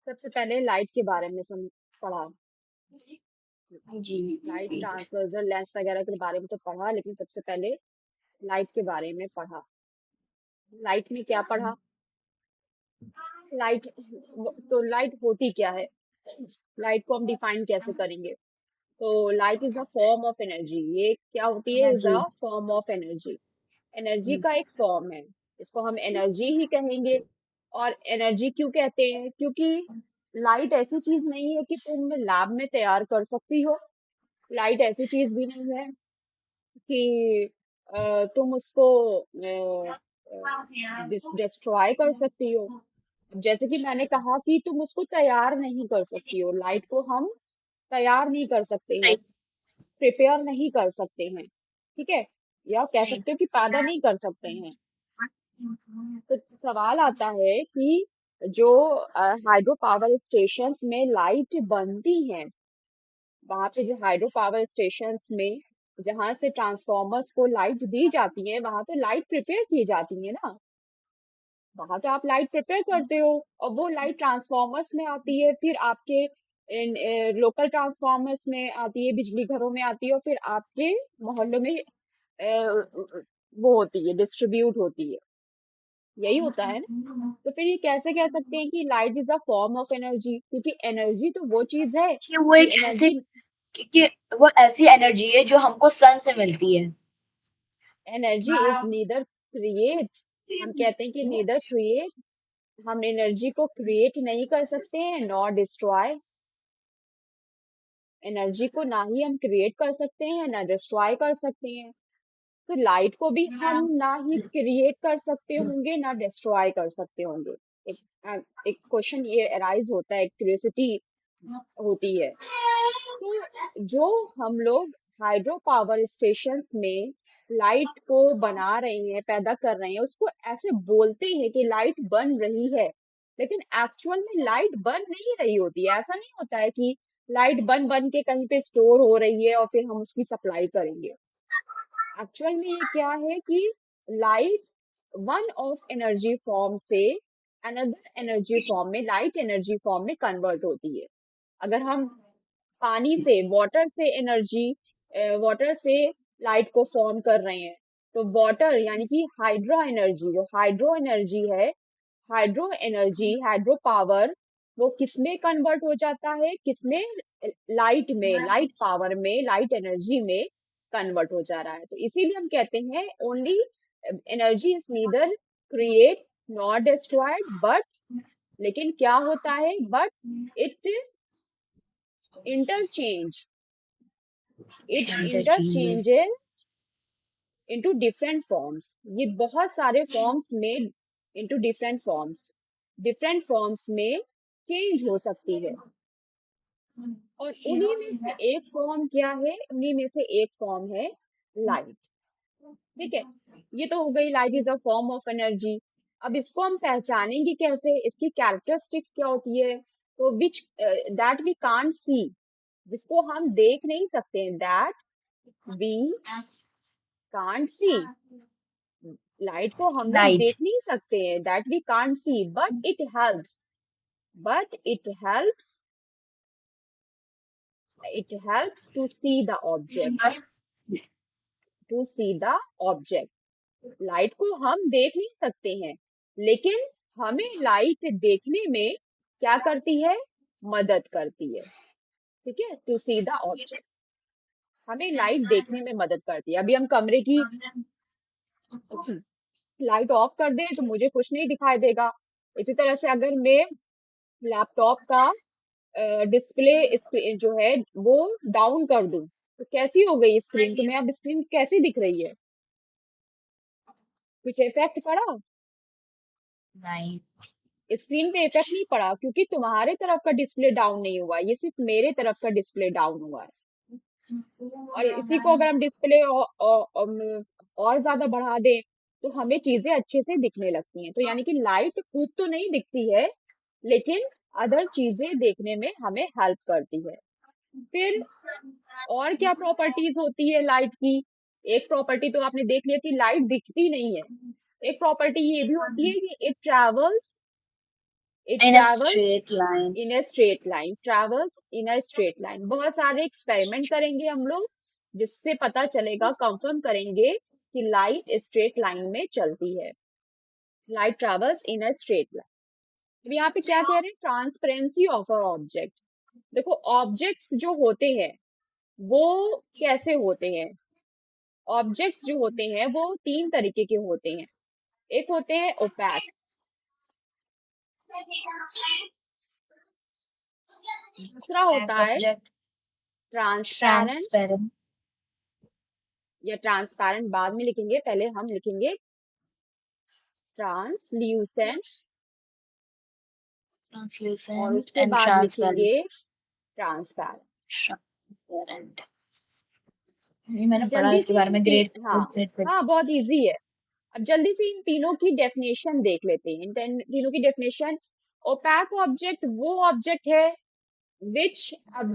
सबसे पहले लाइट के बारे में पढ़ा। जी। लाइट ट्रांसवर्जर लेंस वगैरह के बारे में तो पढ़ा, लेकिन सबसे पहले लाइट के बारे में पढ़ा। लाइट में क्या पढ़ा? लाइट, तो लाइट होती क्या है, लाइट को हम डिफाइन कैसे करेंगे? तो light is a form of energy. ये क्या होती है? Is energy. A form of energy. Energy का एक फॉर्म है, इसको हम एनर्जी ही कहेंगे। और एनर्जी क्यों कहते हैं? क्योंकि लाइट ऐसी चीज नहीं है कि तुम लैब में तैयार कर सकती हो। लाइट ऐसी चीज भी नहीं है कि तुम उसको डिस्ट्रॉय कर सकती हो। जैसे कि मैंने कहा कि तुम उसको तैयार नहीं कर सकती हो, लाइट को हम तैयार नहीं कर सकते हैं, राइट। प्रिपेयर नहीं कर सकते हैं, ठीक है, या कह सकते हो कि पैदा नहीं कर सकते हैं। तो सवाल आता है कि जो हाइड्रो पावर स्टेशंस में लाइट बनती है, वहां पे जो हाइड्रो पावर स्टेशंस में जहां से ट्रांसफॉर्मर्स को लाइट दी जाती है, वहां तो लाइट प्रिपेयर की जाती है ना। वहां तो आप लाइट प्रिपेयर करते हो, और वो लाइट ट्रांसफॉर्मर्स में आती है, फिर आपके लोकल ट्रांसफॉर्मर्स में आती है, बिजली घरों में आती है, और फिर आपके मोहल्लों में वो होती है, डिस्ट्रीब्यूट होती है। यही होता है ना। तो फिर ये कैसे कह सकते हैं कि light is a form of energy? क्योंकि एनर्जी तो वो चीज है कि वो कि एक ऐसे एनर्जी, कि वो ऐसी एनर्जी है जो हमको सन से मिलती है। एनर्जी इज नीदर क्रिएट, हम कहते हैं कि नीदर क्रिएट, हम एनर्जी को क्रिएट नहीं कर सकते हैं, नॉर डिस्ट्रॉय। एनर्जी को ना ही हम क्रिएट कर सकते हैं, ना डिस्ट्रॉय कर सकते हैं। तो लाइट को भी हम ना ही क्रिएट कर सकते होंगे, ना डिस्ट्रॉय कर सकते होंगे। एक क्वेश्चन ये अराइज होता है, एक क्यूरियोसिटी होती है। तो जो हम लोग हाइड्रो पावर स्टेशंस में लाइट को बना रहे हैं, पैदा कर रहे हैं, उसको ऐसे बोलते हैं कि लाइट बन रही है, लेकिन एक्चुअल में लाइट बन नहीं रही होती है। ऐसा नहीं होता है कि लाइट बन बन के कहीं पे स्टोर हो रही है और फिर हम उसकी सप्लाई करेंगे। एक्चुअल में ये क्या है कि light one of energy form से अनदर एनर्जी फॉर्म में, लाइट एनर्जी फॉर्म में कन्वर्ट होती है। अगर हम पानी से, वाटर से एनर्जी, वाटर से लाइट को फॉर्म कर रहे हैं, तो वाटर यानी कि हाइड्रो एनर्जी, जो हाइड्रो एनर्जी है, हाइड्रो एनर्जी, हाइड्रो पावर, वो किसमें कन्वर्ट हो जाता है? किसमें? लाइट में, लाइट पावर में, लाइट एनर्जी में कन्वर्ट हो जा रहा है। तो इसीलिए हम कहते हैं only energy is neither create not destroyed, but, लेकिन क्या होता है? But it interchange, it interchanges. Interchanges into different forms. ये बहुत सारे फॉर्म्स में, इनटू डिफरेंट फॉर्म्स में चेंज हो सकती है। और उन्हीं में से एक फॉर्म क्या है? उन्हीं में से एक फॉर्म है लाइट। ठीक है, ये तो हो गई, light is a form of energy. अब इसको हम पहचानेंगे कैसे? इसकी कैरेक्टरिस्टिक्स क्या होती है? तो which that we can't see, जिसको हम देख नहीं सकते हैं, that we can't see. Light को हम लोग लाइट। देख नहीं सकते हैं, that we can't see, but it helps to see the object, to see the object. Light को हम देख नहीं सकते हैं, लेकिन हमें लाइट देखने में क्या करती है? मदद करती है। ठीक है, टू सी द ऑब्जेक्ट, हमें लाइट देखने में मदद करती है। अभी हम कमरे की लाइट ऑफ कर दें तो मुझे कुछ नहीं दिखाई देगा। इसी तरह से अगर मैं लैपटॉप का डिस्प्ले जो है वो डाउन कर दूं, तो कैसी हो गई स्क्रीन? तुम्हें अब स्क्रीन कैसी दिख रही है? कुछ इफेक्ट पड़ा? नहीं। स्क्रीन पे इफेक्ट नहीं पड़ा, क्योंकि तुम्हारे तरफ का डिस्प्ले डाउन नहीं हुआ, ये सिर्फ मेरे तरफ का डिस्प्ले डाउन हुआ है। और इसी को अगर हम डिस्प्ले और ज्यादा बढ़ा दें, तो हमें चीजें अच्छे से दिखने लगती हैं। तो यानी कि लाइट खुद तो नहीं दिखती है, लेकिन अदर चीजें देखने में हमें हेल्प करती है। फिर और क्या प्रॉपर्टीज होती है लाइट की? एक प्रॉपर्टी तो आपने देख लिया कि लाइट दिखती नहीं है, एक प्रॉपर्टी ये भी होती है कि it In a travels straight line. In a straight line, travels in a straight line. बहुत सारे एक्सपेरिमेंट करेंगे हम लोग, जिससे पता चलेगा, कंफर्म करेंगे कि लाइट स्ट्रेट लाइन में चलती है। Light travels in a straight line. अब यहाँ पे क्या कह रहे हैं, ट्रांसपेरेंसी ऑफ अ ऑब्जेक्ट। देखो ऑब्जेक्ट्स जो होते हैं वो कैसे होते हैं, ऑब्जेक्ट्स जो होते हैं वो तीन तरीके के होते हैं। एक होते हैं ओपैक, दूसरा Back होता है object. Transparent, Transparent. या ट्रांसपैरेंट बाद में लिखेंगे, पहले हम लिखेंगे ट्रांसल्यूसेंट, और Translucent उसके and बाद transparent. लिखेंगे ट्रांसपैरेंट। Transparent. ये मैंने अब पढ़ा जल्दी इसके से बारे में ग्रेड हाँ, ग्रेड हाँ 6. बहुत इजी है। अब जल्दी से इन तीनों की डेफिनेशन देख लेते हैं। इन तीनों की डेफिनेशन, ओपैक ऑब्जेक्ट वो ऑब्जेक्ट है विच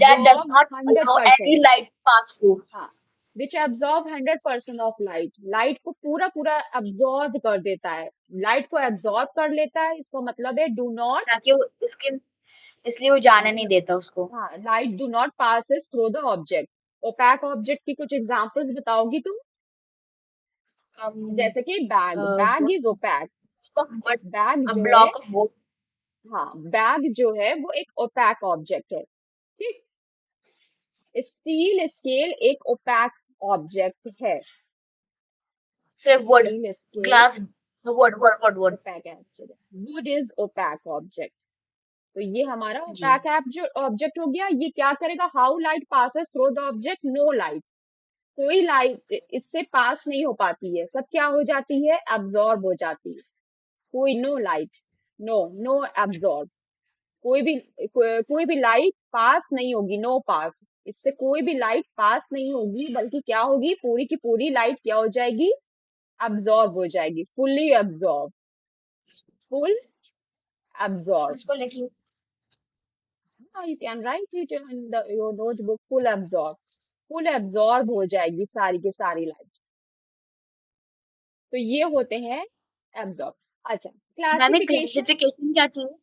That does absorb not allow 100%, any light to pass through. हाँ, विच absorb 100% ऑफ लाइट, लाइट को पूरा पूरा absorb कर देता है, लाइट को absorb कर लेता है, इसका मतलब है डू नॉट, ताकि वो इसके इसलिए वो जाने नहीं देता उसको. हाँ, light do not passes through the object. Opaque object की कुछ एग्जांपल्स बताओगी तुम? um जैसे कि bag, bag what is opaque, of what bag a जो है, block of wood. हाँ, बैग जो है वो एक ओपैक ऑब्जेक्ट है, ठीक। स्टील स्केल एक ओपैक ऑब्जेक्ट है, फिर wood. Steel scale Glass. Wood. Opaque object है, वुड इज ओपैक ऑब्जेक्ट। तो ये हमारा जी. ओपैक ऐप जो ऑब्जेक्ट हो गया, ये क्या करेगा, how light passes through the object, no light, कोई लाइट इससे पास नहीं हो पाती है, सब क्या हो जाती है, एब्जॉर्ब हो जाती है, कोई no light, no no absorb, कोई भी लाइट पास नहीं होगी, नो पास, इससे कोई भी लाइट पास नहीं होगी, बल्कि क्या होगी, पूरी की पूरी लाइट क्या हो जाएगी, अब्जॉर्ब हो जाएगी, फुल्ली अब्जॉर्ब, फुल अब्जॉर्ब। इसको लिख लो. You can write it in the your notebook, full absorb, full absorb हो जाएगी सारी की सारी लाइट। तो ये होते हैं एब्जॉर्ब। अच्छा, मैम क्लासिफिकेशन। क्लासिफिकेशन क्या चाहिए?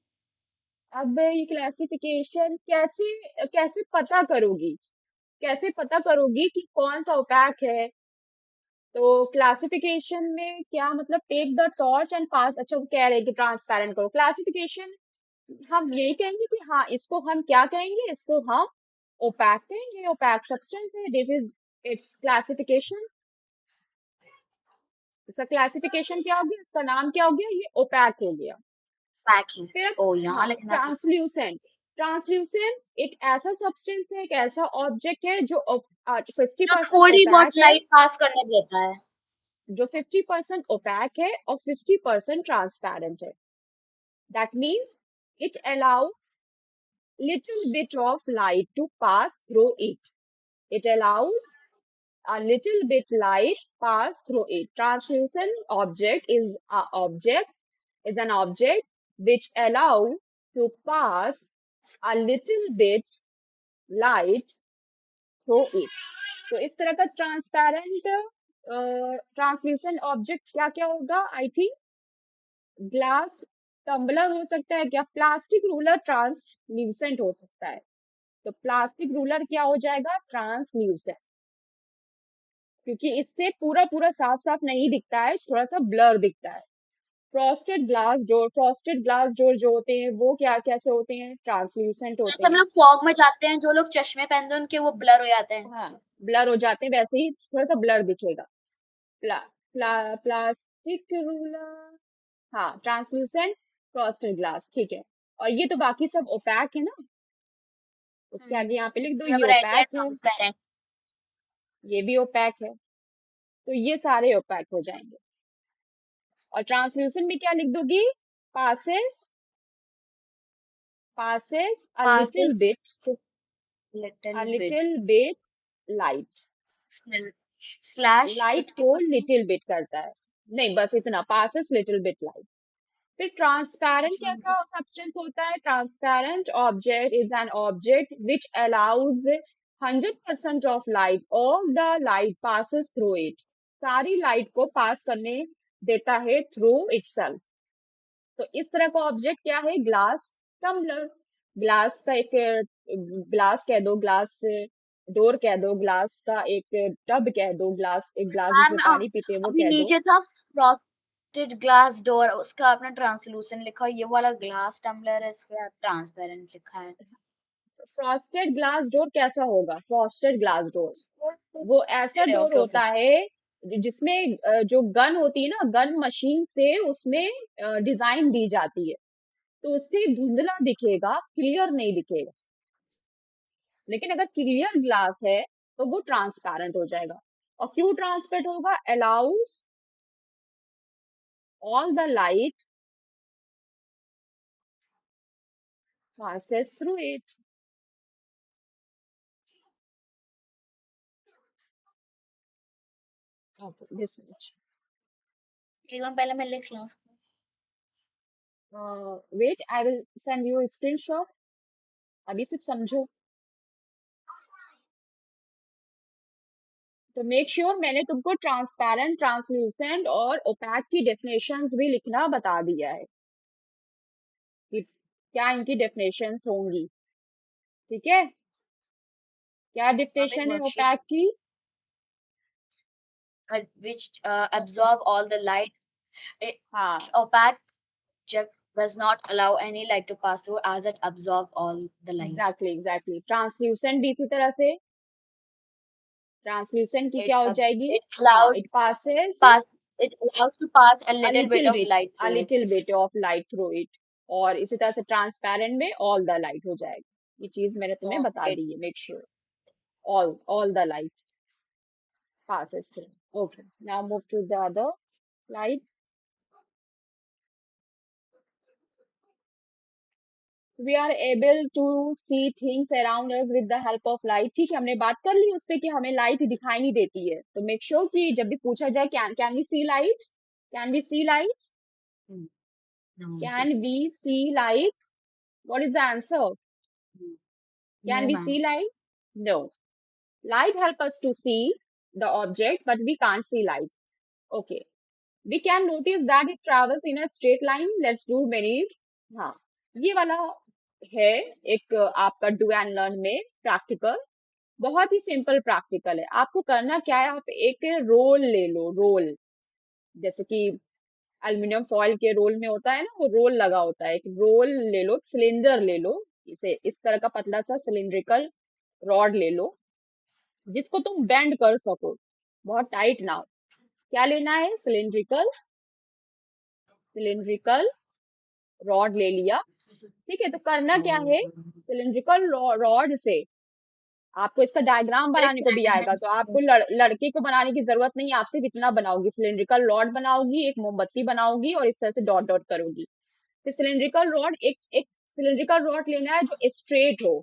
अब ये क्लासिफिकेशन कैसे कैसे पता करोगी, कैसे पता करोगी कि कौन सा ओपैक है? तो क्लासिफिकेशन में क्या मतलब, टेक द टॉर्च एंड पास, अच्छा वो कह रहे हैं कि ट्रांसपेरेंट करो। क्लासिफिकेशन हम यही कहेंगे कि हाँ, इसको हम क्या कहेंगे, इसको हम ओपैक कहेंगे, ओपैक सब्सटेंस है, दिस इज इट्स क्लासिफिकेशन। इसका क्लासिफिकेशन क्या हो गया, इसका नाम क्या हो गया, ये ओपैक हो गया। पैकिंग. फिर अब, ओ यहाँ हाँ, लिखना था. ट्रांसल्यूसेंट, ट्रांसल्यूसेंट एक ऐसा सब्सटेंस है, एक ऐसा ऑब्जेक्ट है जो 50% जो थोड़ी बहुत ओपैक है, लाइट पास करने देता है. जो 50% ओपैक है और 50% ट्रांसपेरेंट है। That means it allows little bit of light to pass through it. It allows a little bit light pass through it. Translucent object is an object which allow to pass a little bit light through it. तो इस तरह का transparent translucent object क्या क्या होगा, I think glass tumbler हो सकता है क्या, प्लास्टिक रूलर ट्रांसल्यूसेंट हो सकता है, तो प्लास्टिक रूलर क्या हो जाएगा, ट्रांसल्यूसेंट, क्योंकि इससे पूरा पूरा साफ साफ नहीं दिखता है, थोड़ा सा ब्लर दिखता है। फ्रॉस्टेड ग्लास डोर जो होते हैं वो क्या कैसे होते हैं, ट्रांसल्यूसेंट होते जैसे हम हैं। लोग फॉग में जाते हैं, जो लोग चश्मे पहनते हैं उनके वो ब्लर हो जाते हैं. हाँ, ब्लर हो जाते हैं, वैसे ही थोड़ा सा ब्लर दिखेगा। प्लास्टिक रूलर, हाँ, ट्रांसल्यूसेंट फ्रॉस्टेड ग्लास, ठीक है। और ये तो बाकी सब ओपैक है ना, उसके आगे यहाँ पे लिख दो, ये अब रहते हैं ओपैक है, ट्रांसपेरेंट. ये भी ओपैक है, तो ये सारे ओपैक हो जाएंगे। और ट्रांसल्यूसेंट में क्या लिख दोगी, passes passes Passes a little bit. little bit light, Slash light को 50%. लिटिल बिट करता है, नहीं बस इतना, passes little bit light। फिर ट्रांसपेरेंट कैसा सब्सटेंस होता है, transparent object is an object which allows 100% of light, all the light passes through it, सारी लाइट को पास करने देता है थ्रू इटसेल्फ। तो इस तरह का ऑब्जेक्ट क्या है? Glass tumbler. ग्लास का एक ग्लास कह दो, ग्लास डोर कह दो, ग्लास का एक टब कह दो, ग्लास एक ग्लास जिसमें मैम पानी पीते हैं वो अभी कह दो। नीचे था फ्रॉस्टेड ग्लास डोर, उसका आपने ट्रांसलूसेंट लिखा, ये वाला ग्लास टम्बलर है, इसका ट्रांसपेरेंट लिखा है। फ्रॉस्टेड ग्लास डोर कैसा होगा? फ्रॉस्टेड ग्लास डोर वो ऐसा फ्रॉस्टेड है, डोर ओके ओके। होता है जिसमें जो गन होती है ना, गन मशीन से उसमें डिजाइन दी जाती है, तो उससे धुंधला दिखेगा, क्लियर नहीं दिखेगा। लेकिन अगर क्लियर ग्लास है तो वो ट्रांसपेरेंट हो जाएगा। और क्यों ट्रांसपेरेंट होगा? Allows all the light passes through it. Okay, this much. एक बार पहले मैं लिख लूँ। Wait, I will send you a screenshot. अभी सिर्फ समझो। तो मेक श्योर मैंने तुमको ट्रांसपेरेंट, ट्रांसल्यूसेंट और ओपैक की डेफिनेशंस भी लिखना बता दिया है कि क्या इनकी डेफिनेशंस होंगी। ठीक है? क्या हम एक डेफिनेशन है वर्कशीट ओपैक की? which absorb all the light. It, हाँ, opaque object does not allow any light to pass through as it absorbs all the light. Exactly. Translucent भी इसी तरह से। ट्रांसल्यूसेंट की It क्या हो uh, जाएगी? it हाँ, allows it passes pass it allows to pass a a little bit little of bit, light a through it. little bit of light through it। और इसी तरह से ट्रांसपेरेंट में ऑल द लाइट हो जाएगा। ये चीज मैंने तुम्हें So बता it दी है। Make sure all the light passes through। Okay, now move to the other slide। We are able to see things around us with the help of light। ठीक है, हमने बात कर ली उस पे कि हमें लाइट दिखाई नहीं देती है। तो मेक श्योर कि जब भी पूछा जाए can we see light, can we see light, mm, no, can we see light, what is the answer? mm, Can no we ma'am. see light? No. Light help us to see the object, but we can't see light. Okay. We can notice that it travels in a straight line. Let's do many। हाँ, ये वाला है एक आपका do and learn में practical. बहुत ही simple practical है। आपको करना क्या है, आप एक रोल ले लो। रोल जैसे कि एल्युमिनियम फॉइल के रोल में होता है ना, वो रोल लगा होता है। एक रोल ले लो, सिलेंडर ले लो, इसे इस तरह का पतला सा सिलिंड्रिकल रॉड ले लो जिसको तुम बेंड कर सको, बहुत टाइट ना हो। क्या लेना है? सिलिंड्रिकल, सिलिंड्रिकल रॉड ले लिया। ठीक है, तो करना क्या है? सिलिंड्रिकल रॉड से आपको इसका डायग्राम सिर्फ बनाने को भी आएगा, तो आपको लड़के को बनाने की जरूरत नहीं है। आप सिर्फ इतना बनाओगी, सिलिंड्रिकल रॉड बनाओगी, एक मोमबत्ती बनाओगी और इस तरह से डॉट डॉट करोगी। फिर सिलिंड्रिकल रॉड, एक एक सिलिंड्रिकल रॉड लेना है जो स्ट्रेट हो,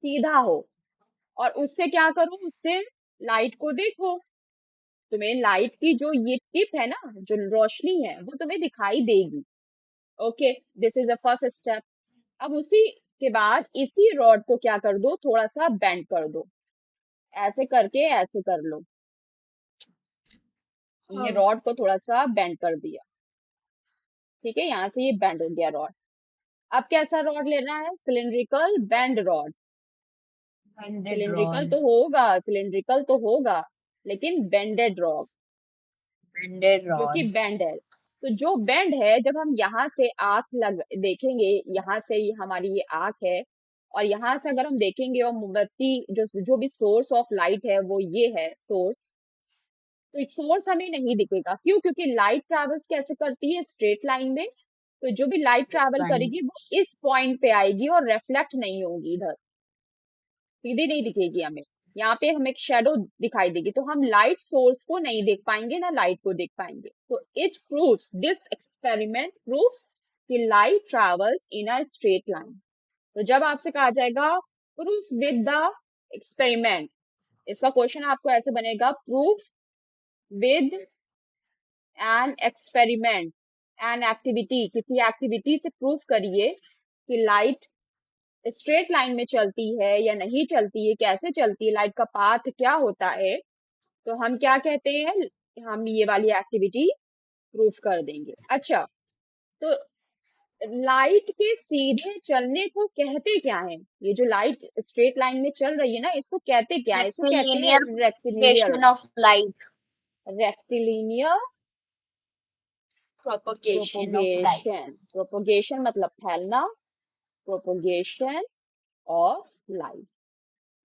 सीधा हो। और उससे क्या करो? उससे लाइट को देखो। तुम्हें लाइट की जो ये टिप है ना, जो रोशनी है, वो तुम्हें दिखाई देगी। Okay, this is the first step. अब उसी के बाद इसी रॉड को क्या कर दो? थोड़ा सा बेंड कर दो। ऐसे करके ऐसे कर लो। ये हाँ, रॉड को थोड़ा सा बेंड कर दिया। ठीक है, यहाँ से ये बेंड हो गया रॉड। अब कैसा रॉड लेना है? Cylindrical bend rod. bended cylindrical rod, तो होगा, सिलिंड्रिकल तो होगा, लेकिन बेंडेड रॉड, bended जो कि rod, बेंड है। तो जो बेंड है, जब हम यहाँ से आंख लग देखेंगे, यहाँ से ये हमारी ये आंख है, और यहाँ से अगर हम देखेंगे और मोमबत्ती जो जो भी सोर्स ऑफ लाइट है वो ये है सोर्स, तो सोर्स हमें नहीं दिखेगा। क्यों? क्योंकि लाइट ट्रैवल्स कैसे करती है? स्ट्रेट लाइन में। तो जो भी लाइट straight ट्रैवल line. करेगी वो इस पॉइंट पे आएगी और रिफ्लेक्ट नहीं होगी इधर, सीधी नहीं दिखेगी हमें। यहाँ पे हमें एक शेडो दिखाई देगी, तो हम लाइट सोर्स को नहीं देख पाएंगे ना लाइट को देख पाएंगे। तो it proves, this experiment proves कि light travels in a straight line. तो जब आपसे कहा जाएगा प्रूफ विद द एक्सपेरिमेंट, इसका क्वेश्चन आपको ऐसे बनेगा, proof with an experiment, an activity, किसी एक्टिविटी से प्रूफ करिए कि लाइट स्ट्रेट लाइन में चलती है या नहीं चलती है, कैसे चलती है, लाइट का पाथ क्या होता है। तो हम क्या कहते हैं? हम ये वाली एक्टिविटी प्रूफ कर देंगे। अच्छा, तो लाइट के सीधे चलने को कहते क्या है? ये जो लाइट स्ट्रेट लाइन में चल रही है ना, इसको कहते क्या है? इसको कहते हैं rectilinear rectilinear. Propagation of light. Rectilinear propagation of light. Propagation. Propagation मतलब फैलना, प्रोपोगेशन ऑफ लाइट।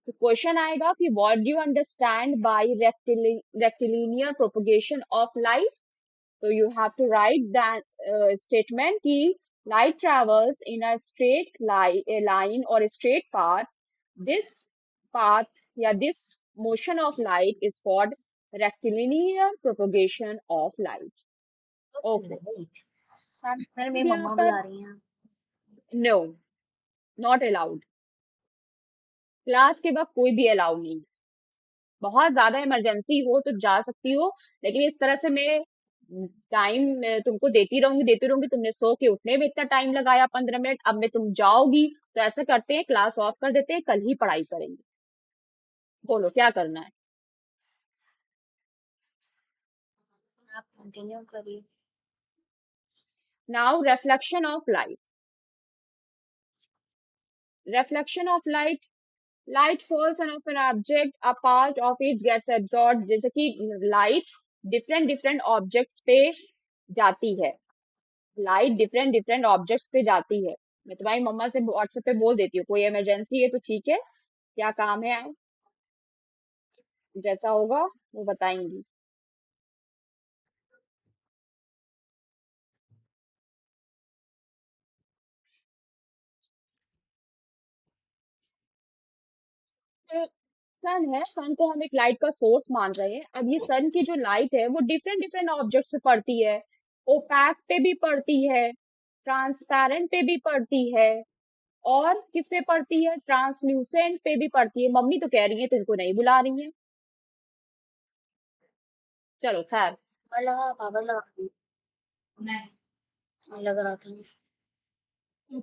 तो क्वेश्चन आएगा कि what do you understand by rectilinear propagation of light? So you have to write that statement कि light travels in a straight line or a straight path. This path या this motion of light is called rectilinear propagation of light. Okay. Light. Ma'am मेरे अब मेरी यहाँ मम्मा पर बुला रही हैं। no, not allowed. क्लास के वक्त कोई भी अलाउ नहीं है। बहुत ज्यादा इमरजेंसी हो तो जा सकती हो, लेकिन इस तरह से मैं टाइम तुमको देती रहूंगी, तुमने सो के उठने में इतना टाइम लगाया 15 मिनट, अब मैं तुम जाओगी तो ऐसा करते हैं क्लास ऑफ कर देते हैं, कल ही पढ़ाई करेंगे। बोलो क्या करना है? आप कंटिन्यू करिए। Now reflection of light. Reflection of light, light falls on of an object, a part of it gets absorbed. जैसे कि लाइट डिफरेंट डिफरेंट ऑब्जेक्ट्स पे जाती है, लाइट डिफरेंट डिफरेंट ऑब्जेक्ट्स पे जाती है। मैं तुम्हारी मम्मा से व्हाट्सएप पे बोल देती हूँ, कोई इमरजेंसी है तो ठीक है, क्या काम है, जैसा होगा वो बताएंगी। तो सन है, सन को हम एक लाइट का सोर्स मान रहे हैं। अब ये सन की जो लाइट है वो डिफरेंट डिफरेंट ऑब्जेक्ट्स पे पड़ती है। ओपैक पे भी पड़ती है, ट्रांसपेरेंट पे भी पड़ती है, और किस पे पड़ती है, ट्रांसल्यूसेंट पे भी पड़ती है। मम्मी तो कह रही है, तुमको नहीं बुला रही है। चलो खैर, और लगा पापा लगा दी। लग रहा था।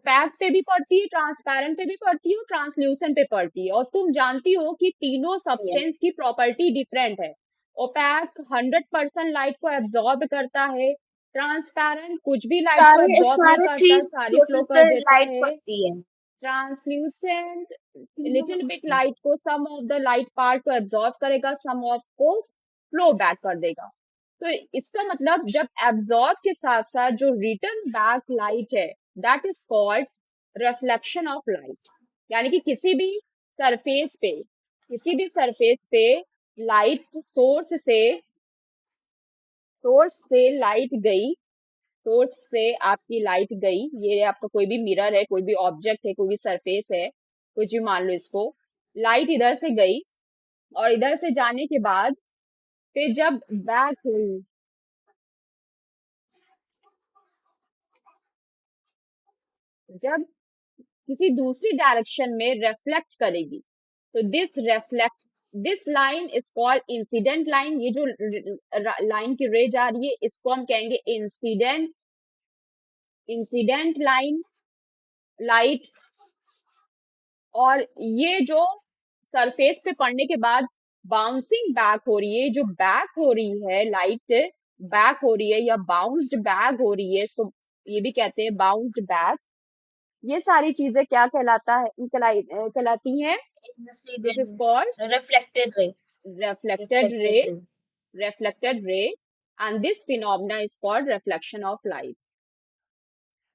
पैक पे भी पड़ती है, ट्रांसपेरेंट पे भी पड़ती है, और ट्रांसल्यूसेंट पे पड़ती है। और तुम जानती हो कि तीनों ये सब्सटेंस की प्रॉपर्टी डिफरेंट है। ओपैक 100% लाइट को एब्जॉर्ब करता है, ट्रांसपेरेंट कुछ भी लाइट को सारे एब्जॉर्ब नहीं सारे थ्री करता, सारी फ्लो प्रोसेस कर पे देता लाइट है। पड़ती है। ट्रांसल्यूसेंट लिटिल बिट लाइट को, सम ऑफ द लाइट पार्ट को एब्जॉर्ब करेगा, सम ऑफ को फ्लो बैक कर देगा। तो इसका मतलब जब एब्जॉर्ब के साथ साथ जो रिटर्न बैक लाइट है, that is called reflection of light. यानी कि किसी भी सरफेस पे लाइट सोर्स से लाइट गई, सोर्स से आपकी लाइट गई, ये आपका कोई भी मिरर है, कोई भी ऑब्जेक्ट है, कोई भी सरफेस है, कुछ भी मान लो इसको। लाइट इधर से गई, और इधर से जाने के बाद फिर जब बैक हुई, जब किसी दूसरी डायरेक्शन में रिफ्लेक्ट करेगी, तो this line is called incident line. ये जो लाइन की रे जा रही है, इसको हम कहेंगे इंसिडेंट लाइन लाइट। और ये जो सरफेस पे पड़ने के बाद बाउंसिंग बैक हो रही है, जो बैक हो रही है लाइट, बैक हो रही है या बाउंस्ड बैक हो रही है, तो ये भी कहते हैं बाउंस्ड बैक। ये सारी चीजें क्या कहलाती हैं? This is called incident reflected ray. reflected ray reflected ray. reflected ray, and this phenomena is called reflection of light.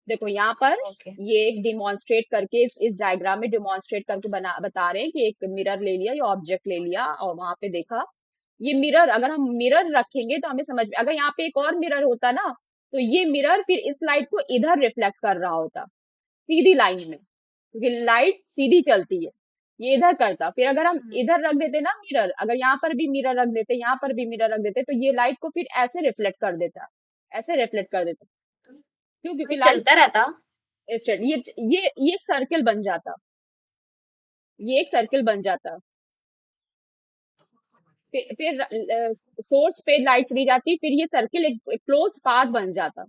देखो यहाँ पर ओके। ये एक डिमॉन्स्ट्रेट करके इस डायग्राम में डिमॉन्स्ट्रेट करके बता रहे हैं कि एक मिरर ले लिया या ऑब्जेक्ट ले लिया और वहां पे देखा। ये मिरर, अगर हम मिरर रखेंगे तो हमें समझ में, अगर यहाँ पे एक और मिरर होता ना, तो ये मिरर फिर इस लाइट को इधर रिफ्लेक्ट कर रहा होता, सीधी लाइन में, क्योंकि लाइट सीधी चलती है, ये इधर करता। फिर अगर हम इधर रख देते ना मिरर, अगर यहाँ पर भी मिरर रख देते, यहाँ पर भी मिरर रख देते, तो ये लाइट को फिर ऐसे रिफ्लेक्ट कर देता, ऐसे रिफ्लेक्ट कर देता। क्यों? क्योंकि ये लाइट चलता रहता। स्ट्रेट, ये एक सर्किल बन जाता, ये एक सर्किल बन जाता। फिर सोर्स पे लाइट चली जाती, फिर ये सर्किल एक क्लोज पाथ बन जाता।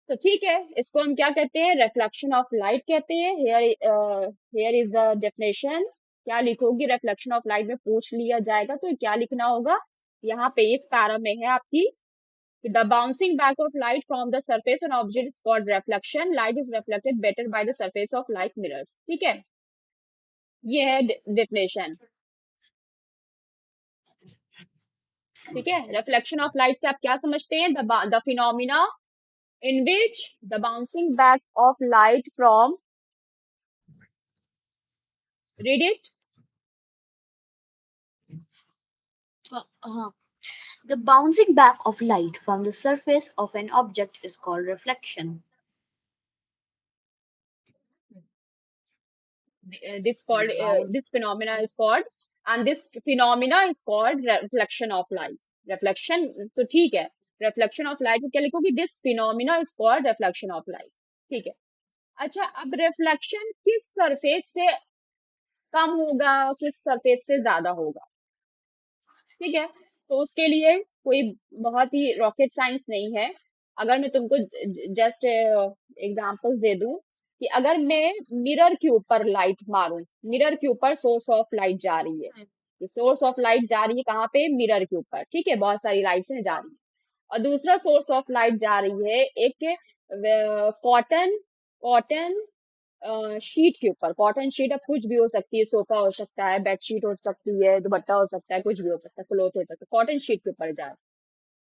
तो ठीक है, इसको हम क्या कहते हैं? रिफ्लेक्शन ऑफ लाइट कहते हैं। Here is the definition. क्या लिखोगी? रिफ्लेक्शन ऑफ लाइट में पूछ लिया जाएगा तो क्या लिखना होगा? यहाँ पे इस पैरा में है आपकी The bouncing back of light from the surface on object is called reflection. Light is reflected better by the surface of like mirrors. ठीक है, ये है definition. ठीक है, reflection of light से आप क्या समझते हैं? The phenomena in which the bouncing back of light from, read it. हाँ, the bouncing back of light from the surface of an object is called reflection. This phenomena is called, and this phenomena is called reflection of light. Reflection तो ठीक है, reflection of light को क्या लिखोगी? This phenomena is called reflection of light. ठीक है, अच्छा अब reflection किस सरफेस से कम होगा, किस सरफेस से ज्यादा होगा? ठीक है, तो उसके लिए कोई बहुत ही रॉकेट साइंस नहीं है. अगर मैं तुमको जस्ट एग्जांपल्स दे दूं कि अगर मैं मिरर के ऊपर लाइट मारूं, मिरर के ऊपर सोर्स ऑफ लाइट जा रही है, ये सोर्स ऑफ लाइट जा रही है कहाँ पे? मिरर के ऊपर. ठीक है, बहुत सारी लाइट्स हैं जा रही है, और दूसरा सोर्स ऑफ लाइट जा रही है एक कॉटन कॉटन शीट के ऊपर. कॉटन शीट अब कुछ भी हो सकती है, सोफा हो सकता है, बेडशीट हो सकती है, दुपट्टा हो सकता है, कुछ भी हो सकता है, क्लोथ हो सकता है, कॉटन शीट के ऊपर जाए,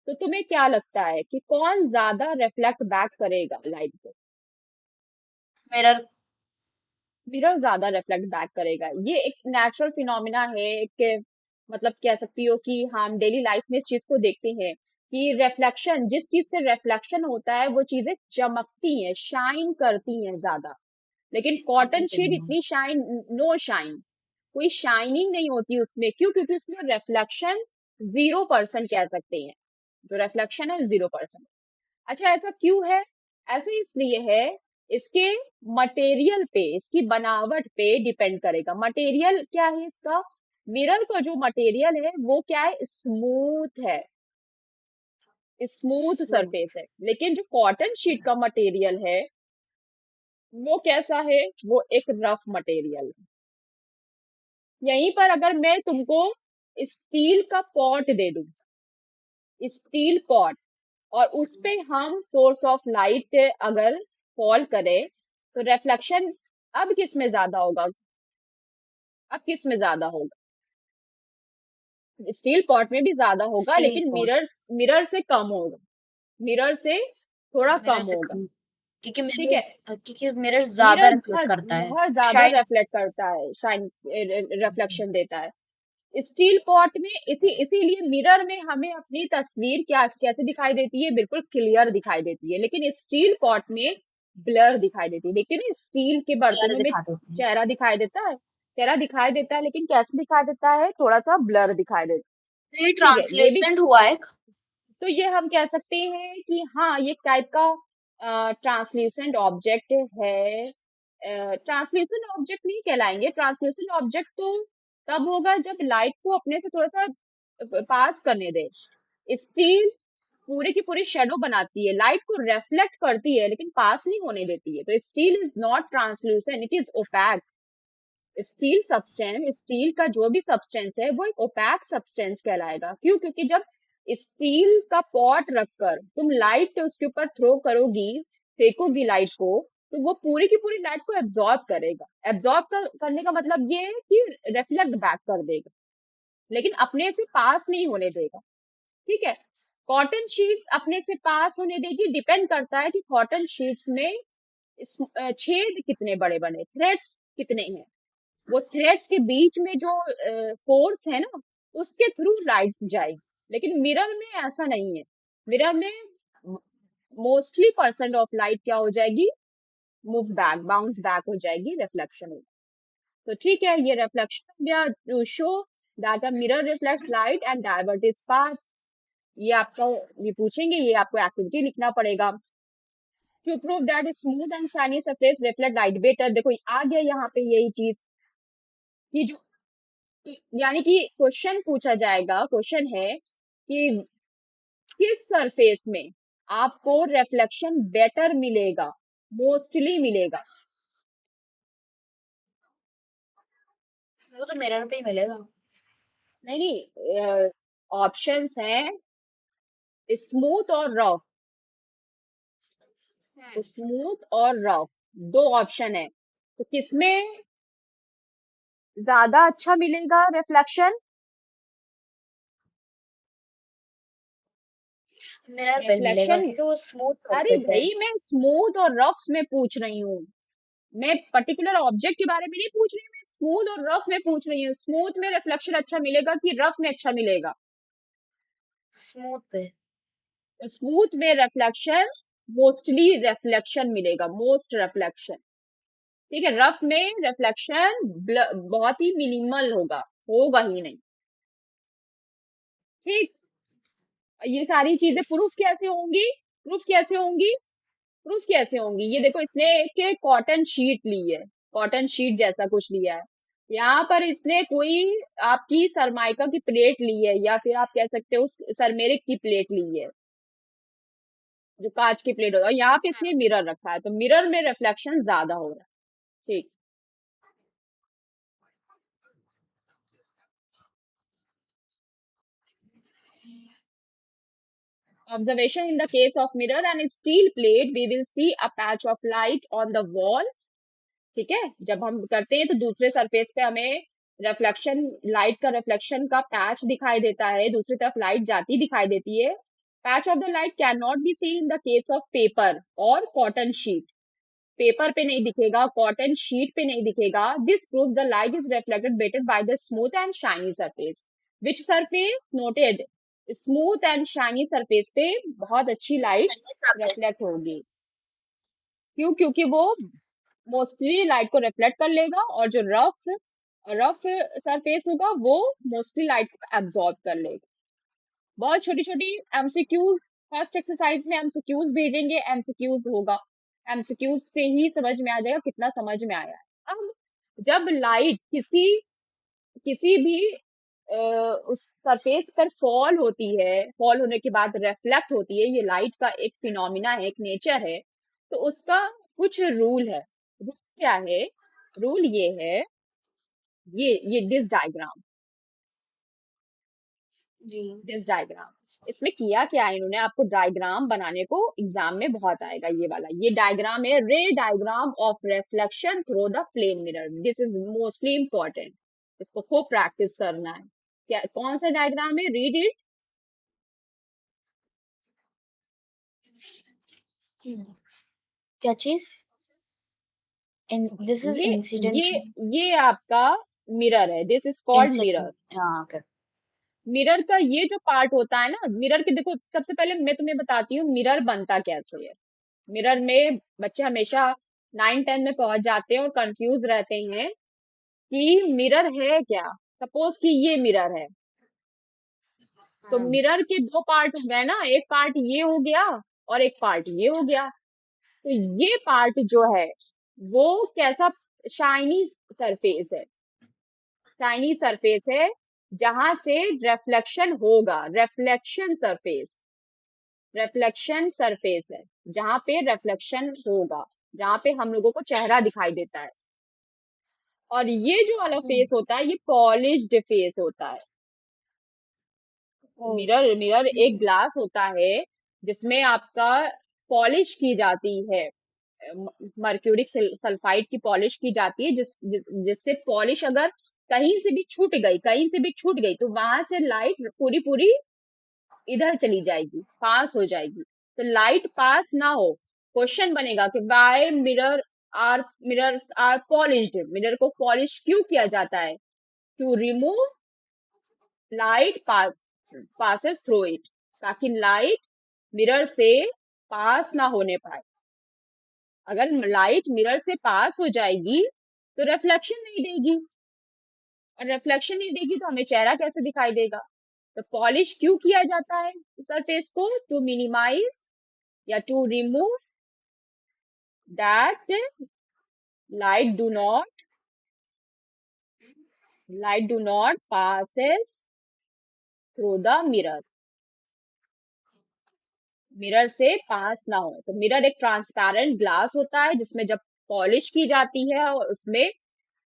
तो तुम्हें क्या लगता है कि कौन ज्यादा रिफ्लेक्ट बैक करेगा लाइट को? मिरर. मिरर ज्यादा रिफ्लेक्ट बैक करेगा. ये एक नेचुरल फिनोमिना है, एक मतलब कह सकती हो कि हम डेली लाइफ में इस चीज को देखते हैं कि रिफ्लेक्शन, जिस चीज से रिफ्लेक्शन होता है वो चीजें चमकती हैं, शाइन करती हैं ज्यादा. लेकिन कॉटन शीट इतनी शाइन, नो शाइन, कोई शाइनिंग नहीं होती उसमें. क्यों? क्योंकि उसमें रिफ्लेक्शन 0% कह सकते हैं, जो रिफ्लेक्शन है 0%. अच्छा ऐसा क्यों है? ऐसा इसलिए है, इसके मटेरियल पे, इसकी बनावट पे डिपेंड करेगा. मटेरियल क्या है इसका? मिरर का जो मटेरियल है वो क्या है? स्मूथ है, स्मूथ सरफेस है. लेकिन जो कॉटन शीट का मटेरियल है वो कैसा है? वो एक रफ मटेरियल है. यहीं पर अगर मैं तुमको स्टील का पॉट दे दूं, स्टील पॉट, और उस पे हम सोर्स ऑफ लाइट अगर फॉल करे, तो रिफ्लेक्शन अब किस में ज्यादा होगा? अब किस में ज्यादा होगा? स्टील पॉट में भी ज्यादा होगा, स्टील लेकिन पॉट. मिरर से कम होगा, मिरर से थोड़ा मिरर कम से होगा. कम. ठीक है, क्योंकि मिरर ज्यादा मिरर रिफ्लेक्ट करता है. बहुत ज्यादा शाइन. रिफ्लेक्ट करता है, शाइन, रिफ्लेक्शन देता है. स्टील पॉट में इसीलिए मिरर में हमें अपनी तस्वीर क्या कैसे दिखाई देती है? बिल्कुल क्लियर दिखाई देती है. लेकिन स्टील पॉट में ब्लर दिखाई देती है. देखिए ना, स्टील के ब्लर बर्तनों में दिखा देते हैं. चेहरा दिखाई देता है, चेहरा दिखाई देता है, लेकिन कैसे दिखाई देता है? थोड़ा सा ब्लर दिखाई देता तो ये है. ठीक है, ये भी. ट्रांसलेशंट हुआ एक. तो ये हम कह सकते हैं कि हाँ, ये टाइप का ट्रांसल्यूसेंट ऑब्जेक्ट है. ट्रांसल्यूसेंट ऑब्जेक्ट नहीं कहलाएंगे. ट्रांसल्यूसेंट ऑब्जेक्ट तो तब होगा जब लाइट को अपने से थोड़ा सा पास करने दे. स्टील पूरी की पूरी शेडो बनाती है, लाइट को रिफ्लेक्ट करती है, लेकिन पास नहीं होने देती है. तो steel is not translucent, it is opaque. Steel substance, steel का जो भी सब्सटेंस है वो एक ओपैक सब्सटेंस कहलाएगा. क्यों? क्योंकि जब स्टील का पॉट रखकर तुम लाइट उसके ऊपर थ्रो करोगी, फेंकोगी लाइट को, तो वो पूरी की पूरी लाइट को एब्जॉर्ब करेगा. एब्जॉर्ब करने का मतलब ये है कि रिफ्लेक्ट बैक कर देगा, लेकिन अपने से पास नहीं होने देगा. ठीक है, कॉटन शीट्स अपने से पास होने देगी. डिपेंड करता है कि कॉटन शीट्स में छेद कितने बड़े बने, थ्रेड्स कितने हैं. वो थ्रेड्स के बीच में जो फोर्स है ना, उसके थ्रू लाइट्स जाएगी. लेकिन मिरर में ऐसा नहीं है. मिरर में मोस्टली परसेंट ऑफ लाइट क्या हो जाएगी? मूव बैक, बाउंस बैक हो जाएगी, रिफ्लेक्शन होगी. तो ठीक है, ये रिफ्लेक्शन हो गया. To show that a mirror reflects light and divert its path. ये आपका, ये पूछेंगे, ये आपको एक्टिविटी लिखना पड़ेगा. To prove that smooth and shiny surface reflect light better. देखो आ गया यहाँ पे यही चीज कि जो, यानी कि क्वेश्चन पूछा जाएगा, क्वेश्चन है कि किस सरफेस में आपको रिफ्लेक्शन बेटर मिलेगा, मोस्टली मिलेगा? वो तो मिरर पे ही मिलेगा. नहीं नहीं, ऑप्शंस हैं. स्मूथ और रफ। तो स्मूथ और रफ दो ऑप्शन है, तो किसमें ज्यादा अच्छा मिलेगा रिफ्लेक्शन? मिरर पे मिलेगा रिफ्लेक्शन। क्योंकि वो स्मूथ अरे सरफेस है। भाई मैं स्मूथ और रफ में पूछ रही हूँ, मैं पर्टिकुलर ऑब्जेक्ट के बारे में नहीं पूछ रही हूँ, मैं स्मूथ और रफ में पूछ रही हूँ। स्मूथ में रिफ्लेक्शन अच्छा मिलेगा कि रफ में अच्छा मिलेगा? स्मूथ पे। तो स्मूथ में रिफ्लेक्शन, मोस्टली रिफ्लेक्शन मिलेगा, मोस्ट रिफ्लेक्शन। ठीक है, रफ में रिफ्लेक्शन बहुत ही मिनिमल होगा, होगा ही नहीं। ठीक। ये सारी चीजें यस। प्रूफ कैसे होंगी? प्रूफ कैसे होंगी? प्रूफ कैसे होंगी? ये देखो, इसने एक कॉटन शीट ली है, कॉटन शीट जैसा कुछ लिया है। यहाँ पर इसने कोई आपकी सरमाइका की प्लेट ली है, या फिर आप कह सकते हो सरमेरिक की प्लेट ली है, जो कांच की प्लेट होगा। यहाँ पे इसने मिरर रखा है, तो मिरर में रिफ्लेक्शन ज्यादा हो रहा है। ठीक। Observation: in the case of mirror and steel plate, we will see a patch of light on the wall. ठीक है, जब हम करते हैं तो दूसरे सरफेस पे हमें रिफ्लेक्शन, लाइट का रिफ्लेक्शन का पैच दिखाई देता है, दूसरी तरफ लाइट जाती दिखाई देती है। Patch of the light can not be seen in the case of paper और कॉटन शीट। पेपर पे नहीं दिखेगा, कॉटन शीट पे नहीं दिखेगा। This proves the light is reflected better by the smooth and shiny surface. Which surface? Noted, smooth and shiny surface पे बहुत अच्छी लाइट शाइनी सरफेस। रिफ्लेक्ट होगी। क्यों? क्योंकि वो मोस्टली लाइट को रिफ्लेक्ट कर लेगा, और जो रफ रफ सरफेस होगा वो मोस्टली लाइट को एब्जॉर्ब कर लेगा। बहुत छोटी छोटी एमसीक्यूज, फर्स्ट एक्सरसाइज में एमसीक्यूज भेजेंगे, एमसीक्यूज होगा, एमसीक्यूज से ही समझ में आ जाएगा कितना समझ में आया है। अब जब लाइट किसी किसी भी उस सरफेस पर फॉल होती है, फॉल होने के बाद रिफ्लेक्ट होती है, ये लाइट का एक फिनोमिना है, एक नेचर है। तो उसका कुछ रूल है। रूल क्या है? रूल ये है, ये दिस डायग्राम, जी। This diagram. इसमें किया क्या है इन्होंने, आपको डायग्राम बनाने को एग्जाम में बहुत आएगा, ये वाला, ये डायग्राम है, ray diagram of reflection through the plane mirror. This is mostly important, इसको खूब प्रैक्टिस करना है। क्या, कौन सा डायग्राम है? Read it. क्या चीज? इन दिस इज ये इंसिडेंट। ये ये आपका मिरर है, this is called mirror. Incident, हाँ ओके। मिरर का ये जो पार्ट होता है ना, मिरर के देखो, सबसे पहले मैं तुम्हें बताती हूँ मिरर बनता कैसे है। मिरर में बच्चे हमेशा 9 10 में पहुंच जाते हैं और कंफ्यूज रहते हैं कि मिरर है क्या। सपोज कि ये मिरर है, तो हम्म। मिरर के दो पार्ट हो गए ना, एक पार्ट ये हो गया और एक पार्ट ये हो गया। तो ये पार्ट जो है वो कैसा? शाइनी सरफेस है, शाइनी सरफेस है, जहां से रिफ्लेक्शन होगा, रिफ्लेक्शन सरफेस, रिफ्लेक्शन सरफेस है, जहां पे रिफ्लेक्शन होगा, जहां पे हम लोगों को चेहरा दिखाई देता है। और ये जो वाला हम्म। फेस होता है, ये पॉलिश्ड फेस होता है। ओ। मिरर मिरर एक ग्लास होता है जिसमें आपका पॉलिश की जाती है, मर्क्यूरिक सल्फाइड की पॉलिश की जाती है, जिससे पॉलिश अगर कहीं से भी छूट गई, कहीं से भी छूट गई, तो वहां से लाइट पूरी पूरी इधर चली जाएगी, पास हो जाएगी। तो लाइट पास ना हो, क्वेश्चन बनेगा कि why mirrors are polished. Mirror को पॉलिश क्यों किया जाता है? To remove light passes through it, ताकि लाइट मिरर से पास ना होने पाए। अगर लाइट मिरर से पास हो जाएगी तो रिफ्लेक्शन नहीं देगी, और रिफ्लेक्शन नहीं देगी तो हमें चेहरा कैसे दिखाई देगा? तो पॉलिश क्यों किया जाता है सरफेस को? टू मिनिमाइज या to remove that light do not light do not passes through the mirror, mirror से पास ना हो। तो मिरर एक ट्रांसपेरेंट ग्लास होता है जिसमें जब पॉलिश की जाती है और उसमें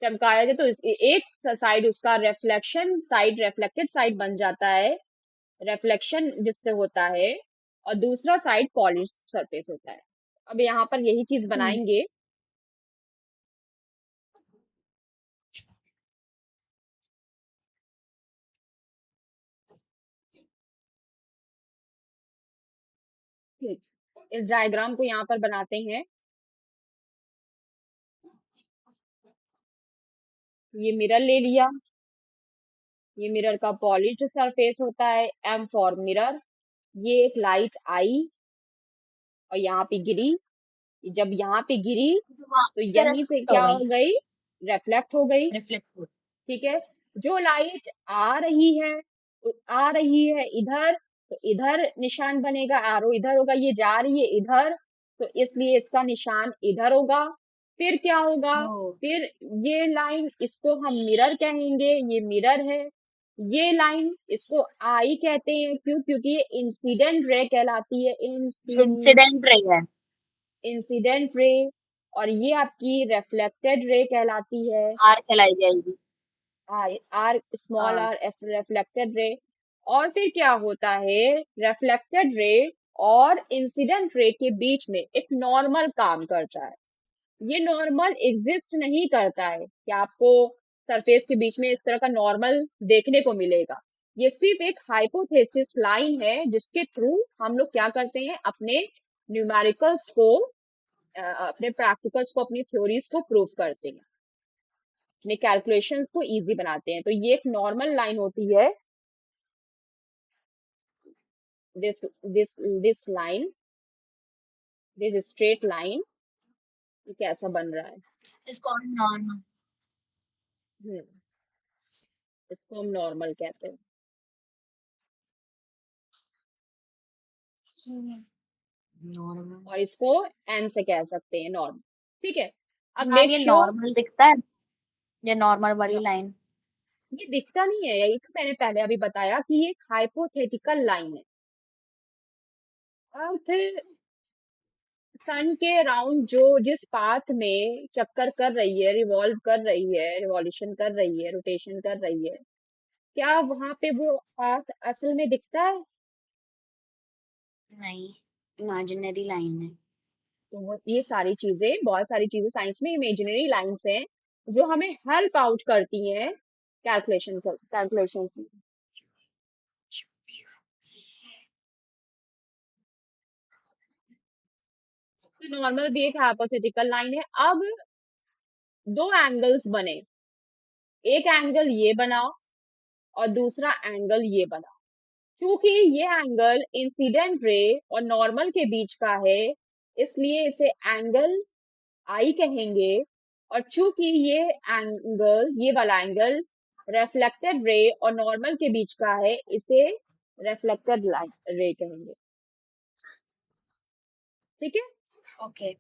चमकाया जाए तो एक साइड उसका रिफ्लेक्शन साइड, रिफ्लेक्टेड साइड बन जाता है, रिफ्लेक्शन जिससे होता है, और दूसरा साइड पॉलिश सरफेस होता है। अब यहाँ पर यही चीज हम्म बनाएंगे। ठीक, इस डायग्राम को यहाँ पर बनाते हैं। ये मिरर ले लिया, ये मिरर का पॉलिश्ड सरफेस होता है, एम फॉर मिरर। ये एक लाइट आई और यहाँ पे गिरी, जब यहाँ पे गिरी जो वहाँ तो से यहीं से रिफ्लेक्ट हो क्या हो गई। गई, रिफ्लेक्ट हो गई। रिफ्लेक्ट हो ठीक है, जो लाइट आ रही है, आ रही है इधर, तो इधर निशान बनेगा, आरो इधर होगा, ये जा रही है इधर, तो इसलिए इसका निशान इधर होगा। फिर क्या होगा, ओ, फिर ये लाइन, इसको हम मिरर कहेंगे, ये मिरर है। ये लाइन इसको आई कहते हैं, क्यों, क्योंकि ये इंसिडेंट रे कहलाती है, इंसिडेंट रही है। Incident ray. और ये आपकी रिफ्लेक्टेड रे कहलाती है, आर कहलाई जाएगी। R, small R. R, reflected ray. और फिर क्या होता है, रिफ्लेक्टेड रे और इंसिडेंट रे के बीच में एक नॉर्मल काम करता है। ये नॉर्मल एग्जिस्ट नहीं करता है कि आपको सरफेस के बीच में इस तरह का नॉर्मल देखने को मिलेगा। ये सिर्फ एक हाइपोथेसिस लाइन है जिसके थ्रू हम लोग क्या करते हैं, अपने न्यूमेरिकल्स को, अपने प्रैक्टिकल्स को, अपनी थ्योरीज को प्रूव करते हैं, अपने कैलकुलेशंस को इजी बनाते हैं। तो ये एक नॉर्मल लाइन होती है, this this this line, this straight line. ये कैसा बन रहा है, इसको हम नॉर्मल। हम्म, इसको हम नॉर्मल कहते हैं, नॉर्मल। और इसको एन से कह सकते हैं, नॉर्मल। ठीक है, अब मैम मेक ये श्योर। नॉर्मल दिखता है, ये नॉर्मल वाली लाइन। ये दिखता नहीं है, यही तो मैंने पहले अभी बताया कि ये एक हाइपोथेटिकल लाइन है। और फिर सन के अराउंड जो जिस पाथ में चक्कर कर रही है, रिवॉल्व कर रही है, रिवॉल्यूशन कर रही है, रोटेशन कर रही है, क्या वहां पे वो पाथ असल में दिखता है? नहीं, इमेजिनरी लाइन है। तो ये सारी चीजें, बहुत सारी चीजें साइंस में इमेजिनरी लाइंस हैं, जो हमें हेल्प आउट करती हैं कैलकुलेशन में। तो नॉर्मल भी एक हाइपोथेटिकल लाइन है। अब दो एंगल्स बने, एक एंगल ये बना और दूसरा एंगल ये बना। क्योंकि ये एंगल इंसिडेंट रे और नॉर्मल के बीच का है, इसलिए इसे एंगल आई कहेंगे। और चूंकि ये एंगल, ये वाला एंगल रिफ्लेक्टेड रे और नॉर्मल के बीच का है, इसे रिफ्लेक्टेड रे कहेंगे। ठीक है, ओके।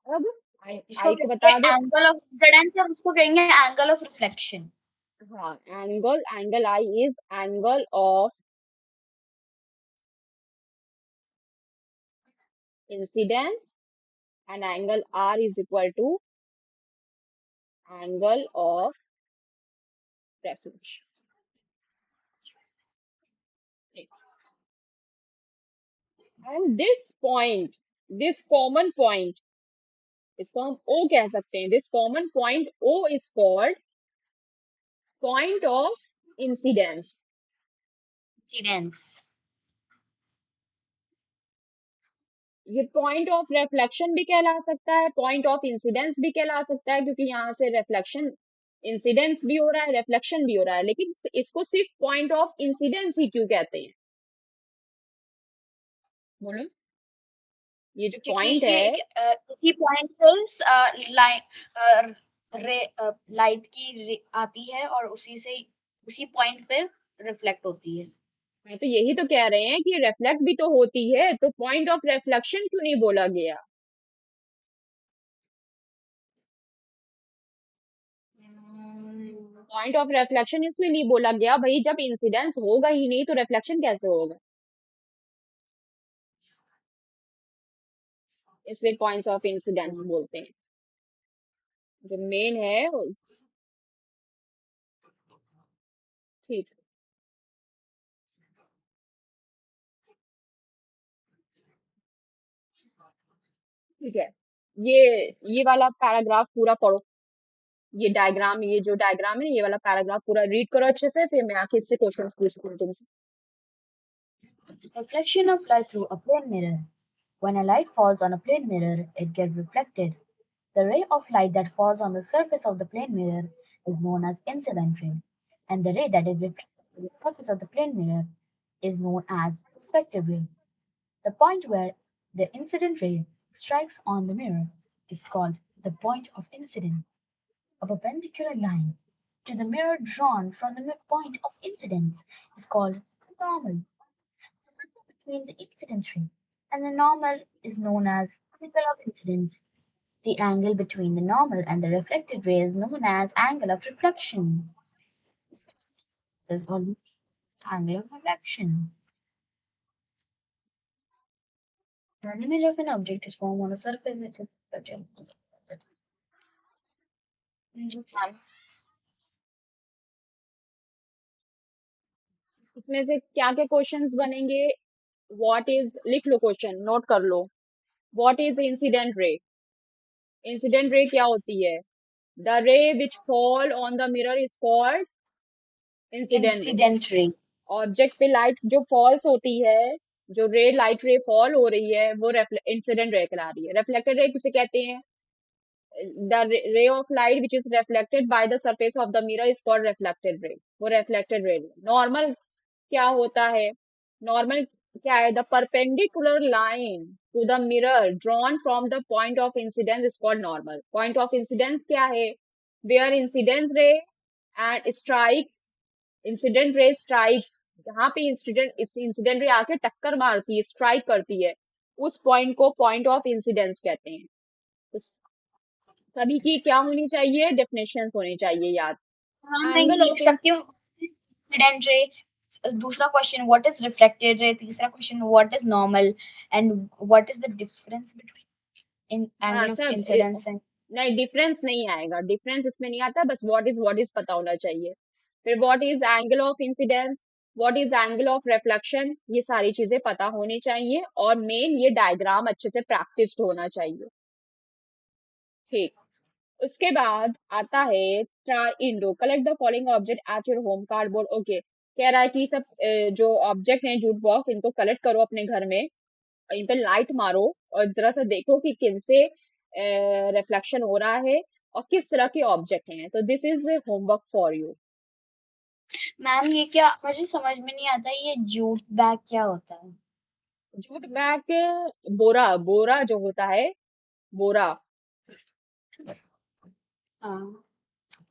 अब आई इसको आई को कहेंगे बता दो। एंगल ऑफ इंसिडेंस और उसको कहेंगे एंगल ऑफ रिफ्लेक्शन। हाँ, angle, angle I is angle of incident, and angle R is equal to angle of reflection. And this point, this common point, इसको हम O कह सकते हैं, this common point O is called point of incidence. Incidence. ये point of reflection भी कहला सकता है, पॉइंट ऑफ इंसिडेंस भी कहला सकता है, क्योंकि यहाँ से रिफ्लेक्शन, इंसिडेंस भी हो रहा है, रिफ्लेक्शन भी हो रहा है, लेकिन इसको सिर्फ पॉइंट ऑफ इंसिडेंस ही क्यों कहते हैं, बोलो। ये जो क्योंकि पॉइंट ये है, इसी पॉइंट पे लाइन रे लाइट की आती है और उसी से उसी पॉइंट पे रिफ्लेक्ट होती है। मैं तो यही तो कह रहे हैं कि रिफ्लेक्ट भी तो होती है, तो पॉइंट ऑफ रिफ्लेक्शन क्यों नहीं बोला गया? पॉइंट ऑफ रिफ्लेक्शन इसलिए नहीं बोला गया भाई, जब इंसिडेंस होगा ही नहीं तो रिफ्लेक्शन कैसे होगा, इसलिए पॉइंट्स ऑफ इंसिडेंस बोलते हैं। जो मेन है ठीक। ठीक है, ये वाला पैराग्राफ पूरा पढ़ो। ये जो डायग्राम है, ये वाला पैराग्राफ पूरा रीड करो अच्छे से, फिर मैं आके इससे क्वेश्चंस पूछती हूँ तुमसे। Reflection of light through a plane mirror. When a light falls on a plane mirror, it gets reflected. The ray of light that falls on the surface of the plane mirror is known as incident ray, and the ray that is reflected to the surface of the plane mirror is known as reflected ray. The point where the incident ray strikes on the mirror is called the point of incidence. A perpendicular line to the mirror drawn from the point of incidence is called the normal. Between the incident ray and the normal is known as angle of incidence. The angle between the normal and the reflected ray is known as angle of reflection. This is called angle of reflection. An image of an object is formed on a surface. It is ma'am. इसमें से क्या क्या questions बनेंगे? What is, लिख लो question, note कर लो। What is incident ray? Incident ray क्या होती है? The ray which fall on the mirror is called incident ray. Incident ray. Object पे लाइट जो फॉल्स होती है, जो रे लाइट रे फॉल हो रही है, वो इंसिडेंट रे कहला रही है। रिफ्लेक्टेड रे किसे कहते हैं? the ray of light which is reflected by the surface of the mirror is called reflected ray, वो reflected ray। normal क्या होता है? normal क्या है? the perpendicular line to the mirror drawn from the point of incidence is called normal। point of incidence क्या है? where incidence ray and strikes, incident ray strikes, जहाँ पे इंसिडेंट रे आके टक्कर मारती है, स्ट्राइक करती है, उस पॉइंट को पॉइंट ऑफ इंसिडेंस कहते हैं। तो सभी की क्या होनी चाहिए? डेफिनेशंस होनी चाहिए याद। हाँ मैं ये एंगल लिख ऑफ सकती हूँ इंसिडेंट रे। दूसरा question what is reflected ray. तीसरा question what is normal and what is the difference between in हाँ एंगल ऑफ सब इंसिडेंस एंड नहीं, डिफरेंस नहीं आएगा, डिफरेंस इसमें नहीं आता, बस व्हाट इज पता होना चाहिए। फिर what is angle of incidence, what is angle of reflection, ये सारी चीजें पता होनी चाहिए, और मेन ये डायग्राम अच्छे से प्रैक्टिस होना चाहिए। ठीक, उसके बाद आता है try Indo, collect the following object at your home. Cardboard, okay, कह रहा है कि सब जो ऑब्जेक्ट हैं जूट बॉक्स, इनको कलेक्ट करो अपने घर में, इन पे लाइट मारो और जरा सा देखो कि किन से रिफ्लेक्शन हो रहा है और किस तरह के ऑब्जेक्ट हैं। तो this is homework for you. Ma'am ये क्या मुझे समझ में नहीं आता ये जूट बैग क्या होता है। जूट बैग, बोरा, बोरा जो होता है, बोरा। हाँ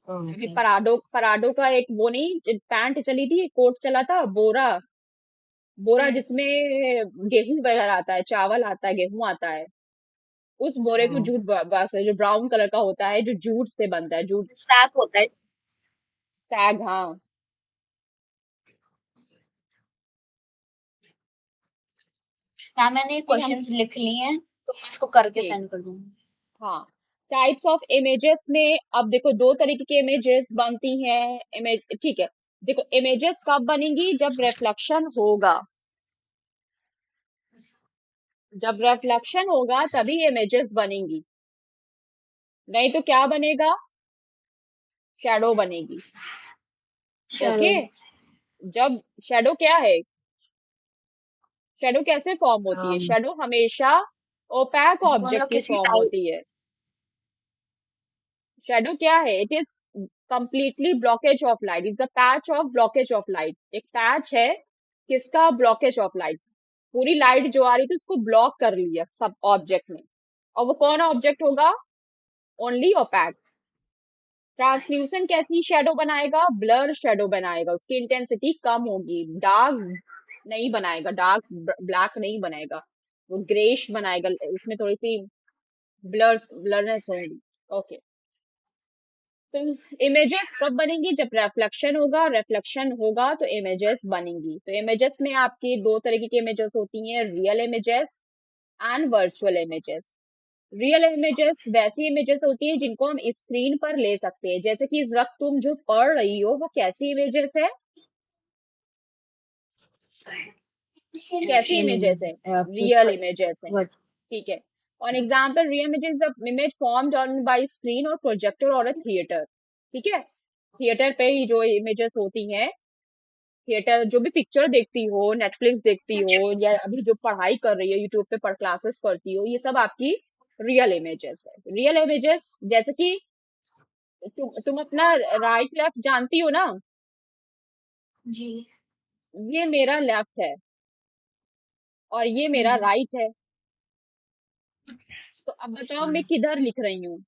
अभी ओके। पराडो, पराडो का एक वो नहीं पैंट चली थी, कोट चला था, बोरा, बोरा जिसमें गेहूं वगैरह आता है, चावल आता है, गेहूं आता है, उस बोरे को जूट बॉक्स है, जो ब्राउन कलर का होता है, जो जूट से बनता है, जूट सैक होता है। सैग, हाँ। मैम मैंने फिर हम, क्वेश्चंस लिख लिए हैं तो मैं इसको करके ठीक, सेंड कर दूंगी। हाँ। टाइप्स ऑफ इमेजेस में अब देखो दो तरीके की इमेजेस बनती हैं, इमेज, ठीक है। देखो इमेजेस कब बनेंगी? जब रिफ्लेक्शन होगा, जब रिफ्लेक्शन होगा तभी इमेजेस बनेंगी, नहीं तो क्या बनेगा? शैडो बनेगी। चलो। ओके, जब शैडो क्या है, शैडो कैसे फॉर्म होती है? um, शैडो हमेशा ओपैक ऑब्जेक्ट बोलो की किसी फॉर्म लाइट। होती है। शैडो क्या है? It is completely blockage of light, it's a patch of blockage of light. एक पैच है किसका? Blockage of light. पूरी लाइट जो आ रही थी उसको ब्लॉक कर लिया सब ऑब्जेक्ट ने, और वो कौन ऑब्जेक्ट होगा? Only opaque. ट्रांसल्यूसेंट कैसी शेडो बनाएगा? ब्लर शेडो बनाएगा, उसकी इंटेंसिटी कम होगी, डार्क नहीं बनाएगा, डार्क ब्लैक नहीं बनाएगा, वो ग्रेश बनाएगा, उसमें थोड़ी सी ब्लरनेस होगी। ओके, तो इमेजेस कब बनेंगी? जब रिफ्लेक्शन होगा, रिफ्लेक्शन होगा तो इमेजेस बनेंगी। तो इमेजेस में आपकी दो तरीके की इमेजेस होती हैं, real images and virtual images. Real images वैसी इमेजेस होती है जिनको हम स्क्रीन पर ले सकते हैं, जैसे कि इस वक्त तुम जो पढ़ रही हो वो कैसी इमेजेस है? कैसी इमेजेस है? Real virtual. इमेजेस है, वर्चुअल। ठीक है। ऑन एग्जाम्पल री image is image formed on by screen और प्रोजेक्टर और अ थिएटर। ठीक है, थिएटर पे ही जो इमेजेस होती हैं, थिएटर जो भी पिक्चर देखती हो, नेटफ्लिक्स देखती हो, या अभी जो पढ़ाई कर रही है यूट्यूब पे पढ़ क्लासेस करती हो, ये सब आपकी रियल इमेजेस है। रियल इमेजेस जैसे कि तुम अपना राइट लेफ्ट जानती हो ना, जी। ये मेरा लेफ्ट है और ये मेरा हम्म। राइट है। तो अब बताओ मैं किधर लिख रही हूँ?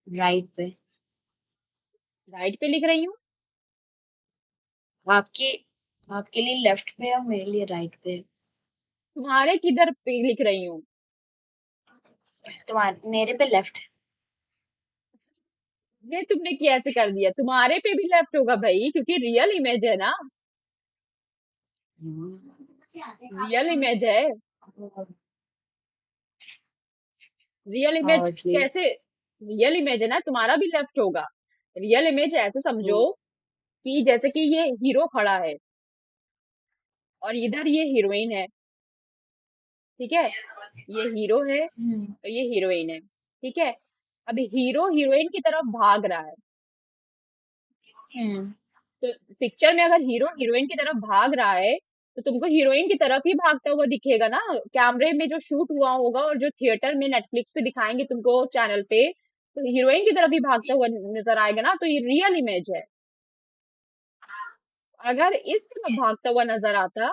राइट पे। राइट पे लिख रही हूँ। आपके आपके लिए लेफ्ट पे और मेरे लिए राइट पे। तुम्हारे किधर पे लिख रही हूँ? तुम्हारे मेरे पे लेफ्ट। ये तुमने कैसे कर दिया? तुम्हारे पे भी लेफ्ट होगा भाई, क्योंकि रियल इमेज है ना, रियल इमेज है। रियल हाँ इमेज इसलिए। कैसे? रियल इमेज है ना, तुम्हारा भी लेफ्ट होगा। रियल इमेज ऐसे समझो कि जैसे कि ये हीरो खड़ा है और इधर ये हीरोइन है। ठीक है, ये हीरो है हम्म। और ये हीरोइन है। ठीक है, अब हीरो हीरोइन की तरफ भाग रहा है। हम्म। तो पिक्चर में अगर हीरो हीरोइन की तरफ भाग रहा है, तो तुमको हीरोइन की तरफ ही भागता हुआ दिखेगा ना, कैमरे में जो शूट हुआ होगा और जो थिएटर में नेटफ्लिक्स पे दिखाएंगे तुमको चैनल पे, तो हीरोइन की तरफ ही भागता हुआ नजर आएगा ना, तो ये रियल इमेज है। अगर इस तरफ भागता हुआ नजर आता,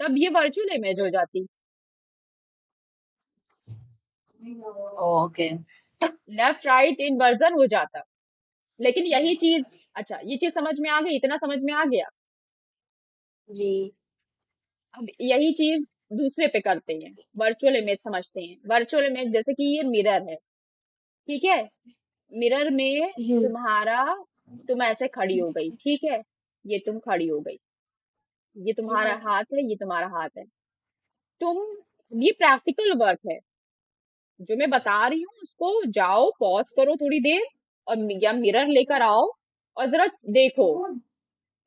तब ये वर्चुअल इमेज हो जाती। ओके। लेफ्ट राइट इन्वर्जन हो जाता। लेकिन यही चीज, अच्छा ये चीज समझ में आ गई, इतना समझ में आ गया। जी। अब यही चीज दूसरे पे करते हैं, वर्चुअल इमेज समझते हैं। वर्चुअल इमेज जैसे कि ये मिरर है। ठीक है, मिरर में हम्म। तुम्हारा, तुम ऐसे खड़ी हो गई, ठीक है, ये तुम खड़ी हो गई, ये तुम्हारा हाथ है, ये तुम्हारा हाथ है। तुम, ये प्रैक्टिकल वर्क है जो मैं बता रही हूँ, उसको जाओ पॉज करो थोड़ी देर, और या मिरर लेकर आओ और जरा देखो।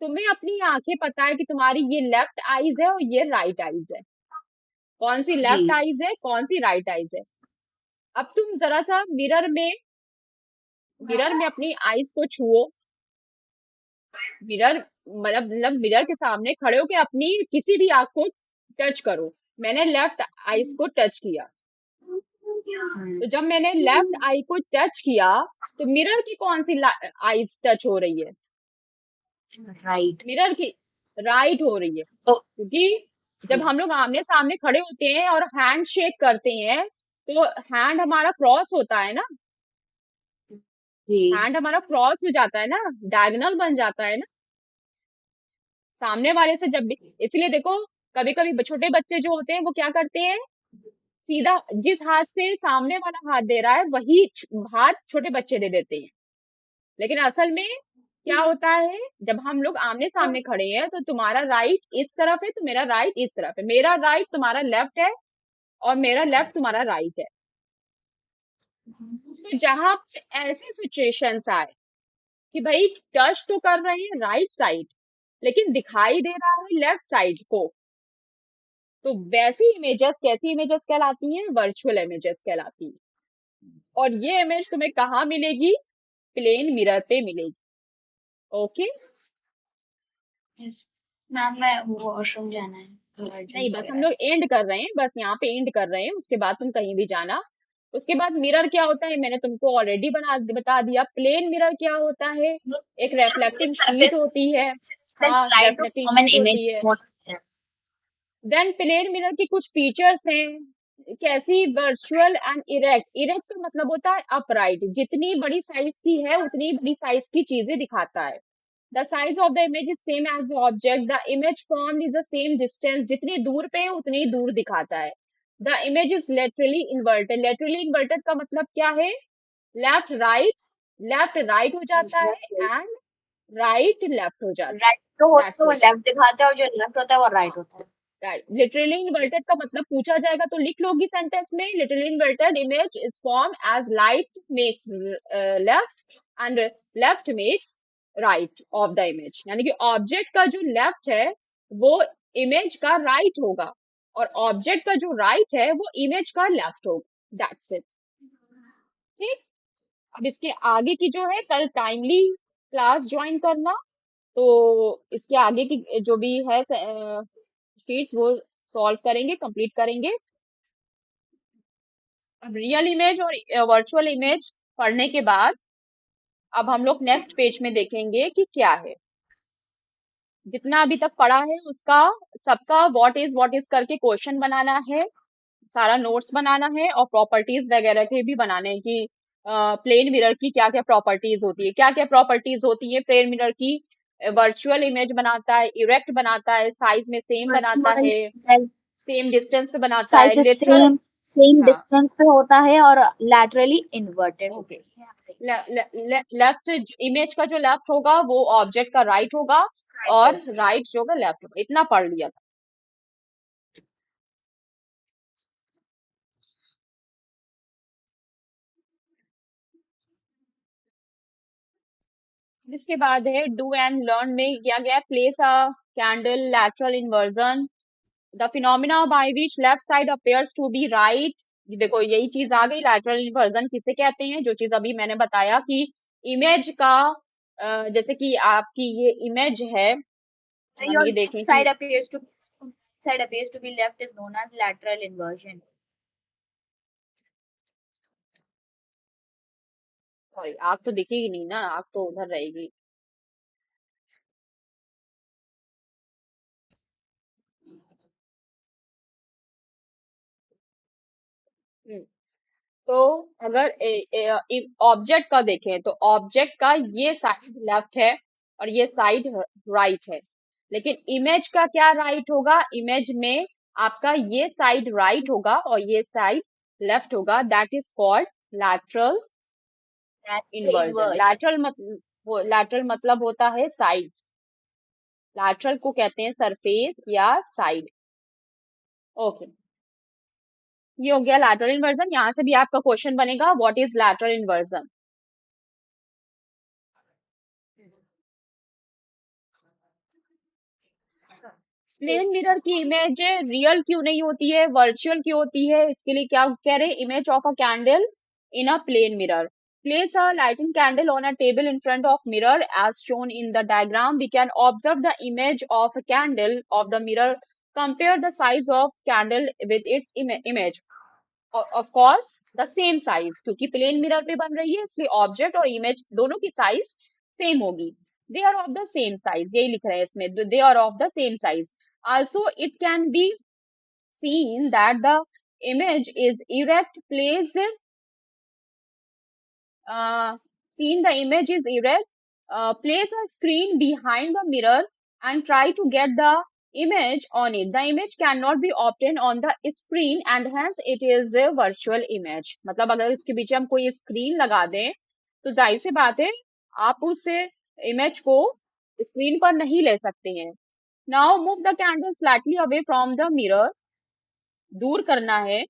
तुम्हें अपनी आंखें पता है कि तुम्हारी ये लेफ्ट आईज है और ये राइट आईज है। कौन सी जी। लेफ्ट आईज है, कौन सी राइट आईज है? अब तुम जरा सा मिरर में, मिरर में अपनी आईज को छुओ। मिरर मतलब मिरर के सामने खड़े होके अपनी किसी भी आंख को टच करो। मैंने लेफ्ट आईज को टच किया, तो जब मैंने लेफ्ट आई को टच किया, तो मिरर की कौन सी आईज टच हो रही है? राइट। मिरर की राइट हो रही है, तो क्योंकि जब हम लोग आमने सामने खड़े होते हैं और हैंड शेक करते हैं, तो हैंड हमारा क्रॉस होता है ना, जी। हैंड हमारा क्रॉस हो जाता है ना, डायगोनल बन जाता है ना सामने वाले से जब भी। इसलिए देखो, कभी कभी छोटे बच्चे जो होते हैं वो क्या करते हैं, सीधा जिस हाथ से सामने वाला हाथ दे रहा है वही हाथ छोटे बच्चे दे देते हैं। लेकिन असल में क्या होता है, जब हम लोग आमने सामने खड़े हैं, तो तुम्हारा राइट इस तरफ है, तो मेरा राइट इस तरफ है, मेरा राइट तुम्हारा लेफ्ट है और मेरा लेफ्ट तुम्हारा राइट है। तो जहां पे ऐसी सिचुएशंस आए कि भाई टच तो कर रहे हैं राइट साइड, लेकिन दिखाई दे रहा है लेफ्ट साइड को, तो वैसी इमेजेस कैसी इमेजेस कहलाती हैं? वर्चुअल इमेजेस कहलाती हैं। और ये इमेज तुम्हें कहाँ मिलेगी? प्लेन मिरर पे मिलेगी। ओके। यस मैम, मैं वॉशरूम जाना है तो नहीं, अर्जेंट लग बस हम रहा लोग एंड कर रहे हैं, बस यहाँ पे एंड कर रहे हैं, उसके बाद तुम कहीं भी जाना। उसके बाद मिरर क्या होता है मैंने तुमको ऑलरेडी बता दिया। प्लेन मिरर क्या होता है? एक है। रिफ्लेक्टिंग शीट सरफेस होती है। sends हाँ, light to reflecting form an sheet image होती है। on a sphere. Then plane mirror की कुछ फीचर्स हैं, कैसी? Virtual and erect. इरेक्ट का मतलब होता है अपराइट, जितनी बड़ी साइज की है उतनी बड़ी साइज की चीजें दिखाता है। The size of the image is same as the object, the image form is the same distance, जितनी दूर पे है उतनी दूर दिखाता है। The image is laterally inverted. Laterally inverted का मतलब क्या है? लेफ्ट राइट, लेफ्ट राइट हो जाता Right. है एंड राइट लेफ्ट हो जाता राइट जो है। होता दैट्स है वो इट। लेफ्ट दिखाता है और जो लेफ्ट होता है वो राइट होता है। राइट, लिटरली इन्वर्टेड का मतलब पूछा जाएगा तो लिख लोगी सेंटेंस में, literally inverted image is form as light makes left and left makes right of the image. यानी कि ऑब्जेक्ट का जो लेफ्ट है वो इमेज का राइट होगा, और ऑब्जेक्ट का जो राइट है वो इमेज का लेफ्ट होगा, दैट्स इट। ठीक। अब इसके आगे की जो है, कल टाइमली क्लास ज्वाइन करना, तो इसके आगे की जो भी है शीट्स वो सॉल्व करेंगे, कंप्लीट करेंगे। अब रियल इमेज और वर्चुअल इमेज पढ़ने के बाद अब हम लोग नेक्स्ट पेज में देखेंगे कि क्या है। जितना अभी तक पढ़ा है उसका सबका व्हाट इज करके क्वेश्चन बनाना है, सारा नोट्स बनाना है, और प्रॉपर्टीज वगैरह के भी बनाने हैं कि प्लेन मिरर की क्या क्या प्रॉपर्टीज होती है, क्या क्या प्रॉपर्टीज होती है प्लेन मिरर की। वर्चुअल इमेज बनाता है, इरेक्ट बनाता है, साइज में सेम बनाता वर्चुअल है, सेम डिस्टेंस पे बनाता है, साइज लिटरल। सेम हाँ। डिस्टेंस पे होता है और लैटरली इन्वर्टेड ओके। होती है। लेफ्ट इमेज का जो लेफ्ट होगा वो ऑब्जेक्ट का राइट होगा, और राइट जो होगा लेफ्ट होगा। इतना पढ़ लिया था। इसके बाद है डू एंड लर्न में किया गया place a candle lateral inversion, the phenomena by which left side appears to be right. देखो यही चीज आ गई, लैटरल इन्वर्जन किसे कहते हैं, जो चीज अभी मैंने बताया कि इमेज का जैसे कि आपकी ये इमेज है, हम Your ये which देखें कि, side appears to be left is known as lateral inversion. Sorry आग तो दिखेगी नहीं ना, आग तो उधर रहेगी। हम्म, तो अगर ऑब्जेक्ट का देखें तो ऑब्जेक्ट का ये साइड लेफ्ट है और ये साइड राइट है, लेकिन इमेज का क्या राइट होगा, इमेज में आपका ये साइड राइट होगा और ये साइड लेफ्ट होगा, that is called lateral Lateral inversion. inversion. Lateral मतलब होता है साइड्स, लैटरल को कहते हैं सरफेस या साइड। ओके, ये हो गया लैटरल इन्वर्जन। यहाँ से भी आपका क्वेश्चन बनेगा what is lateral inversion. Plane mirror की इमेज रियल क्यों नहीं होती है, वर्चुअल क्यों होती है, इसके लिए क्या कह रहे हैं, image of a candle in a plane mirror. Place a lighting candle on a table in front of mirror as shown in the diagram. We can observe the image of a candle of the mirror. Compare the size of candle with its image. Of course, the same size, क्योंकि plane mirror पे बन रही है इसलिए object और image दोनों की size same होगी। They are of the same size, यही लिख रहे हैं इसमें, they are of the same size. Also, it can be seen that the image is erect, placed seen the image is erect, place a screen behind the mirror and try to get the image on it. The image cannot be obtained on the screen and hence it is a virtual image. मतलब अगर इसके पीछे हम कोई screen लगा दें तो जाहिर सी बात है आप उस इमेज को स्क्रीन पर नहीं ले सकते हैं। Now move the candle slightly away from the mirror. दूर करना है।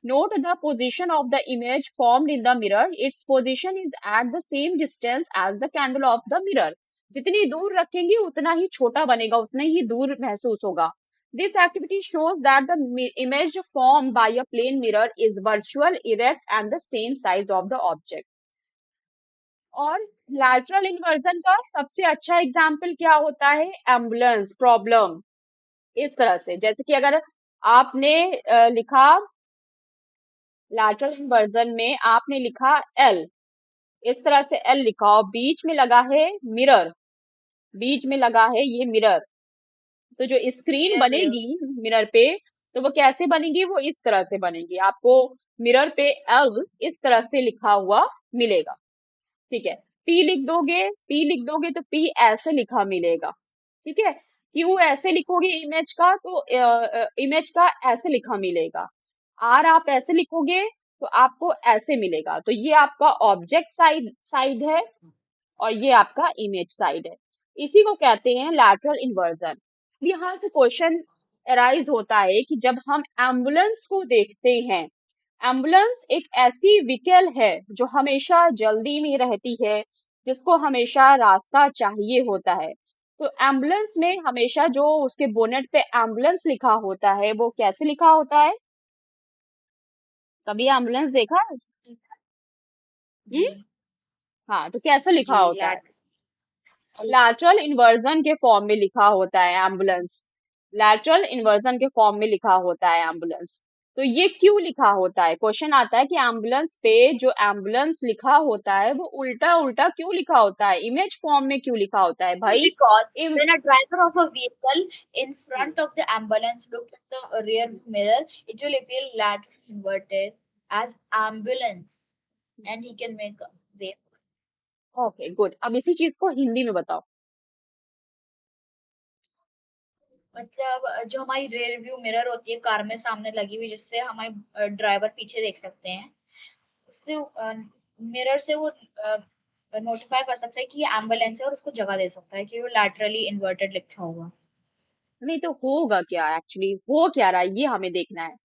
Note the position of the image formed in the mirror, its position is at the same distance as the candle of the mirror. जितनी दूर रखेंगे उतना ही छोटा बनेगा, उतना ही दूर महसूस होगा। This activity shows that the image form by a plane mirror is virtual, erect and the same size of the object. और लैटरल इन्वर्जन का सबसे अच्छा एग्जाम्पल क्या होता है, एम्बुलेंस प्रॉब्लम। इस तरह से जैसे कि अगर आपने लिखा लैटरल इन्वर्जन में, आपने लिखा एल, इस तरह से एल लिखा और बीच में लगा है मिरर, बीच में लगा है ये मिरर, तो जो स्क्रीन Clear, clear. बनेगी मिरर पे तो वो कैसे बनेगी, वो इस तरह से बनेगी, आपको मिरर पे एल इस तरह से लिखा हुआ मिलेगा। ठीक है, पी लिख दोगे, पी लिख दोगे तो पी ऐसे लिखा मिलेगा। ठीक है, क्यू ऐसे लिखोगे इमेज का तो इमेज का ऐसे लिखा मिलेगा। आर आप ऐसे लिखोगे तो आपको ऐसे मिलेगा। तो ये आपका ऑब्जेक्ट साइड साइड है और ये आपका इमेज साइड है। इसी को कहते हैं लैटरल इन्वर्जन। यहाँ से क्वेश्चन अराइज होता है कि जब हम एम्बुलेंस को देखते हैं, एम्बुलेंस एक ऐसी व्हीकल है जो हमेशा जल्दी में रहती है, जिसको हमेशा रास्ता चाहिए होता है। तो एम्बुलेंस में हमेशा जो उसके बोनेट पे एम्बुलेंस लिखा होता है वो कैसे लिखा होता है? कभी एम्बुलेंस देखा है? जी। हम्म। हाँ, तो कैसे लिखा जी होता है? लैट लैटरल इन्वर्जन के फॉर्म में लिखा होता है एम्बुलेंस। लैटरल इन्वर्जन के फॉर्म में लिखा होता है एम्बुलेंस। तो ये क्यों लिखा होता है? क्वेश्चन आता है कि एम्बुलेंस पे जो एम्बुलेंस लिखा होता है वो उल्टा उल्टा क्यों लिखा होता है, इमेज फॉर्म में क्यों लिखा होता है is भाई? because इम when a driver of a vehicle in hmm, front of the ambulance looks at the rear view mirror, it will appear laterally inverted as ambulance and he can make a way. Okay good, अब इसी चीज को हिंदी में बताओ। मतलब जो हमारी rear view mirror होती है कार में सामने लगी हुई जिससे हमारे ड्राइवर पीछे देख सकते हैं, उससे मिरर से वो नोटिफाई कर सकता है कि ये एम्बुलेंस है और उसको जगह दे सकता है कि वो लैटरली इन्वर्टेड लिखा होगा। नहीं तो होगा क्या, एक्चुअली हो क्या रहा है ये हमें देखना है।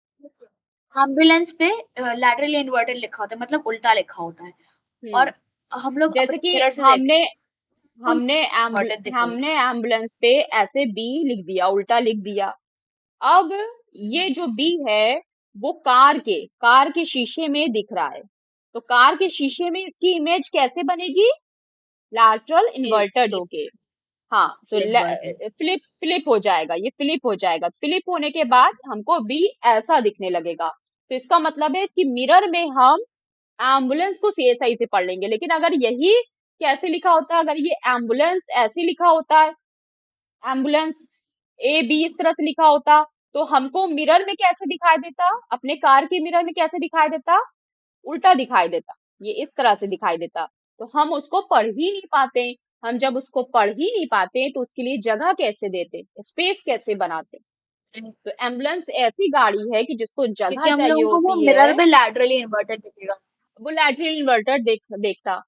एम्बुलेंस पे लैटरली इन्वर्टेड लिखा होता है मतलब उल्टा लिखा होता है, और हम्म। हम लोग जैसे अपने कि मिरर से देख हमने हमने इन्वर्टेड दिखेगा। हमने एम्बुलेंस पे ऐसे बी लिख दिया, उल्टा लिख दिया। अब ये जो बी है वो कार के शीशे में दिख रहा है। तो कार के शीशे में इसकी इमेज कैसे बनेगी? लैटरल इन्वर्टेड सीधे होके। हाँ, तो इन्वर्टेड। फ्लिप फ्लिप हो जाएगा, ये फ्लिप हो जाएगा। फ्लिप होने के बाद हमको बी ऐसा दिखने लगेगा। तो इसका मतलब है कि मिरर में हम एम्बुलेंस को सही से पढ़ लेंगे, लेकिन अगर यही कैसे लिखा होता है, अगर ये एम्बुलेंस ऐसे लिखा होता है, एम्बुलेंस ए बी इस तरह से लिखा होता, तो हमको मिरर में कैसे दिखाई देता, अपने कार के मिरर में कैसे दिखाई देता? उल्टा दिखाई देता, ये इस तरह से दिखाई देता। तो हम उसको पढ़ ही नहीं पाते। हम जब उसको पढ़ ही नहीं पाते तो उसके लिए जगह कैसे देते, स्पेस कैसे बनाते? तो एम्बुलेंस ऐसी गाड़ी है कि जिसको जगह क्योंकि हम चाहिए लोगों को वो होती मिरर है। में लैटरली इन्वर्टेड दिखेगा। वो लैटरल इन्वर्टर देखता।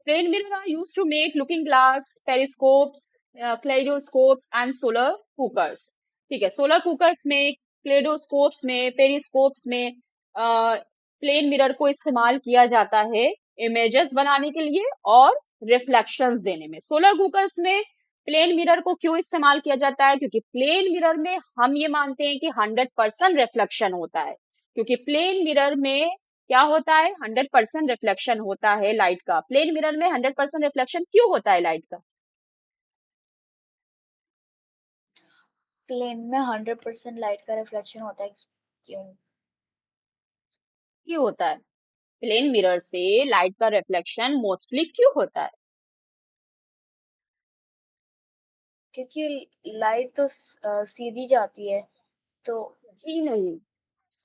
Plane mirror are used to make looking glass, periscopes, kaleidoscopes and solar cookers. ठीक है, सोलर कुकर्स में, क्लेडोस्कोप्स में, पेरिस्कोप्स में प्लेन मिरर को इस्तेमाल किया जाता है इमेजेस बनाने के लिए और रिफ्लेक्शंस देने में। सोलर कुकर्स में प्लेन मिरर को क्यों इस्तेमाल किया जाता है? क्योंकि प्लेन मिरर में हम ये मानते हैं कि 100% रिफ्लेक्शन होता है। क्योंकि प्लेन मिरर में क्या होता है, 100% रिफ्लेक्शन होता है लाइट का। प्लेन मिरर में 100% रिफ्लेक्शन क्यों होता है लाइट का? प्लेन में 100% लाइट का रिफ्लेक्शन होता है, क्यों? क्यों होता है? प्लेन मिरर से लाइट का रिफ्लेक्शन मोस्टली क्यों होता है? क्योंकि लाइट तो सीधी जाती है तो। जी नहीं,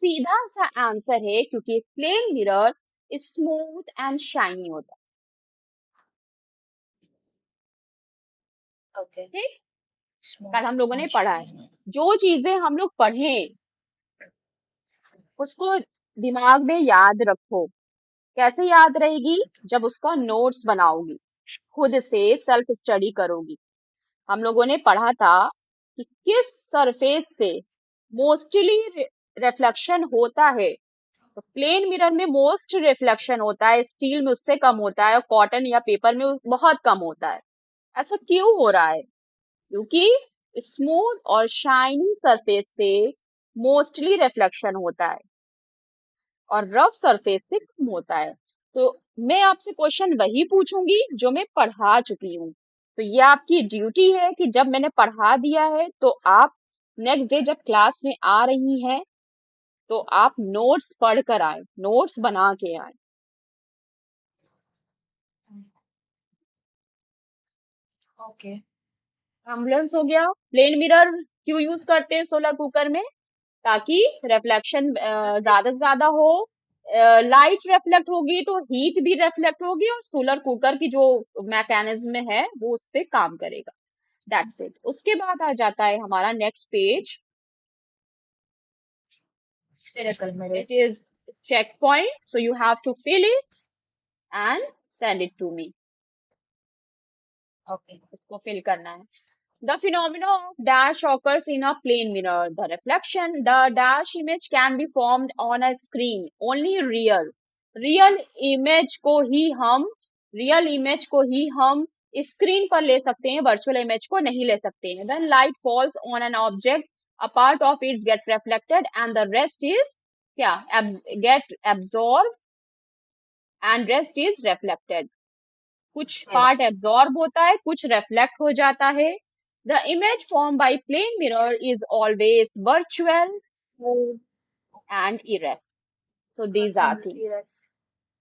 सीधा सा आंसर है क्योंकि plane mirror smooth and shiny होता ओके। है। ठीक, कल हम लोगों स्मूथ ने एंड पढ़ा है, शाइनी। जो चीजें हम लोग पढ़े उसको दिमाग में याद रखो। कैसे याद रहेगी? जब उसका नोट्स बनाओगी, खुद से सेल्फ स्टडी करोगी। हम लोगों ने पढ़ा था कि किस सरफेस से मोस्टली रिफ्लेक्शन होता है। तो प्लेन मिरर में मोस्ट रिफ्लेक्शन होता है, स्टील में उससे कम होता है और कॉटन या पेपर में बहुत कम होता है। ऐसा क्यों हो रहा है? क्योंकि स्मूथ और शाइनी सरफेस से मोस्टली रिफ्लेक्शन होता है और रफ सरफेस से कम होता है। तो मैं आपसे क्वेश्चन वही पूछूंगी जो मैं पढ़ा चुकी हूँ। तो ये आपकी ड्यूटी है कि जब मैंने पढ़ा दिया है तो आप नेक्स्ट डे जब क्लास में आ रही हैं तो आप नोट्स पढ़ कर आए, नोट्स बना के आए। ओके। एम्बुलेंस हो गया। प्लेन मिरर क्यों यूज करते हैं सोलर कुकर में? ताकि रिफ्लेक्शन ज्यादा से ज्यादा हो। लाइट रिफ्लेक्ट होगी तो हीट भी रिफ्लेक्ट होगी और सोलर कुकर की जो मैकेनिज्म है वो उस पे काम करेगा। That's it. उसके बाद आ जाता है हमारा next page. Spherical it mirrors. Is check point, so you have to fill it and send it to me. Okay. इसको फिल करना है। The phenomena of dash occurs in a plane mirror. The dash image can be formed on a screen. Only real image को ही हम screen पर ले सकते हैं, virtual image को नहीं ले सकते हैं। When light falls on an object, a part of its get reflected and the rest is क्या, get absorb and rest is reflected. कुछ पार्ट एब्जॉर्ब होता है, कुछ रिफ्लेक्ट हो जाता है। The image form by plane mirror is always virtual and erect. So these are thing.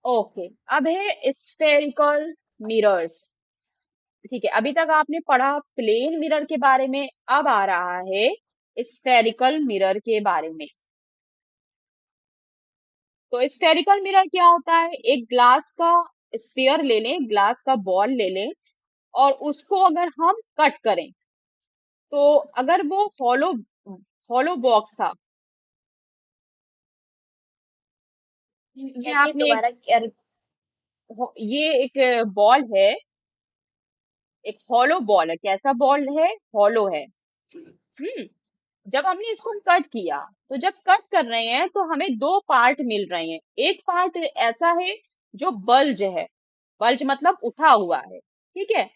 Okay, अब है स्फेरिकल मिरर्स। ठीक है, अभी तक आपने पढ़ा प्लेन मिरर के बारे में, अब आ रहा है स्फेरिकल मिरर के बारे में। तो स्फेरिकल मिरर क्या होता है? एक ग्लास का स्फीयर ले लें, ग्लास का बॉल ले लें, और उसको अगर हम कट करें, तो अगर वो हॉलो हॉलो बॉक्स था, ये जी आपने दोबारा क्या? ये एक बॉल है, एक हॉलो बॉल है। कैसा बॉल है? हॉलो है। हम्म जब हमने इसको कट किया, तो जब कट कर रहे हैं तो हमें दो पार्ट मिल रहे हैं। एक पार्ट ऐसा है जो बल्ज है, बल्ज मतलब उठा हुआ है, ठीक है,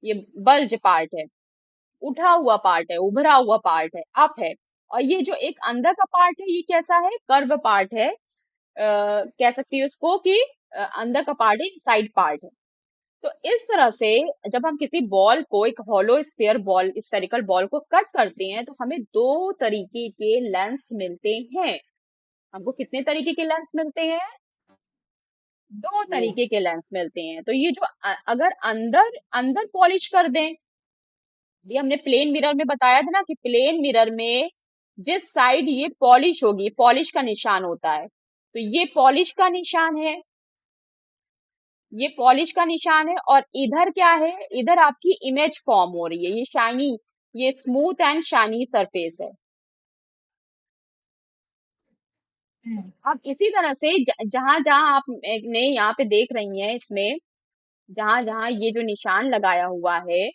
ये बल्ज पार्ट है, उठा हुआ पार्ट है, उभरा हुआ पार्ट है, अप है। और ये जो एक अंदर का पार्ट है, ये कैसा है? कर्व पार्ट है, कह सकती है उसको कि अंदर का पार्ट है, साइड पार्ट है। तो इस तरह से जब हम किसी बॉल को, एक hollow sphere ball, spherical ball को कट करते हैं, तो हमें दो तरीके के लेंस मिलते हैं। हमको कितने तरीके के लेंस मिलते हैं? दो तरीके के लेंस मिलते हैं। तो ये जो अगर अंदर अंदर पॉलिश कर दें, ये हमने प्लेन मिरर में बताया था ना कि प्लेन मिरर में जिस साइड ये पॉलिश होगी, पॉलिश का निशान होता है, तो ये पॉलिश का निशान है, ये पॉलिश का निशान है। और इधर क्या है? इधर आपकी इमेज फॉर्म हो रही है, ये शाइनी, ये स्मूथ एंड शाइनी सरफेस है। अब इसी तरह से जहां जहां आप ने यहाँ पे देख रही हैं, इसमें जहां जहां ये जो निशान लगाया हुआ है,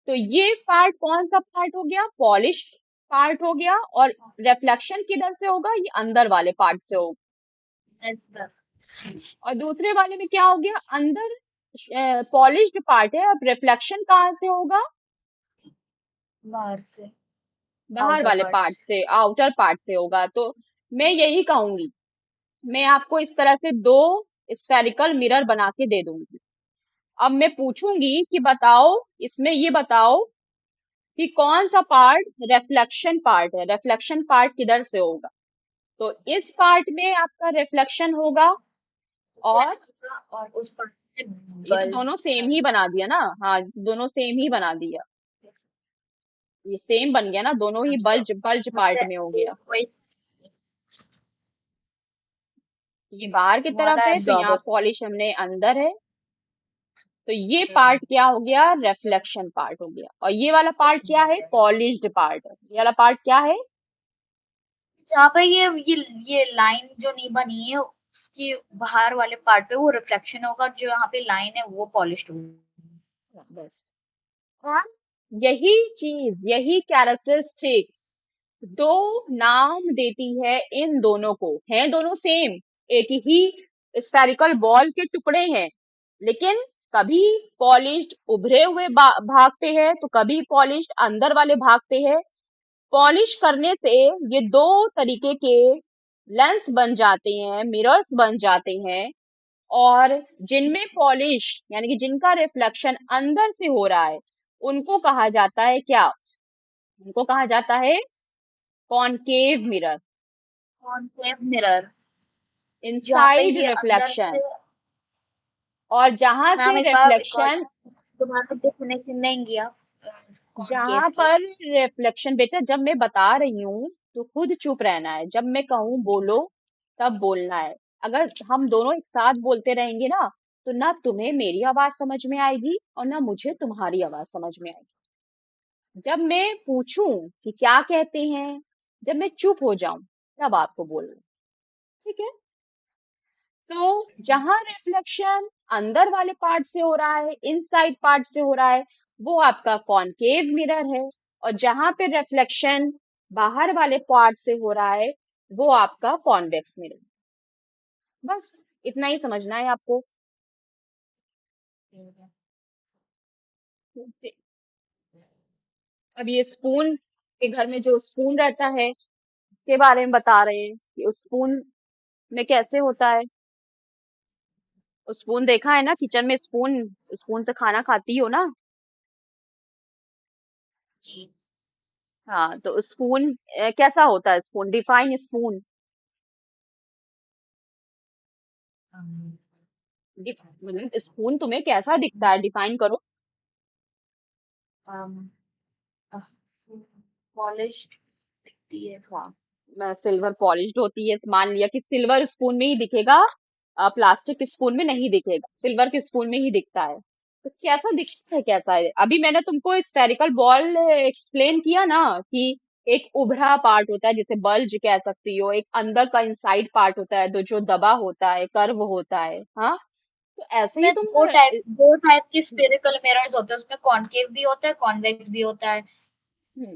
तो ये पार्ट कौन सा पार्ट हो गया? पॉलिश पार्ट हो गया। और रिफ्लेक्शन किधर से होगा? ये अंदर वाले पार्ट से होगा। और दूसरे वाले में क्या हो गया? अंदर पॉलिश्ड पार्ट है, अब रिफ्लेक्शन कहाँ से होगा? बाहर से, बाहर आउटर वाले पार्ट पार्ट से। से, आउटर पार्ट से होगा। तो मैं यही कहूंगी, मैं आपको इस तरह से दो स्फेरिकल मिरर बना के दे दूंगी। अब मैं पूछूंगी कि बताओ, इसमें ये बताओ कि कौन सा पार्ट रिफ्लेक्शन पार्ट है, रिफ्लेक्शन पार्ट किधर से होगा? तो इस पार्ट में आपका रिफ्लेक्शन होगा। और और उस पार्ट से ये तो बल्ब दोनों सेम ही बना दिया ना, हाँ दोनों सेम ही बना दिया, ये सेम बन गया ना, दोनों ही बल्ज बल्ज पार्ट में हो गया। वही ये बाहर की तरफ वाला है, तो यहाँ एब्जॉर्बर। पॉलिश हमने अंदर है। तो ये पार्ट क्या हो गया? रिफ्लेक्शन पार्ट हो गया। और ये वाला पार्ट क्या है? Polished part. ये वाला पार्ट क्या है? जहाँ पे ये लाइन जो नहीं बनी है उसकी बाहर वाले पार्ट पे वो रिफ्लेक्शन होगा, और जो यहाँ पे लाइन है वो पॉलिश्ड होगी। बस। और यही चीज, यही कैरेक्टरिस्टिक दो नाम देती है इन दोनों को। हैं दोनों सेम, एक ही स्फेरिकल बॉल के टुकड़े हैं, लेकिन कभी पॉलिश्ड उभरे हुए भाग पे है, तो कभी पॉलिश्ड अंदर वाले भाग पे है। पॉलिश करने से ये दो तरीके के लेंस बन जाते हैं, मिरर्स बन जाते हैं। और जिनमें पॉलिश यानी कि जिनका रिफ्लेक्शन अंदर से हो रहा है, उनको कहा जाता है क्या? उनको कहा जाता है कॉनकेव मिरर, कॉनकेव मिरर, जहाँ पे इनसाइड ये अंदर से। रिफ्लेक्शन। और जहां मैम से एक बार एक और रिफ्लेक्शन, दोबारा डेफिनेशन देंगी आप कॉनकेव जहां की? पर रिफ्लेक्शन, बेटा जब मैं बता रही हूँ तो खुद चुप रहना है, जब मैं कहूँ बोलो तब बोलना है। अगर हम दोनों एक साथ बोलते रहेंगे ना, तो ना तुम्हें मेरी आवाज समझ में आएगी और ना मुझे तुम्हारी आवाज समझ में आएगी। जब मैं पूछूं कि क्या कहते हैं, जब मैं चुप हो जाऊं, तब आपको बोलना है, ठीक है? तो जहां रिफ्लेक्शन अंदर वाले पार्ट से हो रहा है, इनसाइड पार्ट से हो रहा है, वो आपका कॉनकेव मिरर है। और जहां पे रिफ्लेक्शन बाहर वाले पार्ट से हो रहा है, वो आपका कॉन्वेक्स मिरर। बस इतना ही समझना है आपको। अब ये स्पून के घर में जो स्पून रहता है के बारे में बता रहे हैं कि उस स्पून में कैसे होता है। स्पून देखा है ना, किचन में स्पून, स्पून से खाना खाती हो ना। जी। हाँ, तो स्पून कैसा होता है, स्पून डिफाइन स्पून। um, मतलब स्पून तुम्हें कैसा दिखता है, डिफाइन करो। um, पॉलिश्ड दिखती है। अच्छा, सिल्वर पॉलिश्ड होती है, मान लिया कि सिल्वर स्पून में ही दिखेगा, प्लास्टिक स्पून में नहीं दिखेगा, सिल्वर के स्पून में ही दिखता है। तो कैसा दिखता है, कैसा है, अभी मैंने तुमको स्फेरिकल बॉल एक्सप्लेन किया ना कि एक उभरा पार्ट होता है जिसे बल्ज कह सकती हो, एक अंदर का इनसाइड पार्ट होता है, जो दबा होता है, कर्व होता है। हाँ, तो ऐसे ही उसमें तुम दो टाइप के स्फेरिकल मिरर्स होते हैं, उसमें कॉनकेव भी होता है, कॉन्वेक्स भी होता है। हम्म,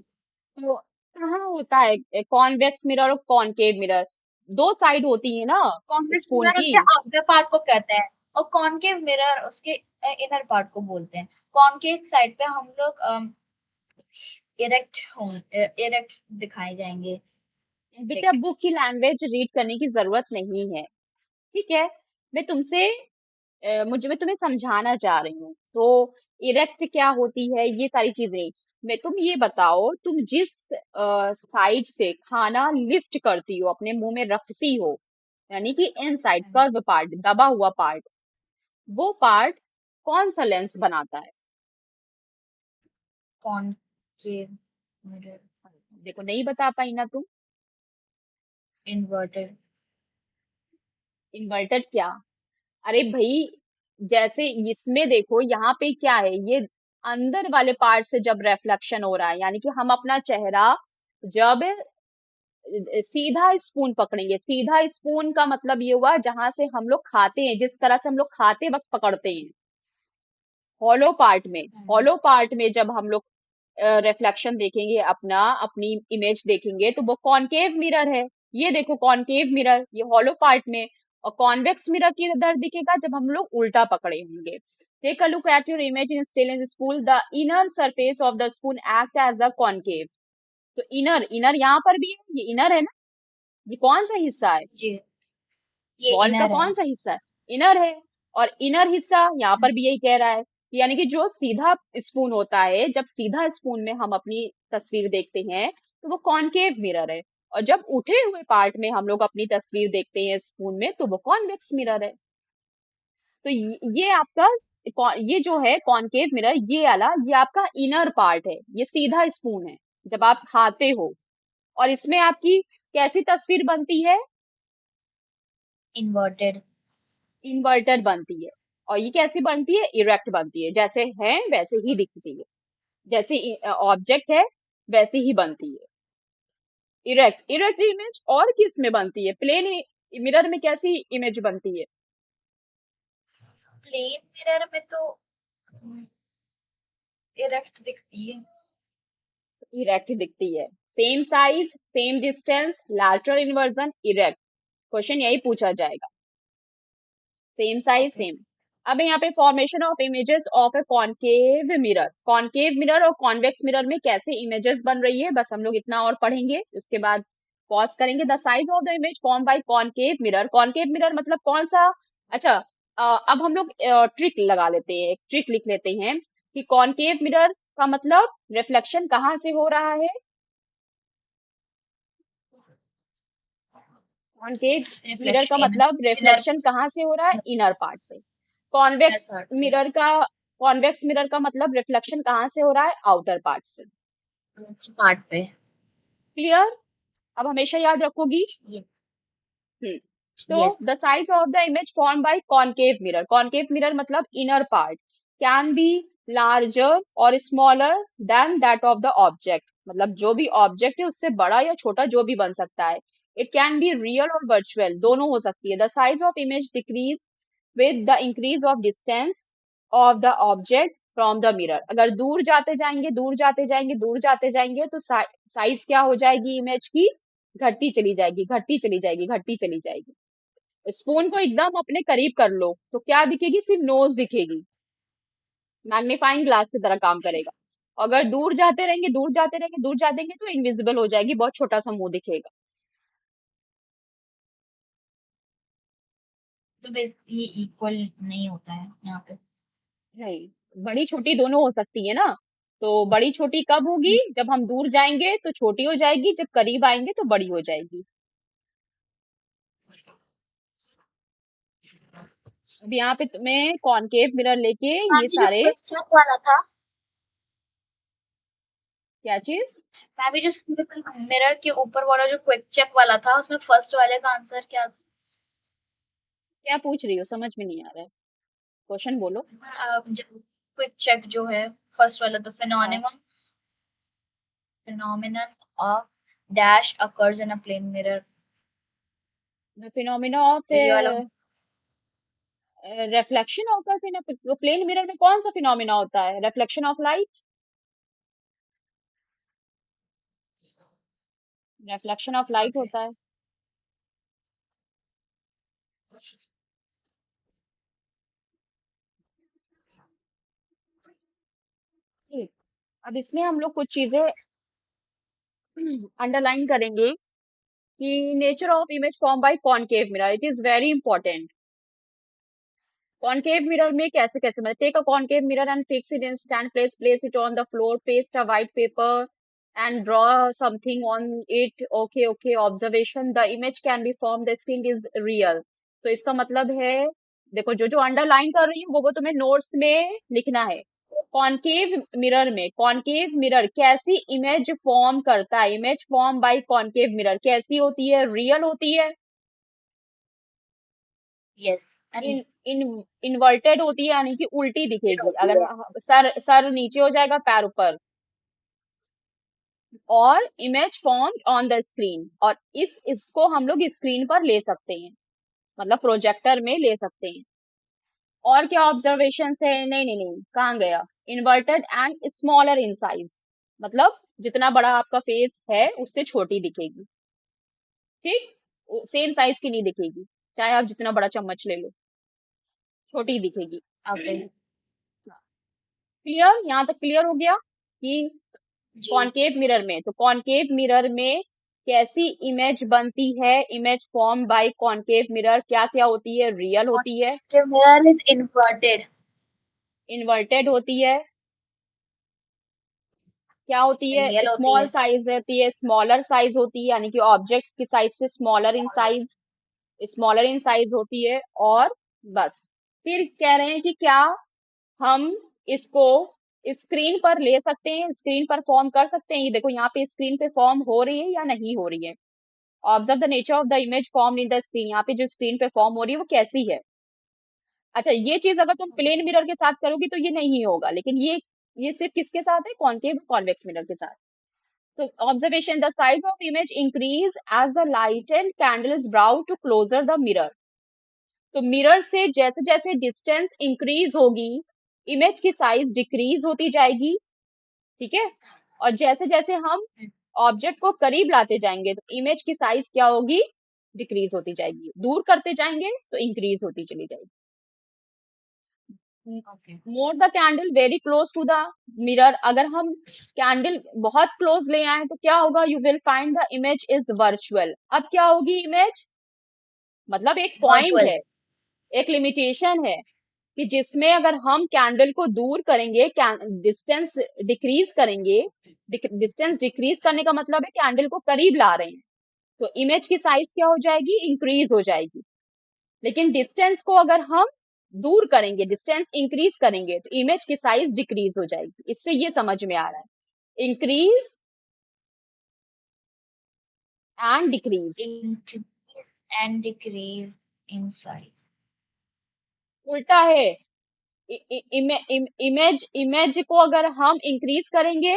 तो कहाँ होता है कॉन्वेक्स मिरर और कॉनकेव मिरर, दो साइड होती है ना कॉन्वेक्स स्पून मिरर की। उसके आउटर पार्ट को कहते हैं, और कॉनकेव मिरर उसके इनर पार्ट को बोलते हैं। कॉनकेव साइड पे हम लोग इरेक्ट दिखाए जाएंगे। बेटा, लाइक बुक की लैंग्वेज रीड करने की जरूरत नहीं है, ठीक है। मैं तुमसे मैं तुम्हें समझाना चाह रही हूँ, तो इरेक्ट क्या होती है, ये सारी चीजें। मैं तुम ये बताओ, तुम जिस साइड से खाना लिफ्ट करती हो, अपने मुंह में रखती हो, यानी कि इन साइड कर्व पार्ट, दबा हुआ पार्ट, वो पार्ट कौन सा लेंस बनाता है। कॉनकेव मिरर देखो, नहीं बता पाई ना तुम। इन्वर्टेड। इन्वर्टेड क्या, अरे भाई, जैसे इसमें देखो, यहाँ पे क्या है, ये अंदर वाले पार्ट से जब रिफ्लेक्शन हो रहा है, यानी कि हम अपना चेहरा जब सीधा स्पून पकड़ेंगे, सीधा स्पून का मतलब ये हुआ जहां से हम लोग खाते हैं, जिस तरह से हम लोग खाते वक्त पकड़ते हैं, हॉलो पार्ट में जब हम लोग रिफ्लेक्शन देखेंगे, अपना अपनी इमेज देखेंगे, तो वो कॉनकेव मिरर है। ये देखो कॉनकेव मिरर, ये हॉलो पार्ट में। और कॉन्वेक्स मिरर किधर दिखेगा, जब हम लोग उल्टा पकड़े होंगे। Take a look at your image in still in spoon, the inner surface of the spoon act as the concave. तो इनर, इनर यहाँ पर भी है, ये इनर है ना, ये कौन सा हिस्सा है, जी, ये बॉल का इनर है। कौन सा हिस्सा है, इनर है। और इनर हिस्सा यहाँ पर भी यही कह रहा है, यानी कि जो सीधा स्पून होता है, जब सीधा स्पून में हम अपनी तस्वीर देखते हैं, तो वो कॉनकेव मिरर है। और जब उठे हुए पार्ट में हम लोग अपनी तस्वीर देखते हैं स्पून में, तो वो कॉन्वेक्स मिरर है। तो ये आपका ये जो है कॉनकेव मिरर, ये वाला, ये आपका इनर पार्ट है, ये सीधा स्पून है जब आप खाते हो। और इसमें आपकी कैसी तस्वीर बनती है, इन्वर्टेड। इन्वर्टेड बनती है। और ये कैसी बनती है, इरेक्ट बनती है, जैसे है वैसे ही दिखती है, जैसे ऑब्जेक्ट है वैसे ही बनती है। इरेक्ट, इरेक्ट इमेज और किस में बनती है, प्लेन मिरर में कैसी इमेज बनती है, प्लेन मिरर में तो इरेक्ट दिखती है। इरेक्ट दिखती है। Same size, same distance, lateral inversion, erect. Question यही पूछा जाएगा, सेम साइज ओके। सेम। अब यहाँ पे formation of images of A concave mirror, concave mirror और कॉन्वेक्स मिरर में कैसे इमेजेस बन रही है, बस हम लोग इतना और पढ़ेंगे, उसके बाद पॉज करेंगे। The size of the image form by concave mirror, concave mirror मतलब कौन सा। अच्छा, अब हम लोग ट्रिक लगा लेते हैं, एक ट्रिक लिख लेते हैं कि कॉनकेव मिरर का मतलब रिफ्लेक्शन कहाँ से हो रहा है, कॉनकेव मिरर का रिफ्लेक्शन मतलब इनर रिफ्लेक्शन कहाँ से हो रहा है, इनर पार्ट से। इनर कॉन्वेक्स पार्ट पे। मिरर का, कॉन्वेक्स मिरर का मतलब रिफ्लेक्शन कहाँ से हो रहा है, आउटर पार्ट से। पार्ट पे। क्लियर, अब हमेशा याद रखोगी। यस। हम्म, तो yes. The size of the image form by concave mirror, concave mirror मतलब inner part, can be larger और smaller than that of the object, मतलब जो भी ऑब्जेक्ट है उससे बड़ा या छोटा जो भी बन सकता है। इट कैन बी रियल और वर्चुअल, दोनों हो सकती है। The size of image decrease with the increase of distance of the object from the mirror, अगर दूर जाते जाएंगे, दूर जाते जाएंगे, दूर जाते जाएंगे, तो साइज क्या हो जाएगी इमेज की, घटती चली जाएगी, घटती चली जाएगी, घटती चली जाएगी। स्पून को एकदम अपने करीब कर लो तो क्या दिखेगी, सिर्फ नोज दिखेगी, मैग्नीफाइंग ग्लास की तरह काम करेगा। अगर दूर जाते रहेंगे, दूर जाते रहेंगे, दूर जाते रहेंगे तो इनविजिबल हो जाएगी, बहुत छोटा सा मुंह दिखेगा। तो ये इक्वल नहीं होता है यहाँ पे। नहीं, बड़ी छोटी दोनों हो सकती है ना। तो बड़ी छोटी कब होगी? जब हम दूर जाएंगे तो छोटी हो जाएगी, जब करीब आएंगे तो बड़ी हो जाएगी। अब यहाँ पे तुम्हें कॉनकेव मिरर लेके ये बाकी जो सारे। क्विक चेक वाला था, क्या चीज? मैं भी जो मिरर के ऊपर वाला जो क्विक चेक वाला था, उसमें फर्स्ट वाले का आंसर क्या था? क्या पूछ रही हो, समझ में नहीं आ रहा है, क्वेश्चन बोलो। क्विक चेक जो है, फर्स्ट वाला तो हाँ। phenomenon of dash occurs in a plane mirror। The phenomena of तो ये वाला reflection occurs in plane mirror में कौन सा फिनोमिना होता है? Reflection of light. Reflection of light okay. होता है। ठीक। अब इसमें हम लोग कुछ चीजें अंडरलाइन करेंगे कि nature of image form by concave mirror, it is very important. Concave mirror में कैसे कैसे, मतलब take a concave mirror and fix it in stand place it on the floor, paste a white paper and draw something on it. Okay okay, observation, the image can be form, the screen is real. तो इसका मतलब है, देखो जो जो underline कर रही हूँ वो तुम्हें नोट्स में लिखना है। कॉनकेव मिरर में, कॉनकेव मिरर कैसी इमेज फॉर्म करता है? Image form by concave mirror कैसी होती है? रियल होती है। यस। इन इन इन्वर्टेड होती है, यानी कि उल्टी दिखेगी। होती अगर है। सर सर नीचे हो जाएगा, पैर ऊपर। और image form on the screen, और इसको हम लोग स्क्रीन पर ले सकते हैं, मतलब प्रोजेक्टर में ले सकते हैं। और क्या ऑब्जर्वेशन है? नहीं नहीं नहीं, कहाँ गया? Inverted and smaller in size, मतलब जितना बड़ा आपका फेस है उससे छोटी दिखेगी। ठीक, सेम साइज की नहीं दिखेगी, चाहे आप जितना बड़ा चम्मच ले लो, छोटी दिखेगी। ओके। क्लियर? यहाँ तक क्लियर हो गया कि जी। कॉनकेव मिरर में, तो कॉनकेव मिरर में कैसी इमेज बनती है? Image form by concave mirror क्या क्या होती है? रियल होती है, The mirror is inverted। Inverted होती है, क्या होती है? रियल होती स्मॉल है। साइज रहती है, स्मॉलर साइज होती है, यानी कि ऑब्जेक्ट्स की साइज से smaller in size, smaller in size होती है। और बस, फिर कह रहे हैं कि क्या हम इसको स्क्रीन पर ले सकते हैं, स्क्रीन पर फॉर्म कर सकते हैं? ये देखो यहाँ पे स्क्रीन पे फॉर्म हो रही है या नहीं हो रही है। Observe the nature of the image form in the screen, यहाँ पे जो स्क्रीन पे फॉर्म हो रही है वो कैसी है। अच्छा, ये चीज अगर तुम प्लेन मिरर के साथ करोगी तो ये नहीं होगा, लेकिन ये सिर्फ किसके साथ है? कॉनकेव कॉन्वेक्स मिरर के साथ। तो observation, the size of image increase as the light and candle is brought to closer the mirror. तो मिरर से जैसे जैसे डिस्टेंस इंक्रीज होगी, इमेज की साइज डिक्रीज होती जाएगी। ठीक है। और जैसे जैसे हम ऑब्जेक्ट को करीब लाते जाएंगे तो इमेज की साइज क्या होगी? डिक्रीज होती जाएगी। दूर करते जाएंगे तो इंक्रीज होती चली जाएगी। Okay. More the candle very close to the mirror, अगर हम कैंडल बहुत क्लोज ले आए तो क्या होगा? You will find the image is virtual. अब क्या होगी इमेज? मतलब एक पॉइंट वर्चुअल। है, एक लिमिटेशन है कि जिसमें अगर हम कैंडल को दूर करेंगे, डिस्टेंस डिक्रीज करेंगे, डिस्टेंस डिक्रीज करने का मतलब है कैंडल को करीब ला रहे हैं, तो इमेज की साइज क्या हो जाएगी? इंक्रीज हो जाएगी। लेकिन डिस्टेंस को अगर हम दूर करेंगे, डिस्टेंस इंक्रीज करेंगे, तो इमेज की साइज डिक्रीज हो जाएगी। इससे ये समझ में आ रहा है, increase and decrease. Increase and decrease in size। उल्टा है। इमेज को अगर हम इंक्रीज करेंगे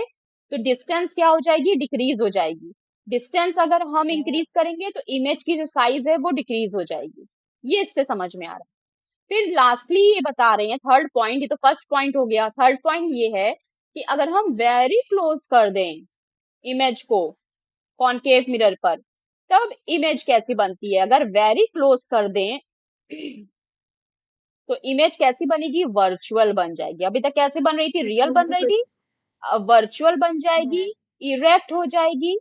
तो डिस्टेंस क्या हो जाएगी? डिक्रीज हो जाएगी। डिस्टेंस अगर हम इंक्रीज करेंगे तो इमेज की जो साइज है वो डिक्रीज हो जाएगी। ये इससे समझ में आ रहा है। फिर लास्टली ये बता रहे हैं, थर्ड पॉइंट, ये तो फर्स्ट पॉइंट हो गया, थर्ड पॉइंट ये है कि अगर हम वेरी क्लोज कर दें इमेज को कॉनकेव मिरर पर, तब इमेज कैसी बनती है? अगर वेरी क्लोज कर दें तो इमेज कैसी बनेगी, वर्चुअल बन जाएगी। अभी तक कैसे बन रही थी, रियल बन रही थी, हम्म, वर्चुअल बन जाएगी, इरेक्ट हो जाएगी।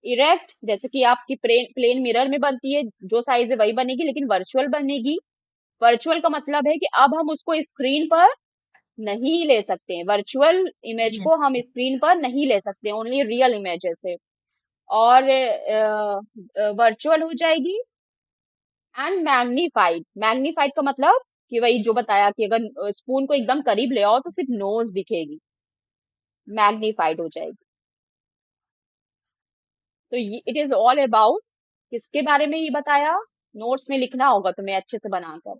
इरेक्ट जैसे कि आपकी प्लेन प्लेन मिरर में बनती है, जो साइज है वही बनेगी, लेकिन वर्चुअल बनेगी। वर्चुअल का मतलब है कि अब हम उसको स्क्रीन पर नहीं ले सकते हैं, वर्चुअल इमेज को yes, हम स्क्रीन पर नहीं ले सकते, ओनली रियल इमेजेस है। और वर्चुअल हो जाएगी। एंड मैग्नीफाइड, मैग्नीफाइड का मतलब कि वही जो बताया कि अगर स्पून को एकदम करीब ले आओ तो सिर्फ नोज दिखेगी, मैग्नीफाइड हो जाएगी। तो इट इज ऑल अबाउट, किसके बारे में ये बताया, नोट्स में लिखना होगा तुम्हें अच्छे से बनाकर,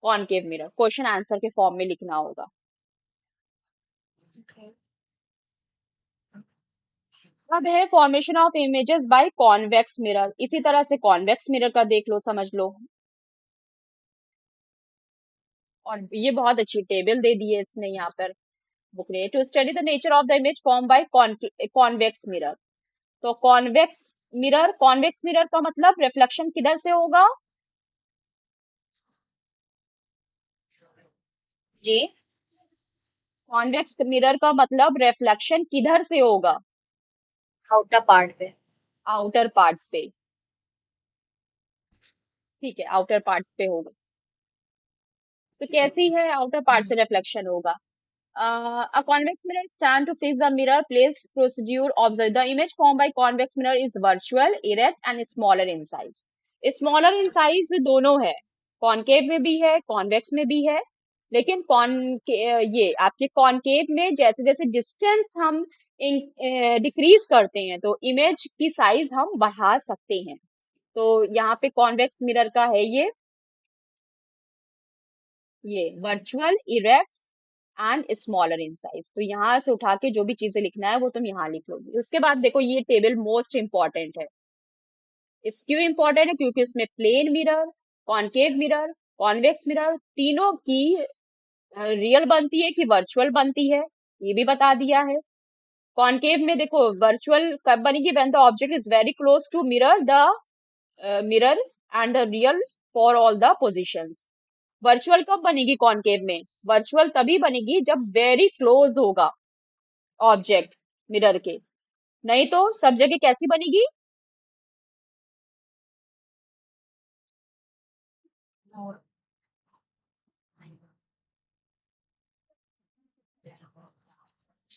कॉनकेव मिरर क्वेश्चन आंसर के फॉर्म में लिखना होगा। okay. अब है formation of images bye convex mirror, इसी तरह से कॉन्वेक्स मिरर का देख लो, समझ लो। और ये बहुत अच्छी टेबल दे दी है इसने यहाँ पर बुक ने, to study the nature of the image form by convex mirror. तो कॉन्वेक्स मिरर का मतलब रिफ्लेक्शन किधर से होगा, जी। कॉन्वेक्स मिरर का मतलब रिफ्लेक्शन किधर से होगा, आउटर पार्ट पे। आउटर पार्ट्स पे। ठीक है, आउटर पार्ट्स पे होगा। तो कैसी है आउटर पार्ट से रिफ्लेक्शन होगा। A convex mirror stand to fix the mirror place procedure observe. The image formed by convex mirror is virtual, erect and smaller in size. Smaller in size दोनों है, concave में भी है, convex में भी है। लेकिन ये आपके कॉनकेव में जैसे जैसे डिस्टेंस हम डिक्रीज करते हैं तो इमेज की साइज हम बढ़ा सकते हैं। तो यहाँ पे कॉन्वेक्स मिरर का है ये virtual, erect and smaller in size. तो यहाँ से उठा के जो भी चीजें लिखना है वो तुम यहाँ लिख लोगे। उसके बाद देखो ये टेबल मोस्ट इंपॉर्टेंट है। इस क्यों इंपॉर्टेंट है, क्योंकि इसमें plane mirror, concave mirror, convex mirror तीनों की रियल बनती है कि वर्चुअल बनती है, ये भी बता दिया है। कॉनकेव में देखो वर्चुअल कब बनेगी, when the object is very close to mirror and the real for all the positions. Virtual कब बनेगी कॉनकेव में, वर्चुअल तभी बनेगी जब वेरी क्लोज होगा ऑब्जेक्ट मिरर के, नहीं तो सब जगह कैसी बनेगी, और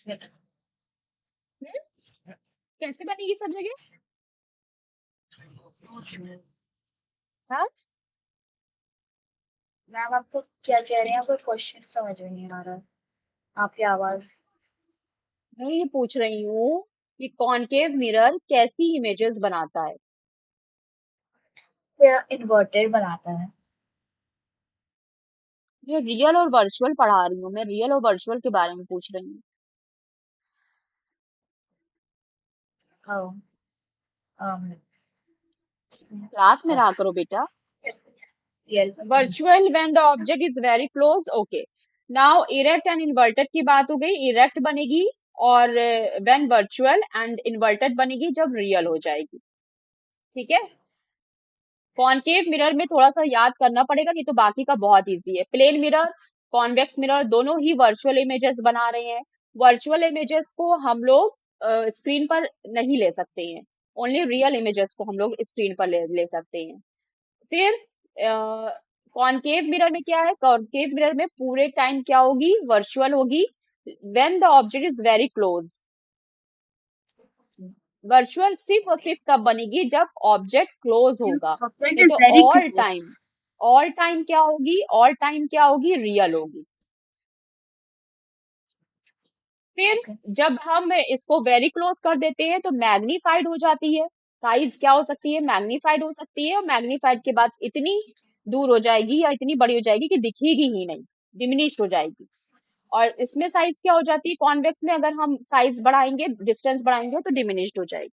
हम्म? कैसे बनेगी सब जगह। हाँ, मैम आप तो क्या कह रहे हैं, कोई क्वेश्चन समझ में नहीं आ रहा, आपकी आवाज। मैं ये पूछ रही हूँ कि कॉनकेव मिरर कैसी इमेजेस बनाता है। या इन्वर्टेड बनाता है। मैं रियल और वर्चुअल पढ़ा रही हूँ, मैं रियल और वर्चुअल के बारे में पूछ रही हूँ। Oh, um, क्लास में रहा करो बेटा। Real. Virtual when the object is very close, okay. Now erect and inverted की बात हो गई, इरेक्ट बनेगी और व्हेन वर्चुअल एंड इन्वर्टेड बनेगी जब रियल हो जाएगी। ठीक है, कॉनकेव मिरर में थोड़ा सा याद करना पड़ेगा, नहीं तो बाकी का बहुत इजी है। प्लेन मिरर, कॉन्वेक्स मिरर दोनों ही वर्चुअल इमेजेस बना रहे हैं। वर्चुअल इमेजेस को हम लोग स्क्रीन पर नहीं ले सकते हैं, ओनली रियल इमेजेस को हम लोग स्क्रीन पर ले सकते हैं। फिर कॉनकेव मिरर में क्या है, कॉनकेव मिरर में पूरे टाइम क्या होगी, वर्चुअल होगी, when the object is very close. Virtual सिर्फ और सिर्फ तब बनेगी जब ऑब्जेक्ट क्लोज होगा, Object नहीं is तो very all time, close. All time क्या होगी, ऑल टाइम क्या होगी, रियल होगी। फिर Okay. जब हम इसको वेरी क्लोज कर देते हैं तो मैग्नीफाइड हो जाती है, साइज क्या हो सकती है, मैग्नीफाइड हो सकती है, और मैग्नीफाइड के बाद इतनी दूर हो जाएगी या इतनी बड़ी हो जाएगी कि दिखेगी ही नहीं, डिमिनिश हो जाएगी। और इसमें साइज क्या हो जाती है, कॉन्वेक्स में अगर हम साइज बढ़ाएंगे, डिस्टेंस बढ़ाएंगे तो डिमिनिश्ड हो जाएगी।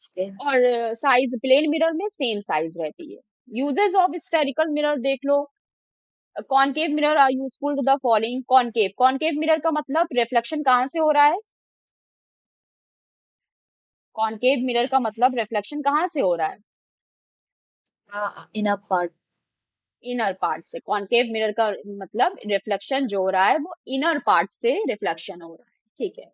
Okay. और साइज प्लेन मिरर में सेम साइज रहती है। यूजेस ऑफ स्फेरिकल मिरर देख लो। Concave mirror are useful to the following, concave, concave mirror का मतलब रिफ्लेक्शन कहाँ से हो रहा है, कॉनकेव मिरर का मतलब रिफ्लेक्शन कहाँ से हो रहा है, कॉनकेव मिरर का मतलब रिफ्लेक्शन कहाँ से हो रहा है, कॉनकेव मिरर का मतलब रिफ्लेक्शन कहाँ से हो रहा है, कॉनकेव मिरर का मतलब रिफ्लेक्शन कहाँ से हो रहा है, कॉनकेव मिरर का मतलब रिफ्लेक्शन कहाँ से हो रहा है, कॉनकेव मिरर का मतलब रिफ्लेक्शन कहाँ से हो रहा है, इनर पार्ट से। कॉनकेव मिरर का मतलब रिफ्लेक्शन जो हो रहा है वो इनर पार्ट से रिफ्लेक्शन हो रहा है, ठीक है।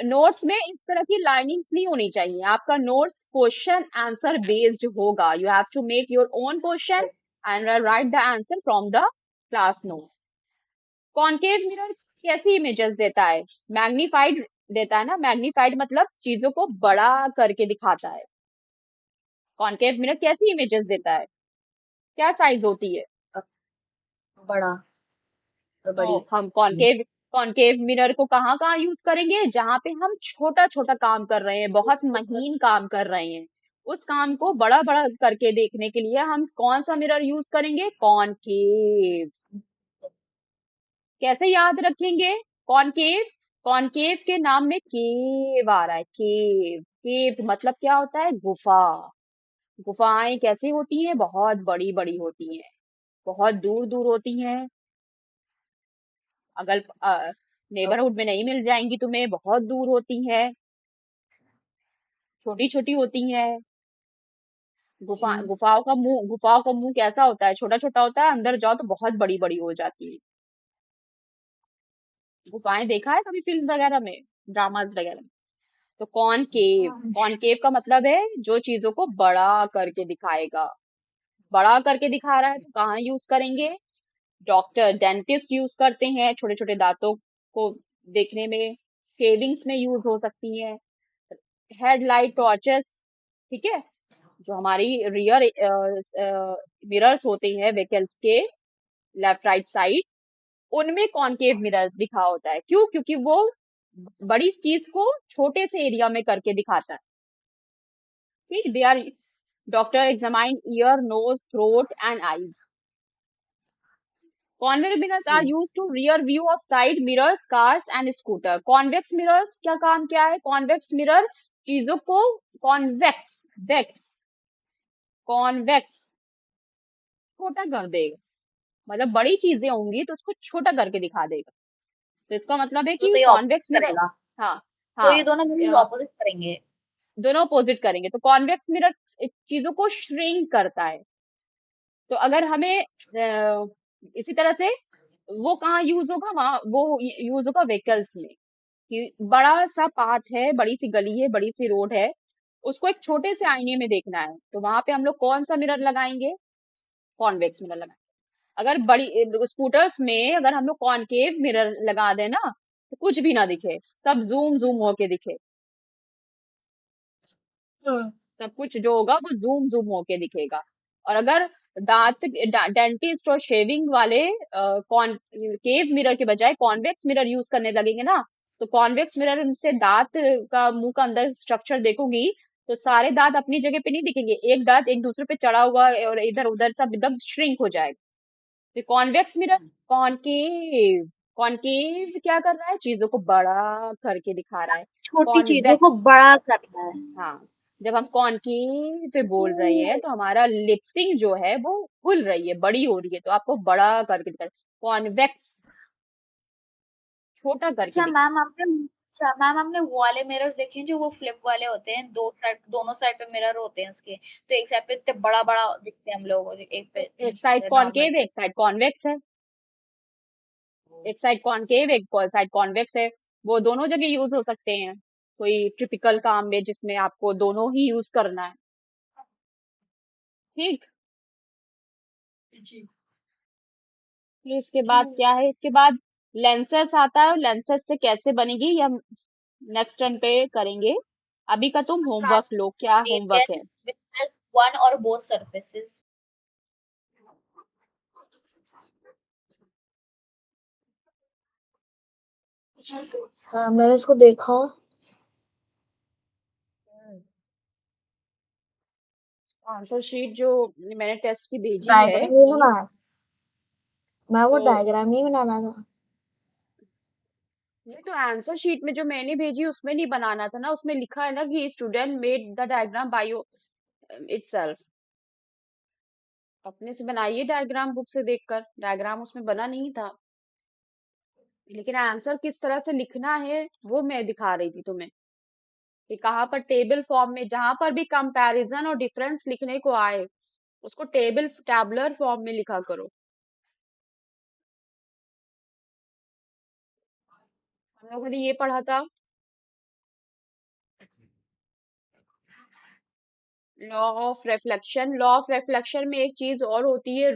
नोट्स में इस तरह की लाइनिंग्स नहीं होनी चाहिए। आपका नोट्स क्वेश्चन आंसर बेस्ड होगा। You have to make your own question and write the answer from the class note. Concave mirror कैसी इमेजेस देता है? मैग्नीफाइड देता है ना। मैग्नीफाइड मतलब चीजों को बड़ा करके दिखाता है। कॉनकेव मिरर कैसी इमेजेस देता है? क्या साइज होती है? बड़ा, तो तो बड़ी। हम कॉनकेव कॉनकेव मिरर को कहाँ कहाँ यूज करेंगे? जहां पे हम छोटा छोटा काम कर रहे हैं, बहुत महीन काम कर रहे हैं, उस काम को बड़ा बड़ा करके देखने के लिए हम कौन सा मिरर यूज करेंगे? कॉनकेव। कैसे याद रखेंगे? कॉनकेव, कॉनकेव के नाम में केव आ रहा है। केव, केव मतलब क्या होता है? गुफा। गुफाएं कैसी होती हैं? बहुत बड़ी बड़ी होती हैं, बहुत दूर दूर होती हैं। अगर नेबरहुड में नहीं मिल जाएंगी तुम्हें, बहुत दूर होती हैं, छोटी छोटी होती हैं। हम्म। गुफाओं का मुंह कैसा होता है? छोटा छोटा होता है, अंदर जाओ तो बहुत बड़ी बड़ी हो जाती है। गुफाएं देखा है कभी फिल्म वगैरह में, ड्रामाज वगैरह में? तो कॉनकेव, कॉनकेव का मतलब है जो चीजों को बड़ा करके दिखाएगा। बड़ा करके दिखा रहा है तो कहाँ यूज करेंगे? डॉक्टर, डेंटिस्ट यूज करते हैं छोटे छोटे दांतों को देखने में। शेविंग्स में यूज हो सकती है। हेडलाइट टॉर्चेस, ठीक है, जो हमारी रियर मिरर्स होते हैं व्हीकल्स के लेफ्ट राइट साइड, उनमें कॉनकेव मिरर दिखा होता है। क्यों? क्योंकि वो बड़ी चीज को छोटे से एरिया में करके दिखाता है। ठीक, they are, doctor examine ear, nose, throat and eyes. Convex mirrors are use to rear view of side mirrors, cars and scooter. Convex mirrors क्या काम क्या है? कॉन्वेक्स मिरर चीजों को कॉन्वेक्स, वेक्स, कॉन्वेक्स छोटा कर देगा। मतलब बड़ी चीजें होंगी तो उसको छोटा करके दिखा देगा। तो इसका मतलब है तो कि ये कॉन्वेक्स ऑपोजिट मिरर, करेगा। हाँ तो हाँ, ये दोनों मिरर्स ऑपोजिट करेंगे। दोनों अपोजिट करेंगे। तो कॉन्वेक्स मिरर चीजों को श्रिंक करता है। तो अगर हमें इसी तरह से वो कहाँ यूज होगा? वहां वो यूज होगा व्हीकल्स में, कि बड़ा सा पाथ है, बड़ी सी गली है, बड़ी सी रोड है, उसको एक छोटे से आईने में देखना है, तो वहां पे हम लोग कौन सा मिरर लगाएंगे? कॉन्वेक्स मिरर लगाएंगे। अगर बड़ी स्कूटर्स में अगर हम लोग कॉनकेव मिरर लगा दें ना, तो कुछ भी ना दिखे, सब जूम जूम होके दिखे। सब कुछ जो होगा वो जूम जूम होके दिखेगा। और अगर डेंटिस्ट और शेविंग वाले कॉनकेव मिरर के बजाय कॉन्वेक्स मिरर यूज करने लगेंगे ना, तो कॉन्वेक्स मिरर से दांत का, मुंह का अंदर स्ट्रक्चर देखोगी तो सारे दांत अपनी जगह पे नहीं दिखेंगे, एक दांत एक दूसरे पे चढ़ा हुआ है और इधर उधर सब एकदम श्रिंक हो जाएगा। तो कॉन्वेक्स मिरर, कॉनकेव, कॉनकेव क्या कर रहा है? चीजों को बड़ा करके दिखा रहा है। छोटी चीजों को कॉन्वेक्स, बड़ा करना है। हाँ, जब हम कॉनकेव पे बोल रहे हैं तो हमारा लिपसिंग जो है वो खुल रही है, बड़ी हो रही है, तो आपको बड़ा करके दिखा। कॉन्वेक्स, छोटा करके अच्छा दिखा। मैम आपने अच्छा मैम आपने वो वाले मिरर्स देखे हैं जो वो फ्लिप वाले होते हैं, दो साइड, दोनों साइड पे मिरर होते हैं उसके, तो एक साइड पे इतने बड़ा बड़ा दिखते हैं हम लोगों को, एक एक साइड पे नॉर्मल। कॉनकेव, एक साइड कॉन्वेक्स है। एक साइड कॉनकेव, एक साइड कॉन्वेक्स है। वो दोनों जगह यूज हो सकते हैं, कोई टिपिकल काम में जिसमें आपको दोनों ही यूज करना है। ठीक, फिर इसके बाद क्या है? इसके बाद लेंसेस आता है, और लेंसेस से कैसे बनेगी ये हम नेक्स्ट टर्न पे करेंगे। अभी का तुम होमवर्क लो, क्या होमवर्क Transparent है? with just one or both surfaces. हाँ मैंने इसको देखा। आंसर शीट जो मैंने टेस्ट की भेजी है डायग्राम ही की, बनाया, मैं वो तो डायग्राम ही बनाना था। नहीं, तो आंसर शीट में जो मैंने भेजी उसमें नहीं बनाना था ना, उसमें लिखा है ना कि student made the diagram by itself. अपने से बनाइए डायग्राम, बुक से देखकर, डायग्राम उसमें बना नहीं था। लेकिन आंसर किस तरह से लिखना है वो मैं दिखा रही थी तुम्हें, कि कहाँ पर टेबल फॉर्म में जहां पर भी कंपैरिजन और डिफरेंस लिखने को आए, उसको टैबुलर फॉर्म में लिखा करो। हम लोगों ने ये पढ़ा था, law of reflection. Law of reflection में एक चीज और होती है,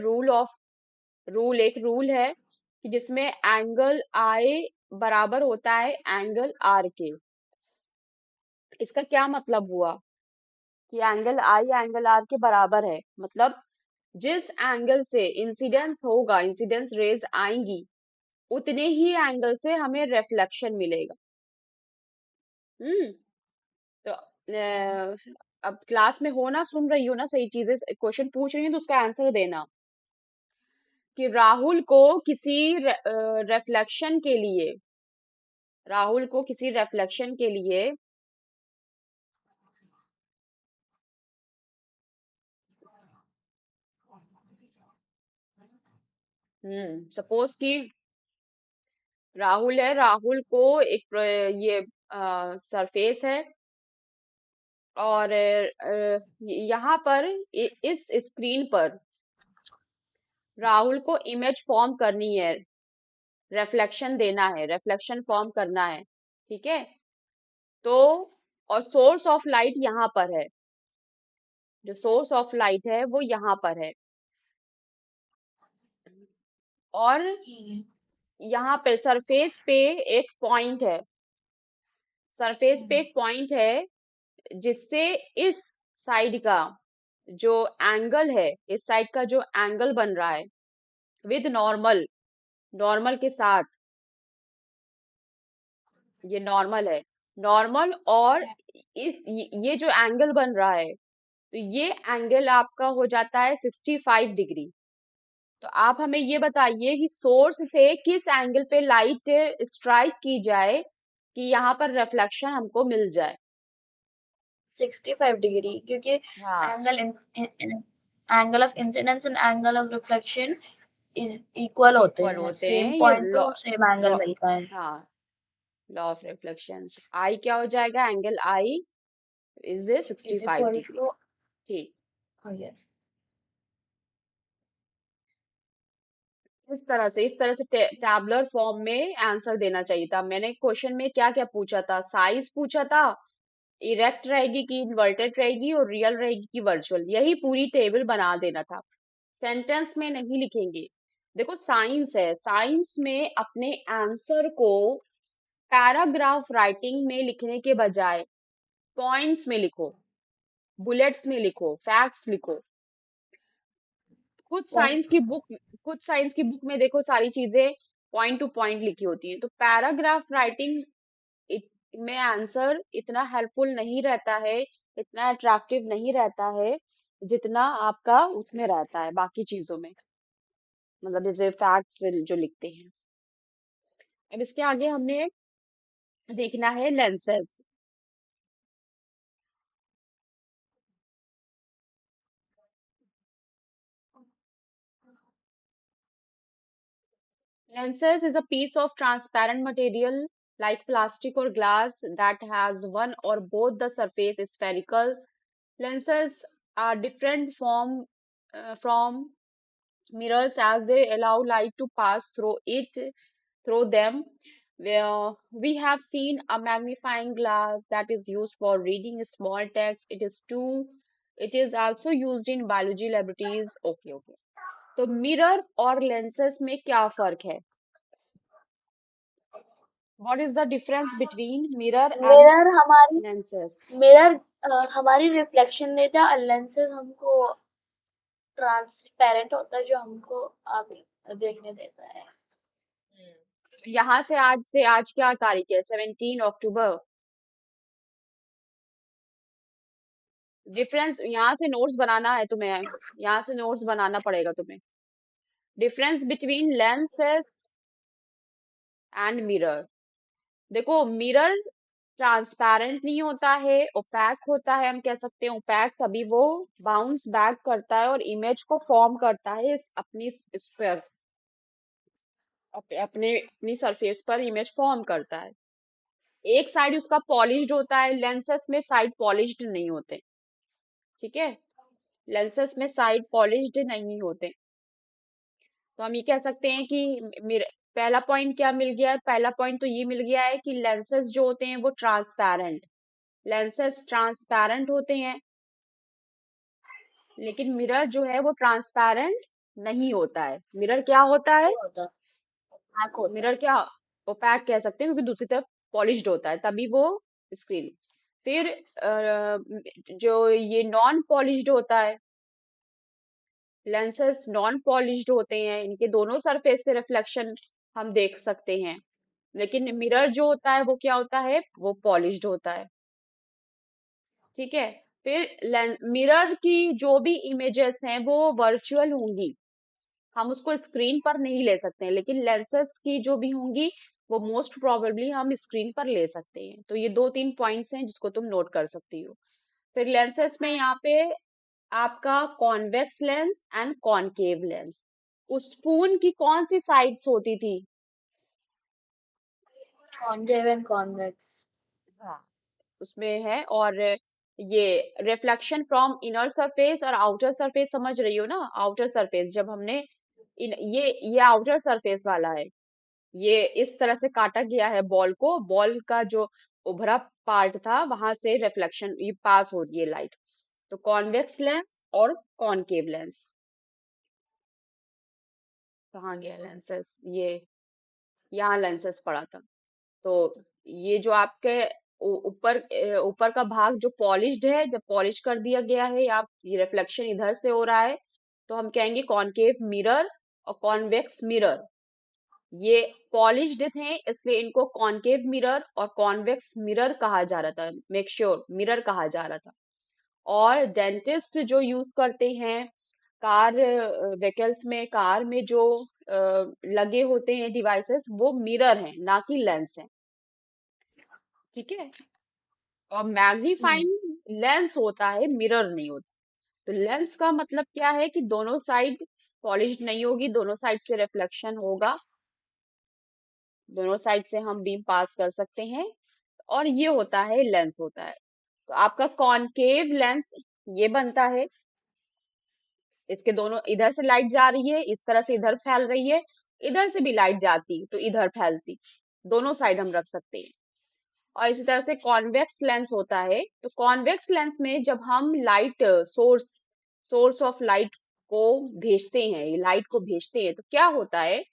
एक रूल है कि जिसमें एंगल आई बराबर होता है एंगल आर के। इसका क्या मतलब हुआ कि एंगल आई एंगल आर के बराबर है, मतलब जिस एंगल से इंसिडेंस रेज आएंगी, उतने ही एंगल से हमें रिफ्लेक्शन मिलेगा। हम्म। तो अब क्लास में हो ना, सुन रही हो ना, सही चीजें क्वेश्चन पूछ रही हूँ तो उसका आंसर देना। कि रिफ्लेक्शन के लिए राहुल को किसी रिफ्लेक्शन के लिए, सपोज कि राहुल को एक ये सरफेस है, और यहाँ पर इस स्क्रीन पर राहुल को इमेज फॉर्म करनी है, रिफ्लेक्शन फॉर्म करना है, ठीक है। तो और सोर्स ऑफ लाइट यहाँ पर है, जो सोर्स ऑफ लाइट है वो यहाँ पर है, और यहाँ पे सरफेस पे एक पॉइंट है जिससे इस साइड का जो एंगल है, इस साइड का जो एंगल बन रहा है विद नॉर्मल के साथ, ये नॉर्मल है, नॉर्मल, और ये जो एंगल बन रहा है, तो ये एंगल आपका हो जाता है 65 डिग्री। तो आप हमें ये बताइए कि सोर्स से किस एंगल पे लाइट स्ट्राइक की जाए कि यहाँ पर रिफ्लेक्शन हमको मिल जाए। 65 डिग्री, क्योंकि हाँ, angle of incidence and angle of reflection is equal होते इक्वल हैं, होते सेम हैं ये पॉइंट लॉ पे सेम एंगल लॉ मिलता है। हाँ, लॉ ऑफ रिफ्लेक्शन। आई क्या हो जाएगा, angle I is sixty is five equal degree to, ठीक। यस। इस तरह से टैबुलर फॉर्म में आंसर देना चाहिए था। मैंने क्वेश्चन में क्या क्या पूछा था, साइज पूछा था, इरेक्ट रहेगी कि इन्वर्टेड रहेगी, और रियल रहेगी कि वर्चुअल, यही पूरी टेबल बना देना था। सेंटेंस में नहीं लिखेंगे। देखो साइंस है, साइंस में अपने आंसर को पैराग्राफ राइटिंग में लिखने के बजाय पॉइंट्स में लिखो, बुलेट्स में लिखो, फैक्ट्स लिखो। खुद साइंस की बुक खुद साइंस की बुक में देखो, सारी चीजें पॉइंट टू पॉइंट लिखी होती हैं। तो पैराग्राफ राइटिंग में आंसर इतना हेल्पफुल नहीं रहता है, इतना अट्रैक्टिव नहीं रहता है, जितना आपका उसमें रहता है बाकी चीजों में, मतलब जैसे फैक्ट्स जो लिखते हैं। अब इसके आगे हमने देखना है lenses. Lenses is a piece of transparent material like plastic or glass that has one or both the surface is spherical. Lenses are different from mirrors as they allow light to pass through them. Where we have seen a magnifying glass that is used for reading small text. It is also used in biology laboratories. Okay, okay. तो mirror और lenses में क्या फर्क है? What is the difference between mirror and mirror हमारी lenses? Mirror हमारी reflection देता है, और लेंसेज हमको ट्रांसपेरेंट होता है, जो हमको आगे देखने देता है। यहाँ से आज क्या तारीख है, 17 अक्टूबर। डिफरेंस यहाँ से नोट्स बनाना है तुम्हें, यहाँ से नोट्स बनाना पड़ेगा तुम्हें। Difference between lenses and mirror. देखो मिरर ट्रांसपेरेंट नहीं होता है, ओपैक होता है। हम कह सकते हैं ओपैक तभी वो बाउंस बैक करता है और इमेज को फॉर्म करता है अपनी इस पर, अपनी सरफेस पर इमेज फॉर्म करता है। एक साइड उसका पॉलिश्ड होता है, लेंसेस में साइड पॉलिश्ड नहीं होते, ठीक है। लेंसेस में साइड पॉलिश्ड नहीं होते। तो हम ये कह सकते हैं कि मेरे पहला पॉइंट क्या मिल गया है, पहला पॉइंट तो ये मिल गया है कि लेंसेस जो होते हैं वो ट्रांसपैरेंट, लेंसेस ट्रांसपैरेंट होते हैं, लेकिन मिरर जो है वो ट्रांसपैरेंट नहीं होता है। मिरर क्या होता है? नहीं होता, हैक होता है। मिरर क्या, ओपैक कह सकते हैं, क्योंकि दूसरी तरफ पॉलिश्ड होता है तभी वो स्क्रीन। फिर जो ये नॉन पॉलिश्ड होता है, लेंसेस नॉन पॉलिश्ड होते हैं, इनके दोनों सरफेस से रिफ्लेक्शन हम देख सकते हैं। लेकिन मिरर जो होता है वो क्या होता है, वो पॉलिश्ड होता है। ठीक है। फिर मिरर की जो भी इमेजेस हैं वो वर्चुअल होंगी, हम उसको स्क्रीन पर नहीं ले सकते हैं, लेकिन लेंसेस की जो भी होंगी वो मोस्ट प्रोबेबली हम स्क्रीन पर ले सकते हैं। तो ये दो तीन पॉइंट्स हैं जिसको तुम नोट कर सकती हो। फिर लेंसेस में यहाँ पे आपका convex lens and concave lens, उस स्पून की कौन सी साइड्स होती थी? Concave and convex. हाँ, उसमें है। और ये रिफ्लेक्शन फ्रॉम इनर सरफेस और आउटर सरफेस समझ रही हो ना? आउटर सरफेस जब हमने ये आउटर सरफेस वाला है, ये इस तरह से काटा गया है बॉल को, बॉल का जो उभरा पार्ट था वहां से रिफ्लेक्शन ये पास हो रही है लाइट। तो कॉन्वेक्स लेंस और कॉनकेव लेंस। कहाँ गया लेंसेस? ये यहाँ लेंसेस पड़ा था। तो ये जो आपके ऊपर का भाग जो पॉलिश्ड है, जब पॉलिश कर दिया गया है या ये रिफ्लेक्शन इधर से हो रहा है, तो हम कहेंगे कॉनकेव मिरर और कॉन्वेक्स मिरर। ये पॉलिश्ड थे इसलिए इनको कॉनकेव मिरर और कॉन्वेक्स मिरर कहा जा रहा था, मेक श्योर मिरर कहा जा रहा था। और डेंटिस्ट जो यूज करते हैं कार व्हीकल्स में, कार में जो लगे होते हैं डिवाइसेस, वो मिरर हैं ना कि लेंस हैं। ठीक है। और मैग्नीफाइंग लेंस होता है, मिरर नहीं होता। तो लेंस का मतलब क्या है कि दोनों साइड पॉलिश्ड नहीं होगी, दोनों साइड से रिफ्लेक्शन होगा, दोनों साइड से हम बीम पास कर सकते हैं, और ये होता है लेंस होता है। तो आपका कॉनकेव लेंस ये बनता है, इसके दोनों, इधर से लाइट जा रही है इस तरह से इधर फैल रही है, इधर से भी लाइट जाती तो इधर फैलती, दोनों साइड हम रख सकते हैं। और इसी तरह से कॉन्वेक्स लेंस होता है। तो कॉन्वेक्स लेंस में जब हम light source source of light को भेजते हैं, लाइट को भेजते हैं, तो क्या होता है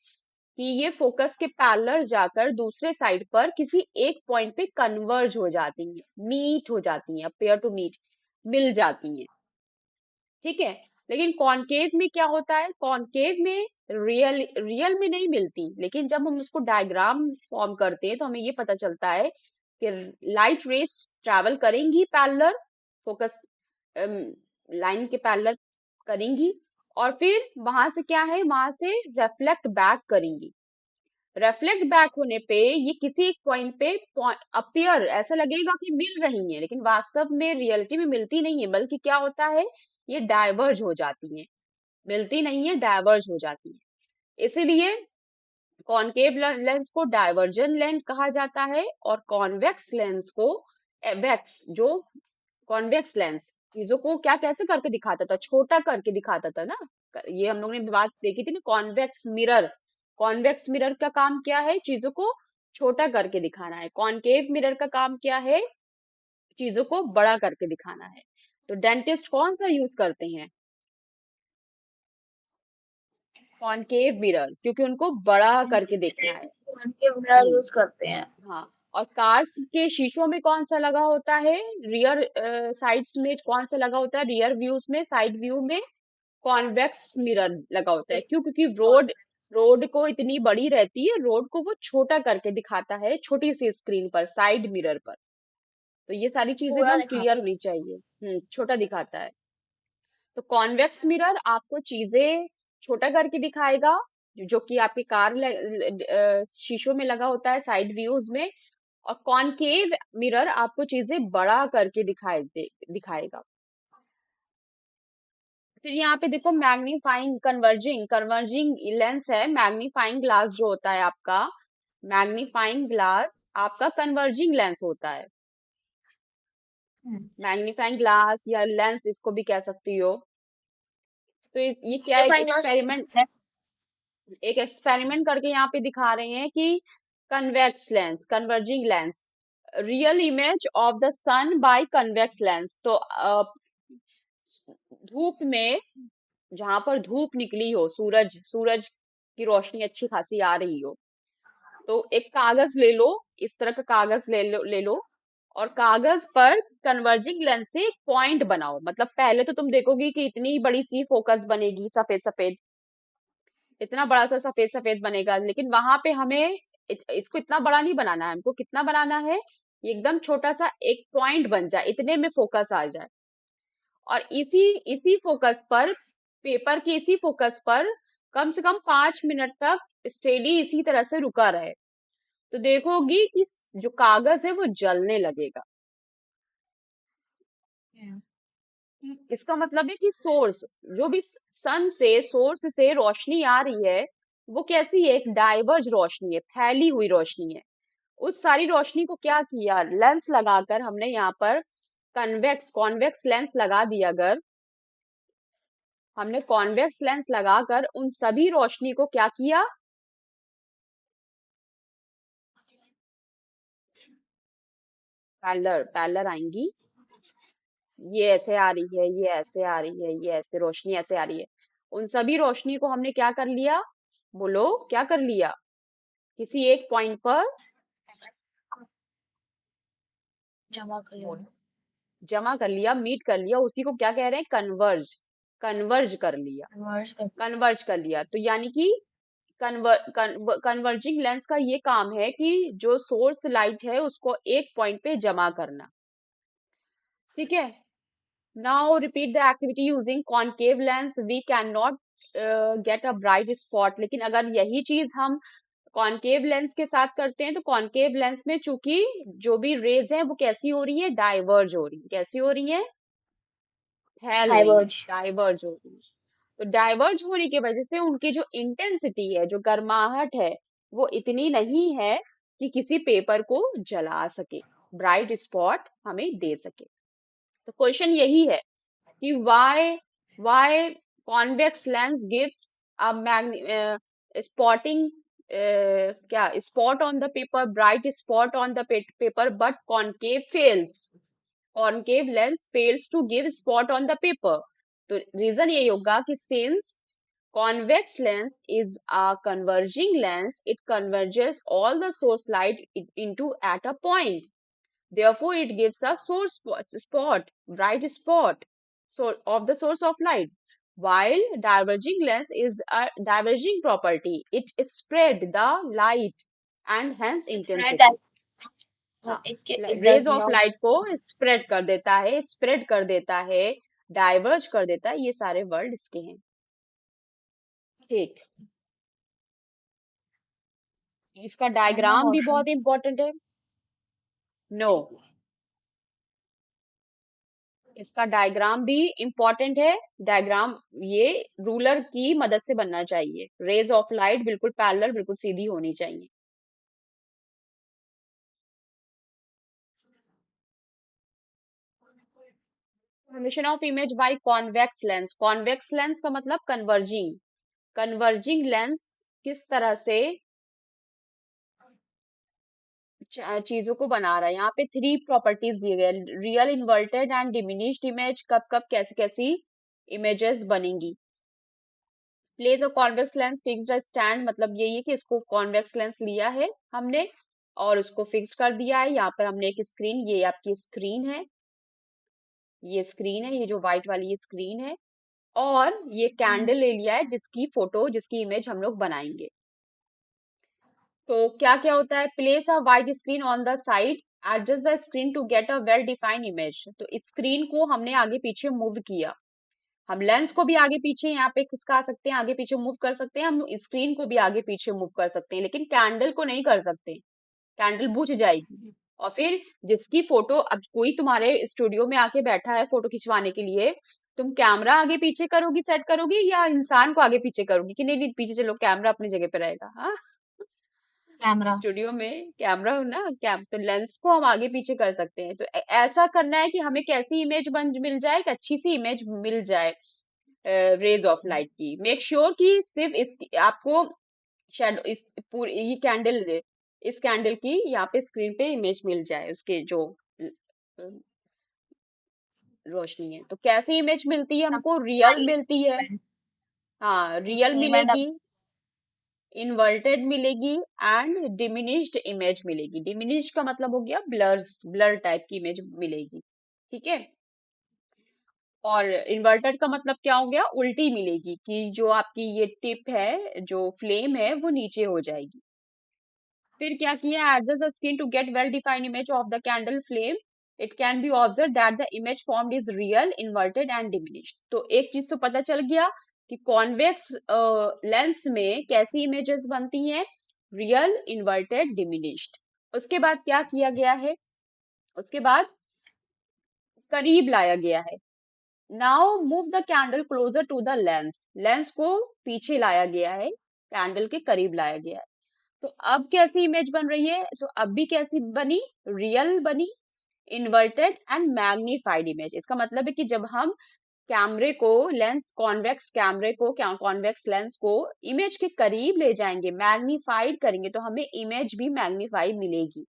कि ये फोकस के पैरेलल जाकर दूसरे साइड पर किसी एक पॉइंट पे कन्वर्ज हो जाती हैं, मीट हो जाती हैं, अपेयर टू मीट, मिल जाती हैं। ठीक है। लेकिन कॉनकेव में क्या होता है, कॉनकेव में रियल रियल में नहीं मिलती, लेकिन जब हम उसको डायग्राम फॉर्म करते हैं तो हमें ये पता चलता है कि लाइट रेस ट्रैवल करेंगी पैरेलल, फोकस लाइन के पैरेलल करेंगी, और फिर वहां से क्या है, वहां से रिफ्लेक्ट बैक करेंगी। रिफ्लेक्ट बैक होने पे ये किसी एक पॉइंट पे अपीयर ऐसा लगेगा कि मिल रही है, लेकिन वास्तव में रियलिटी में मिलती नहीं है, बल्कि क्या होता है, ये डाइवर्ज हो जाती है, मिलती नहीं है, डाइवर्ज हो जाती है। इसीलिए कॉनकेव लेंस को डाइवर्जन लेंस कहा जाता है, और कॉन्वेक्स लेंस को एवेक्स, जो कॉन्वेक्स लेंस चीजों को क्या कैसे करके दिखाता था, छोटा करके दिखाता था ना। ये हम लोग ने बात देखी थी ना, कॉन्वेक्स मिरर, कॉन्वेक्स मिरर का काम क्या है, चीजों को छोटा करके दिखाना है। कॉनकेव मिरर का काम क्या है, चीजों को बड़ा करके दिखाना है। तो डेंटिस्ट कौन सा यूज करते हैं, कॉनकेव मिरर, क्योंकि उनको बड़ा करके देखना है। कॉन्केव मिरर हम्म। यूज करते हैं। हाँ। और कार्स के शीशों में कौन सा लगा होता है, रियर साइड्स में कौन सा लगा होता है, रियर व्यूज में, साइड व्यू में कॉन्वेक्स मिरर लगा होता है। क्यों? क्योंकि रोड रोड को इतनी बड़ी रहती है, रोड को वो छोटा करके दिखाता है छोटी सी स्क्रीन पर, साइड मिरर पर। तो ये सारी चीजें पूरा एकदम क्लियर दिखाता होनी चाहिए। छोटा दिखाता है। तो कॉन्वेक्स मिरर आपको चीजें छोटा करके दिखाएगा, जो कि आपके कार शीशों में लगा होता है साइड व्यूज में। और कॉनकेव मिरर आपको चीजें बड़ा करके दिखाएगा। फिर यहाँ पे देखो, मैग्नीफाइंग कन्वर्जिंग कन्वर्जिंग लेंस है, मैग्नीफाइंग ग्लास जो होता है आपका, मैग्नीफाइंग ग्लास आपका कन्वर्जिंग लेंस होता है। है। मैग्नीफाइंग ग्लास या लेंस इसको भी कह सकती हो। तो ये क्या है, Unifying glass creates एक एक्सपेरिमेंट करके यहाँ पे दिखा रहे हैं कि convex lens, converging lens, real image of the sun by convex lens. तो धूप में, जहां पर धूप निकली हो, सूरज सूरज की रोशनी अच्छी खासी आ रही हो, तो एक कागज ले लो, इस तरह का कागज ले लो और कागज पर कन्वर्जिंग लेंस से एक पॉइंट बनाओ। मतलब पहले तो तुम देखोगी कि इतनी बड़ी सी फोकस बनेगी, सफेद सफेद, इतना बड़ा सा सफेद सफेद बनेगा, लेकिन वहां पे हमें इसको इतना बड़ा नहीं बनाना है, हमको कितना बनाना है, ये एकदम छोटा सा एक पॉइंट बन जाए, इतने में फोकस आ जाए। और इसी इसी फोकस पर, पेपर के इसी फोकस पर कम से कम 5 मिनट तक स्टेडी इसी तरह से रुका रहे, तो देखोगी कि जो कागज है वो जलने लगेगा। Yeah. इसका मतलब है कि सोर्स, जो भी सन से, सोर्स से रोशनी आ रही है, वो कैसी है, एक डाइवर्ज रोशनी है, फैली हुई रोशनी है। उस सारी रोशनी को क्या किया, लेंस लगाकर हमने यहाँ पर कन्वेक्स कॉन्वेक्स लेंस लगा दिया। अगर हमने कॉन्वेक्स लेंस लगाकर उन सभी रोशनी को क्या किया, पैरेलल पैरेलल आएंगी, ये ऐसे आ रही है, ये ऐसे आ रही है, ये ऐसे रोशनी ऐसे आ रही है, उन सभी रोशनी को हमने क्या कर लिया, बोलो क्या कर लिया, किसी एक पॉइंट पर, जमा कर लिया। बोलो, जमा कर लिया, मीट कर लिया, उसी को क्या कह रहे हैं, कन्वर्ज, कन्वर्ज कर लिया, Converge कर कन्वर्ज कर लिया। तो यानी कि कन्वर्जिंग लेंस का ये काम है कि जो सोर्स लाइट है उसको एक पॉइंट पे जमा करना। ठीक है, now repeat the activity using concave lens, we can not get a bright spot. लेकिन अगर यही चीज हम कॉनकेव लेंस के साथ करते हैं, तो कॉनकेव लेंस में चूंकि जो भी रेज है वो कैसी हो रही है, डाइवर्ज हो रही है, कैसी हो रही है, फैल रही है, diverge. डाइवर्ज हो रही है। तो डाइवर्ज होने की वजह से उनकी जो इंटेंसिटी है, जो गर्माहट है, वो इतनी नहीं है कि किसी पेपर को जला सके, ब्राइट स्पॉट हमें दे सके। तो क्वेश्चन यही है कि why convex lens gives a spotting, क्या, spot on the paper, bright spot on the paper, but concave fails, concave lens fails to give spot on the paper। तो रीजन ये होगा कि since convex lens is a converging lens, it converges all the source light into at a point, therefore it gives a source spot, bright spot, so of the source of light, while diverging lens is a diverging property, it spread the light and hence It's red intensity। as हाँ, it rays does of not. Light को spread कर देता है, spread कर देता है, diverge कर देता है, ये सारे वर्ड इसके हैं। ठीक, इसका And no डायग्राम भी motion. बहुत इंपॉर्टेंट है। नो, इसका डायग्राम भी इंपॉर्टेंट है। डायग्राम ये रूलर की मदद से बनना चाहिए, रेज ऑफ लाइट बिल्कुल पैरेलल, बिल्कुल सीधी होनी चाहिए। Formation of image by convex lens, convex lens का मतलब कन्वर्जिंग, कन्वर्जिंग लेंस किस तरह से चीजों को बना रहा है। यहाँ पे 3 प्रॉपर्टीज दिए गए, real, inverted and diminished image, कब कब कैसी कैसी इमेजेस बनेंगी। Place a convex lens fixed stand, मतलब यही है कि इसको कॉन्वेक्स लेंस लिया है हमने और उसको फिक्स कर दिया है। यहाँ पर हमने एक स्क्रीन, ये आपकी स्क्रीन है, ये स्क्रीन है, ये जो व्हाइट वाली ये स्क्रीन है, और ये कैंडल ले लिया है जिसकी फोटो, जिसकी इमेज हम लोग बनाएंगे। तो क्या क्या होता है, place a white screen on the side, adjust the screen to get a well defined image. तो स्क्रीन को हमने आगे पीछे मूव किया, हम लेंस को भी आगे पीछे यहाँ पे खिसका सकते हैं, आगे पीछे मूव कर सकते हैं, हम स्क्रीन को भी आगे पीछे मूव कर सकते हैं, लेकिन कैंडल को नहीं कर सकते, कैंडल बुझ जाएगी। और फिर जिसकी फोटो, अब कोई तुम्हारे स्टूडियो में आके बैठा है फोटो खिंचवाने के लिए, तुम कैमरा आगे पीछे करोगी, सेट करोगी, या इंसान को आगे पीछे करोगी कि नहीं नहीं पीछे चलो, कैमरा अपनी जगह पे रहेगा। हाँ, Camera. स्टूडियो में कैमरा हो ना, तो लेंस को हम आगे पीछे कर सकते हैं। तो ऐसा करना है कि हमें कैसी इमेज बन मिल जाए, एक अच्छी सी इमेज मिल जाए, रेज ऑफ लाइट की। मेक श्योर कि सिर्फ इस आपको शैडो इस पूरी ये कैंडल इस कैंडल की यहाँ पे स्क्रीन पे इमेज मिल जाए, उसके जो अ, रोशनी है। तो कैसी इमेज मिलती है हमको? रियल हमारी मिलती है। हाँ, रियल एक्सपेरिमेंट मिलेगी, इन्वर्टेड मिलेगी एंड डिमिनिश्ड इमेज मिलेगी। डिमिनिश्ड का मतलब हो गया ब्लर्स, ब्लर टाइप की इमेज मिलेगी। ठीक है। और इन्वर्टेड का मतलब क्या हो गया? उल्टी मिलेगी, कि जो आपकी ये टिप है, जो फ्लेम है, वो नीचे हो जाएगी। फिर क्या किया? Adjust the screen to get well defined image of the candle flame. It can be observe that the image formed is real, inverted and diminished. तो एक चीज तो पता चल गया कि कॉन्वेक्स लेंस में कैसी इमेजेस बनती हैं? Real, inverted, diminished. उसके बाद क्या किया गया है? उसके बाद करीब लाया गया है। Now move the candle closer to the lens. Lens को पीछे लाया गया है, कैंडल के करीब लाया गया है। तो अब कैसी इमेज बन रही है? तो अब भी कैसी बनी? रियल बनी, इन्वर्टेड एंड मैग्नीफाइड इमेज। इसका मतलब है कि जब हम कैमरे को, लेंस, कॉन्वेक्स कैमरे को, कॉन्वेक्स लेंस को इमेज के करीब ले जाएंगे, मैग्नीफाइड करेंगे, तो हमें इमेज भी मैग्नीफाइड मिलेगी।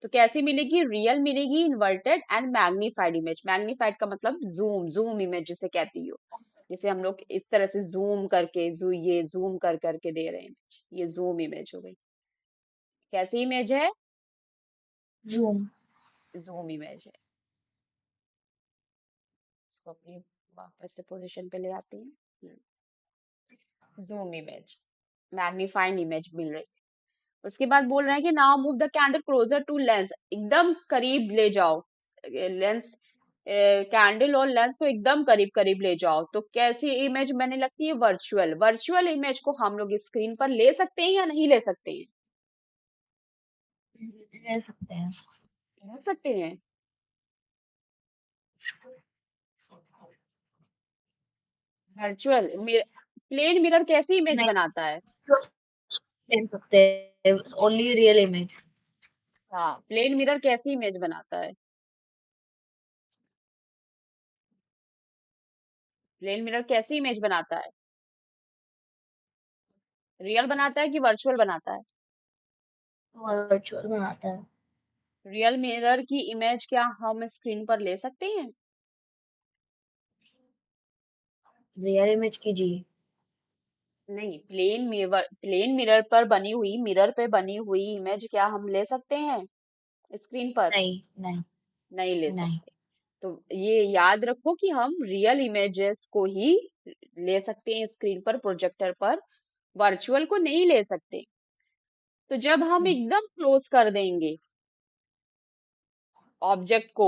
तो कैसी मिलेगी? रियल मिलेगी, inverted and magnified image. Magnified का मतलब जूम, जूम इमेज जिसे कहती हो। जैसे हम लोग इस तरह से जूम करके, ये जूम कर करके दे रहे हैं इमेज, ये जूम इमेज हो गई। कैसी इमेज है? जूम। जूम इमेज है। इसको अपनी वापस से पोजीशन पे ले आती हैं। जूम इमेज, मैग्नीफाइड इमेज मिल रही है। उसके बाद बोल रहे हैं कि now move the candle closer to lens. एकदम करीब ले जाओ लेंस, कैंडल और लेंस को एकदम करीब करीब ले जाओ। तो कैसी इमेज बनने लगती है? वर्चुअल। वर्चुअल इमेज को हम लोग स्क्रीन पर ले सकते हैं या नहीं ले सकते हैं? ले सकते हैं। ले सकते हैं। वर्चुअल प्लेन मिरर कैसी इमेज नहीं, बनाता है? ले सकते हैं ओनली रियल इमेज। हाँ, प्लेन मिरर कैसी इमेज बनाता है? प्लेन मिरर कैसी इमेज बनाता है? रियल बनाता है कि वर्चुअल बनाता है? वर्चुअल बनाता है। रियल मिरर की इमेज क्या हम स्क्रीन पर ले सकते हैं? रियल इमेज की जी। नहीं, प्लेन मिरर पर बनी हुई, मिरर पे बनी हुई इमेज क्या हम ले सकते हैं स्क्रीन पर? नहीं, नहीं, नहीं ले नहीं। सकते। तो ये याद रखो कि हम रियल इमेजेस को ही ले सकते हैं स्क्रीन पर, प्रोजेक्टर पर, वर्चुअल को नहीं ले सकते। तो जब हम एकदम क्लोज कर देंगे ऑब्जेक्ट को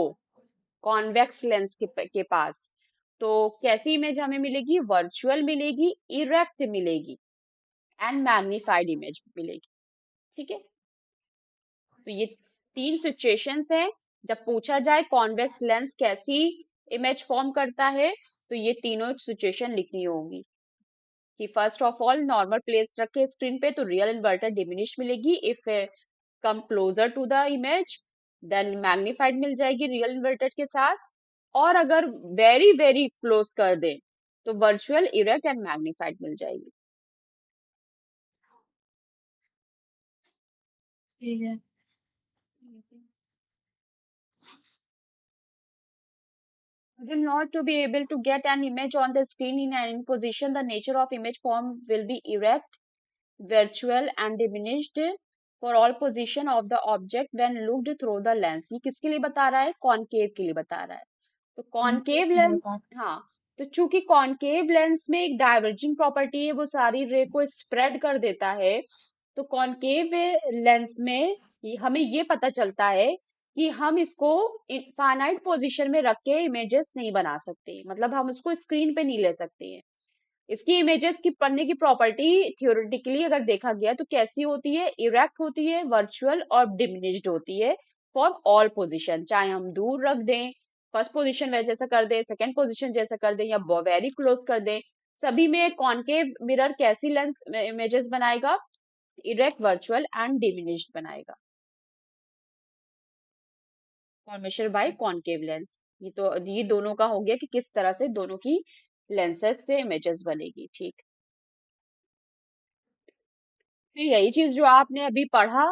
कॉन्वेक्स लेंस के पास, तो कैसी इमेज हमें मिलेगी? वर्चुअल मिलेगी, इरेक्ट मिलेगी एंड मैग्नीफाइड इमेज मिलेगी। ठीक है। तो ये तीन सिचुएशंस हैं। जब पूछा जाए कॉन्वेक्स लेंस कैसी इमेज फॉर्म करता है, तो ये तीनों सिचुएशन लिखनी होगी। कि first of all normal place रखे स्क्रीन पे तो रियल इन्वर्टेड डिमिनिश मिलेगी। If come closer to the image, then magnified मिल जाएगी रियल इन्वर्टेड के साथ। और अगर वेरी वेरी क्लोज कर दे तो वर्चुअल, इरेक्ट एंड मैग्नीफाइड मिल जाएगी। ठीक है। In order to be able to get an image on the screen in any position, the nature of image form will be erect, virtual and diminished for all position of the object when looked through the lens। ये किसके लिए बता रहा है? Concave के लिए बता रहा है। तो कॉनकेव उनके लेंस, हाँ, तो चूंकि कॉनकेव लेंस में एक डाइवर्जिंग प्रॉपर्टी है, वो सारी रे को स्प्रेड कर देता है। तो कॉनकेव लेंस में हमें ये पता चलता है कि हम इसको इनफाइनाइट पोजीशन में रख के इमेजेस नहीं बना सकते, मतलब हम उसको स्क्रीन पे नहीं ले सकते हैं। इसकी इमेजेस की पढ़ने की प्रॉपर्टी थियोरेटिकली अगर देखा गया तो कैसी होती है? इरेक्ट होती है, वर्चुअल और डिमिनिश्ड होती है फॉर ऑल पोजीशन। चाहे हम दूर रख दें, फर्स्ट पोजीशन जैसा कर दें, सेकंड पोजीशन जैसा कर दें, या वेरी क्लोज कर दें, सभी में कॉनकेव मिरर कैसी लेंस इमेजेस बनाएगा? इरेक्ट, वर्चुअल एंड डिमिनिश्ड बनाएगा। Formation by concave lens. ये तो ये दोनों का हो गया कि किस तरह से दोनों की लेंसेज से इमेजेस बनेगी, ठीक। फिर यही चीज जो आपने अभी पढ़ा,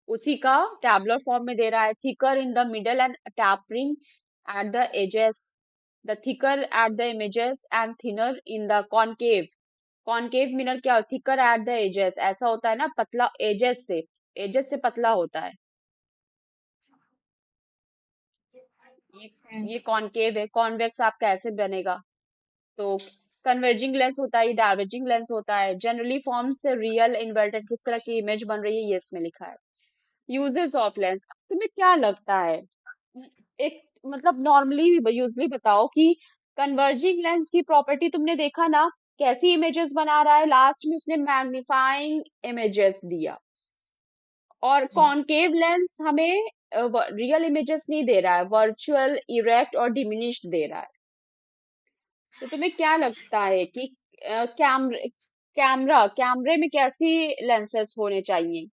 उसी का टैबुलर फॉर्म में दे रहा है, thicker in the middle and tapering at the edges, the thicker at the images and thinner in the concave. Concave mirror क्या, थिकर एट द एजेस, ऐसा होता है ना, पतला एजेस से, एजेस से पतला होता है। ये हम्म, ये कॉनकेव है। कॉन्वेक्स आपका ऐसे बनेगा। तो कन्वर्जिंग लेंस होता है, डाइवर्जिंग लेंस होता है। जनरली फॉर्म्स से रियल इन्वर्टेड, किस तरह की इमेज बन रही है ये इसमें लिखा है। यूजेस ऑफ लेंस, तुम्हें क्या लगता है, एक मतलब नॉर्मली यूजली बताओ कि कन्वर्जिंग लेंस की प्रॉपर्टी तुमने देखा ना, कैसी इमेजेस बना रहा है, लास्ट में उसने मैग्नीफाइंग इमेजेस दिया। और हम्म, कॉनकेव लेंस हमें रियल इमेजेस नहीं दे रहा है, वर्चुअल, इरेक्ट और डिमिनिश्ड दे रहा है। तो तुम्हें क्या लगता है कि कैमरे कैमरा कैमरे में कैसी लेंसेस होने चाहिए,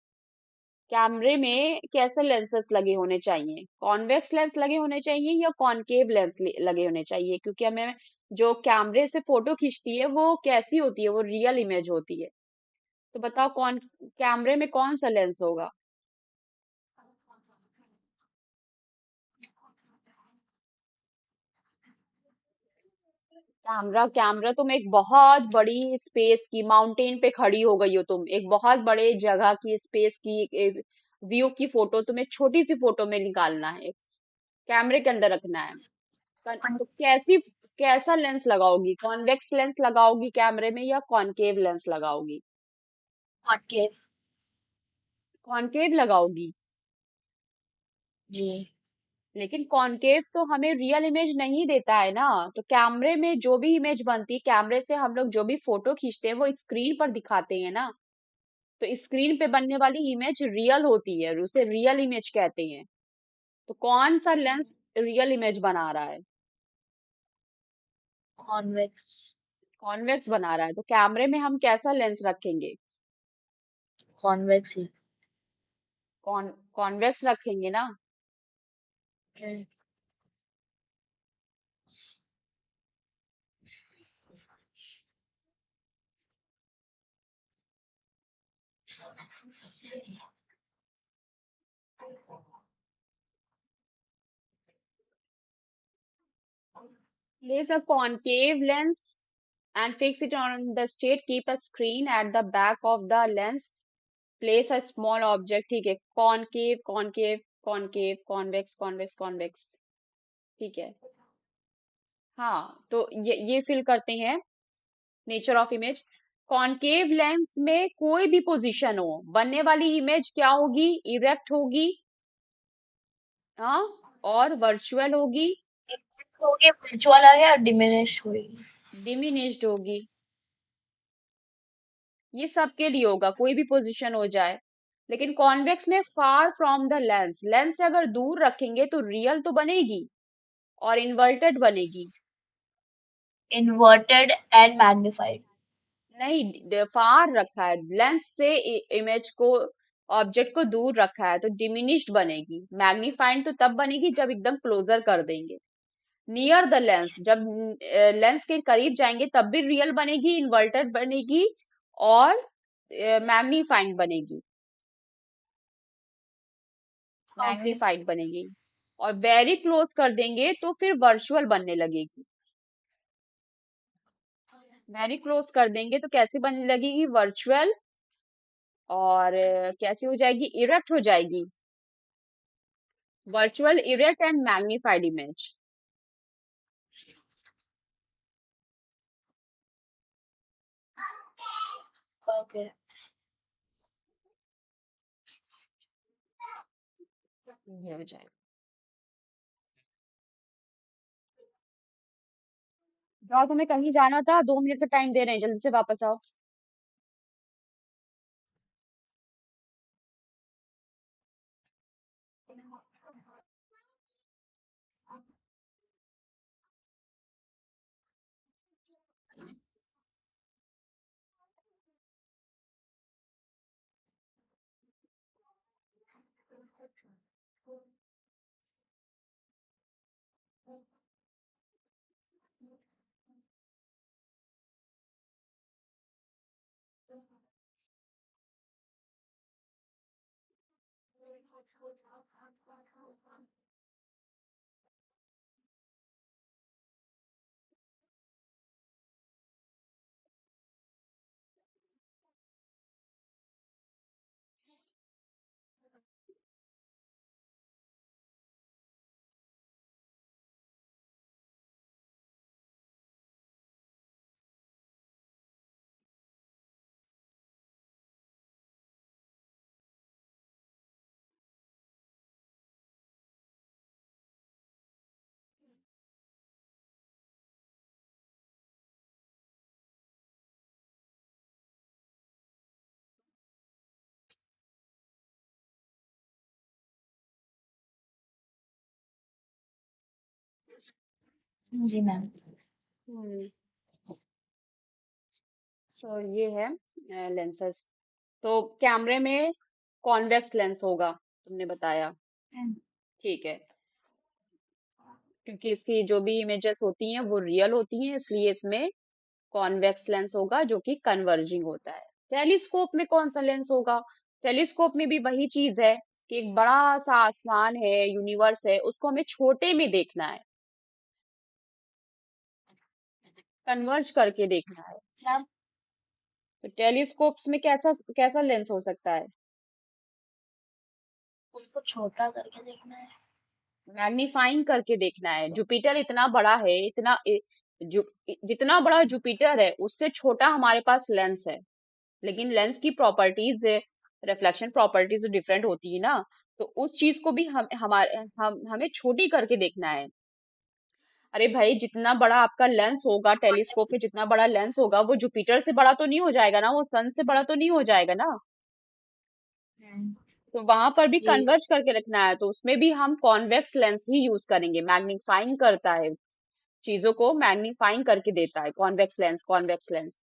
कैमरे में कैसे लेंसेस लगे होने चाहिए, कॉन्वेक्स लेंस लगे होने चाहिए या कॉनकेव लेंस लगे होने चाहिए, क्योंकि हमें जो कैमरे से फोटो खींचती है वो कैसी होती है, वो रियल इमेज होती है। तो बताओ कौन, कैमरे में कौन सा लेंस होगा। कैमरा कैमरा तुम एक बहुत बड़ी स्पेस की, माउंटेन पे खड़ी हो गई हो तुम, एक बहुत बड़े जगह की, स्पेस की व्यू की फोटो तुम्हें छोटी सी फोटो में निकालना है, कैमरे के अंदर रखना है। तो कैसी, कैसा लेंस लगाओगी, कॉन्वेक्स लेंस लगाओगी कैमरे में या कॉनकेव लेंस लगाओगी। कॉनकेव। कॉनकेव लगाओगी। जी। लेकिन कॉनकेव तो हमें रियल इमेज नहीं देता है ना। तो कैमरे में जो भी इमेज बनती है, कैमरे से हम लोग जो भी फोटो खींचते हैं वो स्क्रीन पर दिखाते हैं ना। तो स्क्रीन पे बनने वाली इमेज रियल होती है, उसे रियल इमेज कहते हैं। तो कौन सा लेंस रियल इमेज बना रहा है, कॉन्वेक्स। कॉन्वेक्स बना रहा है। तो कैमरे में हम कैसा लेंस रखेंगे, कॉन्वेक्स ही। कॉन्वेक्स रखेंगे ना। हम्म, Place a concave lens and fix it on the straight. Keep a screen at the back of the lens. Place a small object. ठीक है, concave concave concave, convex convex convex, ठीक है। हाँ, तो ये fill करते हैं, nature of image. Concave lens में कोई भी पोजीशन हो, बनने वाली इमेज क्या होगी, इरेक्ट होगी, हाँ, और वर्चुअल होगी, हो गया, वर्चुअल आ गया और डिमिनिश हुई। डिमिनिश्ड होगी। ये सबके लिए होगा, कोई भी पोजीशन हो जाए। लेकिन कॉन्वेक्स में far from the lens, lens से अगर दूर रखेंगे तो रियल तो बनेगी और इन्वर्टेड बनेगी। Inverted and magnified. नहीं, फार रखा है लेंस से, इमेज को, ऑब्जेक्ट को दूर रखा है, तो डिमिनिश्ड बनेगी। मैग्नीफाइड तो तब बनेगी जब एकदम क्लोजर कर देंगे। नियर द लेंस, जब लेंस के करीब जाएंगे तब भी रियल बनेगी, इन्वर्टेड बनेगी और मैग्नीफाइड बनेगी, ओके। मैग्नीफाइड बनेगी। और वेरी क्लोज कर देंगे तो फिर वर्चुअल बनने लगेगी। वेरी क्लोज कर देंगे तो कैसे बनने लगेगी, वर्चुअल, और कैसी हो जाएगी, इरेक्ट हो जाएगी। Virtual, erect and magnified image. Okay. ये हो जाएगा। जाओ, तुम्हें कहीं जाना था, 2 मिनट का टाइम दे रहे हैं, जल्दी से वापस आओ। जी मैम। हम्म। तो ये है लेंसेस। तो कैमरे में कॉन्वेक्स लेंस होगा, तुमने बताया। ठीक है, क्योंकि इसकी जो भी इमेजेस होती हैं वो रियल होती हैं, इसलिए इसमें कॉन्वेक्स लेंस होगा जो कि कन्वर्जिंग होता है। टेलीस्कोप में कौन सा लेंस होगा? टेलीस्कोप में भी वही चीज है कि एक बड़ा सा आसमान है, यूनिवर्स है, उसको हमें छोटे में देखना है, कन्वर्ज करके देखना है। मैम तो टेलीस्कोप्स में कैसा कैसा लेंस हो सकता है? उसको छोटा करके देखना है। मैग्नीफाइंग करके देखना है। जुपिटर इतना बड़ा है, जितना बड़ा जुपिटर है उससे छोटा हमारे पास लेंस है, लेकिन लेंस की प्रॉपर्टीज, रिफ्लेक्शन प्रॉपर्टीज डिफरेंट होती है ना। तो उस चीज को भी हमें छोटी करके देखना है। अरे भाई, जितना बड़ा आपका लेंस होगा, टेलीस्कोप में जितना बड़ा लेंस होगा, वो जुपिटर से बड़ा तो नहीं हो जाएगा ना, वो सन से बड़ा तो नहीं हो जाएगा ना। हम्म, तो वहां पर भी जी। कन्वर्ज करके रखना है, तो उसमें भी हम कॉन्वेक्स लेंस ही यूज करेंगे। मैग्नीफाइंग करता है, चीजों को मैग्नीफाइंग करके देता है convex lens. Convex lens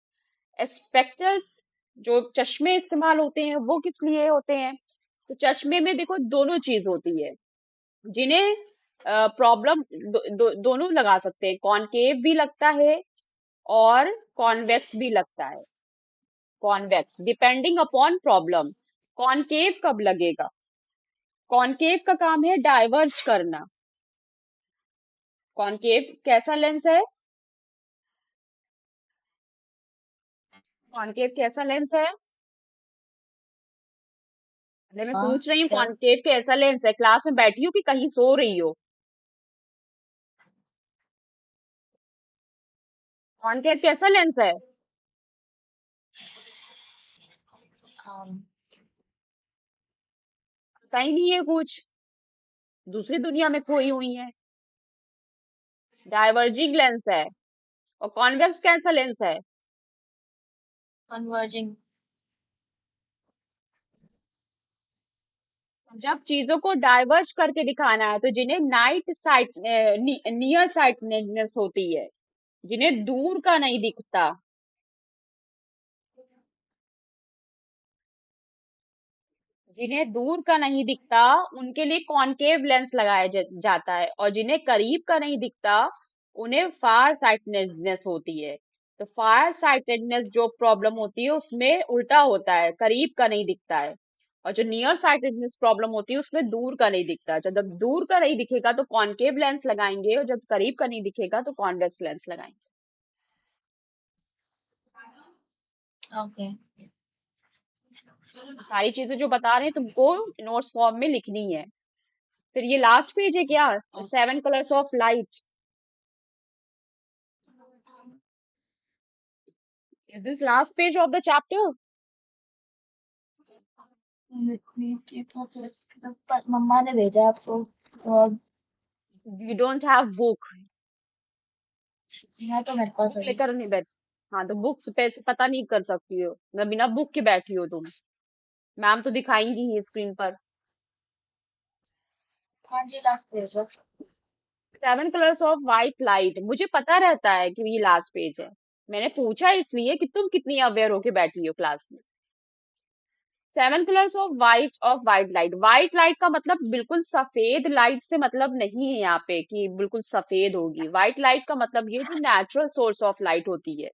spectres, जो चश्मे इस्तेमाल होते हैं वो किस लिए होते हैं? तो चश्मे में देखो दोनों चीज होती है, जिन्हें प्रॉब्लम दोनों लगा सकते हैं, कॉनकेव भी लगता है और कॉन्वेक्स भी लगता है। Convex depending upon problem. Concave कब लगेगा? कॉनकेव का काम है डाइवर्ज करना। कॉनकेव कैसा लेंस है? कॉनकेव कैसा लेंस है? अरे मैं हाँ पूछ रही हूँ, क्या? कॉनकेव कैसा लेंस है? क्लास में बैठी हो कि कहीं सो रही हो? कॉनकेव कैसा लेंस है? um, पता ही नहीं है कुछ, दूसरी दुनिया में खोई हुई है। डाइवर्जिंग लेंस है। और कॉन्वेक्स कैसा लेंस है? कन्वर्जिंग। जब चीजों को डाइवर्ज करके दिखाना है, तो जिन्हें नाइट साइट, नियर साइटनेस होती है, जिन्हें दूर का नहीं दिखता, जिन्हें दूर का नहीं दिखता, उनके लिए कॉनकेव लेंस लगाया जाता है, और जिन्हें करीब का नहीं दिखता, उन्हें फार साइटनेस होती है। तो फार साइटेडनेस जो प्रॉब्लम होती है उसमें उल्टा होता है, करीब का नहीं दिखता है। और जो नियर साइटेडनेस प्रॉब्लम होती है उसमें दूर का नहीं दिखता है। जब दूर का नहीं दिखेगा तो कॉनकेव लेंस लगाएंगे, और जब करीब का नहीं दिखेगा तो कॉन्वेक्स लेंस लगाएंगे। ओके। तो सारी चीजें जो बता रहे हैं तुमको नोट्स फॉर्म में लिखनी है। फिर ये लास्ट पेज है क्या? Seven colours of light. Is this last page of the chapter? पर मम्मा ने भेजा आपको और You don't have book? मैं तो मेरे पास बुक अभी। लेकर नहीं बैठ? हाँ, तो बुक्स पे से पता नहीं कर सकती हो ना, बिना बुक के बैठी हो तुम। मैम तो दिखाएंगी ही स्क्रीन पर। हाँ जी लास्ट पेज है। Seven colours of white light, मुझे पता रहता है कि ये लास्ट पेज है। मैंने पूछा इसलिए कि तुम कितनी अवेयर होके बैठी हो क्लास में। Seven colours of white light. White light का मतलब बिल्कुल सफेद लाइट से मतलब नहीं है यहाँ पे कि बिल्कुल सफेद होगी। वाइट लाइट का मतलब ये जो नेचुरल सोर्स ऑफ लाइट होती है।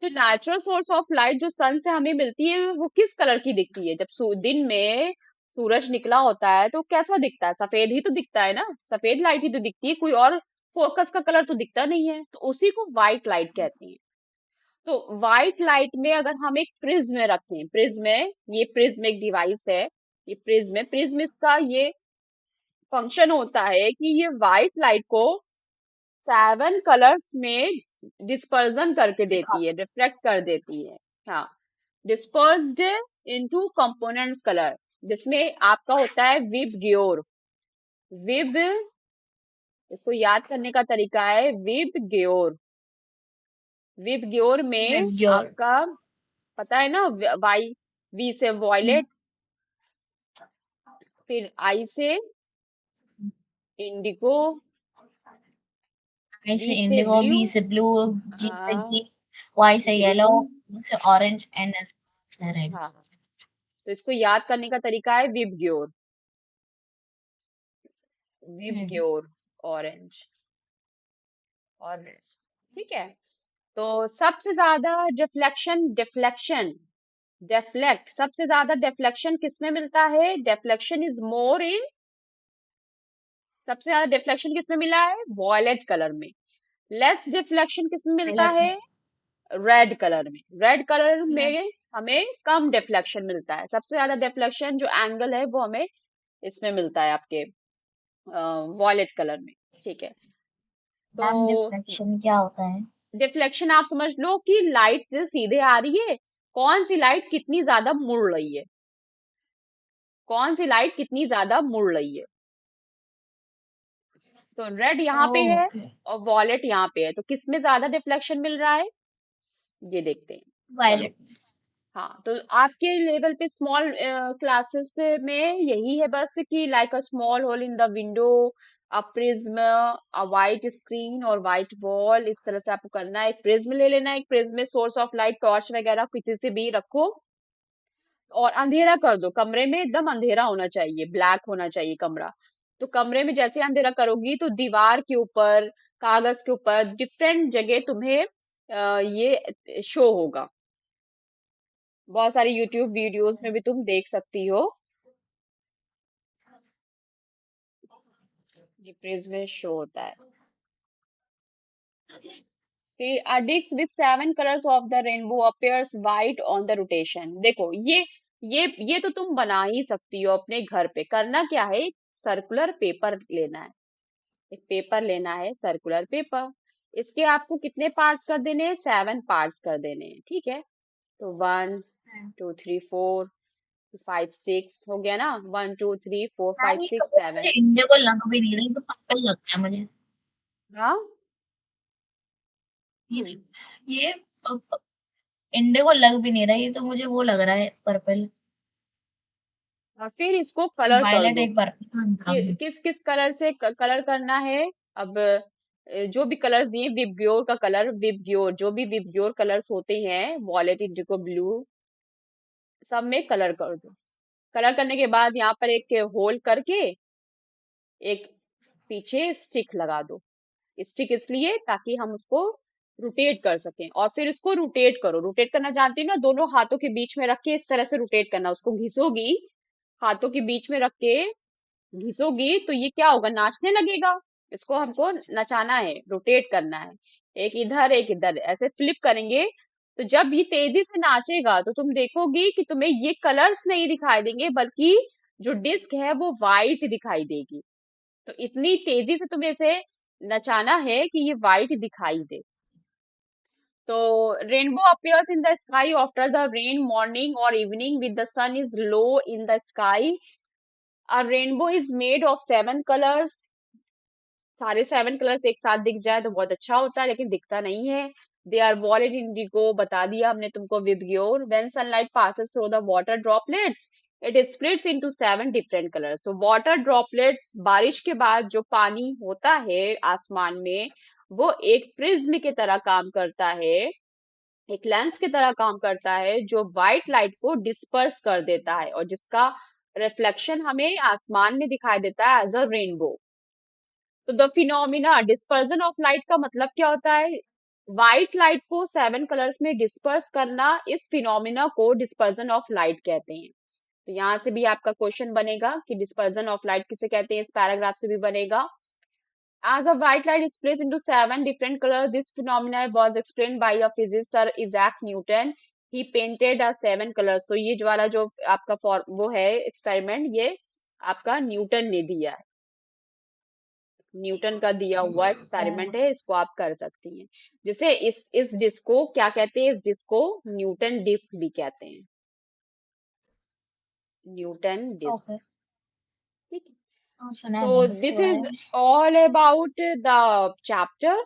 तो नेचुरल सोर्स ऑफ लाइट जो सन से हमें मिलती है वो किस कलर की दिखती है? जब दिन में सूरज निकला होता है तो कैसा दिखता है, सफेद ही तो दिखता है ना, सफेद लाइट ही तो दिखती है, कोई और फोकस का कलर तो दिखता नहीं है, तो उसी को व्हाइट लाइट कहते हैं। तो व्हाइट लाइट में अगर हम एक प्रिज्म रखें, प्रिज्म, ये प्रिज्म एक डिवाइस है, ये प्रिज्म इसका ये फंक्शन होता है कि ये व्हाइट लाइट को 7 कलर्स में डिस्पर्जन करके दिखा। देती है, रिफ्लेक्ट कर देती है। हाँ, डिस्पर्स्ड इनटू कंपोनेंट्स कलर, जिसमें आपका होता है विब ग्योर। विब, इसको याद करने का तरीका है विब ग्योर। विब ग्योर में विबग्योर। आपका पता है ना, वाई, वी से वॉयलेट, फिर आई से इंडिगो, आई बी से से इंडिगो, ब्लू, बी से ब्लू, जी से हाँ, ग्रीन, वाई से येलो, ग्रीन, U से ऑरेंज एंड से रेड। हाँ, तो इसको याद करने का तरीका है विब ग्योर, विब हम्म। ग्योर, ऑरेंज, ऑरेंज, ठीक है। तो सबसे ज्यादा डिफ्लेक्शन, डेफ्लेक्ट, सबसे ज्यादा डिफ्लेक्शन किसमें मिलता है, डेफ्लेक्शन इज मोर इन, सबसे ज्यादा डिफ्लेक्शन किसमें मिला है, वॉयलेट कलर में। लेस डिफ्लेक्शन किसमें मिलता वायलेट है, में। रेड कलर में। Red colour red. में हमें कम डिफ्लेक्शन मिलता है, सबसे ज्यादा डिफ्लेक्शन जो एंगल है वो हमें इसमें मिलता है आपके वॉयलेट कलर में, ठीक है। मैम तो डिफ्लेक्शन क्या होता है? डिफ्लेक्शन आप समझ लो कि लाइट जो सीधे आ रही है, कौन सी लाइट कितनी ज्यादा मुड़ रही है, कौन सी लाइट कितनी ज्यादा मुड़ रही है। तो रेड यहाँ पे है ओके। और वॉयलेट यहाँ पे है, तो किसमें ज्यादा डिफ्लेक्शन मिल रहा है, ये देखते हैं। चलो, वायलेट। हाँ, तो आपके लेवल पे स्मॉल क्लासेस में यही है बस कि like a small hole in the window, a prism, a white screen और वाइट वॉल, इस तरह से आपको करना है। एक प्रिज्म ले लेना है, एक प्रिज्म में सोर्स ऑफ लाइट टॉर्च वगैरह किसी से भी रखो, और अंधेरा कर दो, कमरे में एकदम अंधेरा होना चाहिए, ब्लैक होना चाहिए कमरा। तो कमरे में जैसे अंधेरा करोगी तो दीवार के ऊपर, कागज के ऊपर, डिफरेंट जगह तुम्हें ये शो होगा। बहुत सारी यूट्यूब वीडियोस में भी तुम देख सकती हो, ये प्रिज्म में शो होता है। फिर a disc with 7 colors of the rainbow appears white on the rotation। देखो ये तो तुम बना ही सकती हो अपने घर पे। करना क्या है, सर्कुलर पेपर लेना है, एक पेपर लेना है सर्कुलर पेपर। इसके आपको कितने पार्ट्स कर देने हैं, 7 पार्ट्स कर देने हैं, ठीक है। तो 1 2 3 4 5 6 हो गया ना, 1 2 3 4 5 मैम ये 6 कलर मुझे 7। इंडिया को लग भी नहीं रही, तो पर्पल लगता है मुझे। हाँ, ये ये इंडिया को लग भी नहीं रहा, ये तो मुझे वो लग रहा है पर्पल। और फिर इसको एक कलर कर वायलेट दो। एक पर्पल। किस किस कलर से कलर करना है। अब जो भी कलर्स दिए, विबग्योर का कलर, विबग्योर जो भी विबग्योर कलर्स होते हैं, वॉयलेट, इंडिगो, ब्लू, सब में कलर कर दो। कलर करने के बाद यहाँ पर एक होल करके एक पीछे स्टिक लगा दो। स्टिक इसलिए ताकि हम उसको रोटेट कर सकें, और फिर उसको रोटेट करो। रोटेट करना जानती हो ना, दोनों हाथों के बीच में रख के इस तरह से रोटेट करना, उसको घिसोगी, हाथों के बीच में रख के घिसोगी तो ये क्या होगा, नाचने लगेगा। इसको हमको नचाना है, रोटेट करना है, एक इधर ऐसे फ्लिप करेंगे। तो जब ये तेजी से नाचेगा तो तुम देखोगी कि तुम्हें ये कलर्स नहीं दिखाई देंगे, बल्कि जो डिस्क है वो वाइट दिखाई देगी। तो इतनी तेजी से तुम्हें इसे नचाना है कि ये वाइट दिखाई दे। तो rainbow appears in the sky after the rain, morning or evening with the sun is low in the sky। A rainbow is made of 7 colors। सारे 7 कलर्स एक साथ दिख जाए तो बहुत अच्छा होता है, लेकिन दिखता नहीं है। दे आर वॉलेट इंडिगो, बता दिया हमने तुमको, VIBGYOR. When sunlight passes through the water droplets it splits into 7 different colours. तो वाटर ड्रॉपलेट्स, बारिश के बाद जो पानी होता है आसमान में, वो एक प्रिज्म की तरह काम करता है, एक लेंस की तरह काम करता है, जो व्हाइट लाइट को डिस्पर्स कर देता है और जिसका रिफ्लेक्शन हमें आसमान में दिखाई देता है एज अ रेनबो। तो the phenomena dispersion of light का मतलब क्या होता है, व्हाइट लाइट को 7 कलर्स में डिस्पर्स करना, इस फिनोमिना को डिस्पर्जन ऑफ लाइट कहते हैं। तो यहाँ से भी आपका क्वेश्चन बनेगा कि डिस्पर्जन ऑफ लाइट किसे कहते हैं, इस पैराग्राफ से भी बनेगा। As a white light is split into 7 different colors, this phenomenon was explained by a physicist Sir Isaac Newton. He painted a 7 colors. तो ये जो वाला जो आपका वो है एक्सपेरिमेंट, ये आपका न्यूटन ने दिया है, न्यूटन का दिया हुआ एक्सपेरिमेंट है, इसको आप कर सकती हैं। जैसे इस डिस्क को क्या कहते हैं, इस डिस्क को न्यूटन डिस्क भी कहते हैं, न्यूटन डिस्क। ओके। ठीक है। हाँ, सुना है सो मैंने इसके दिस बारे इज में। All about the chapter.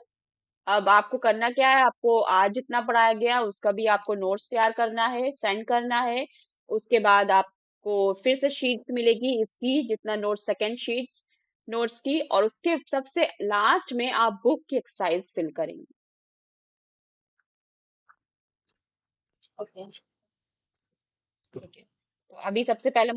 अब आपको करना क्या है, आपको आज जितना पढ़ाया गया उसका भी आपको नोट्स तैयार करना है, सेंड करना है। उसके बाद आपको फिर से शीट्स मिलेगी इसकी, जितना नोट्स, सेकेंड शीट्स नोट्स की, और उसके सबसे लास्ट में आप बुक की एक्सरसाइज फिल करेंगे। ओके। ठीक है। तो अभी सबसे पहले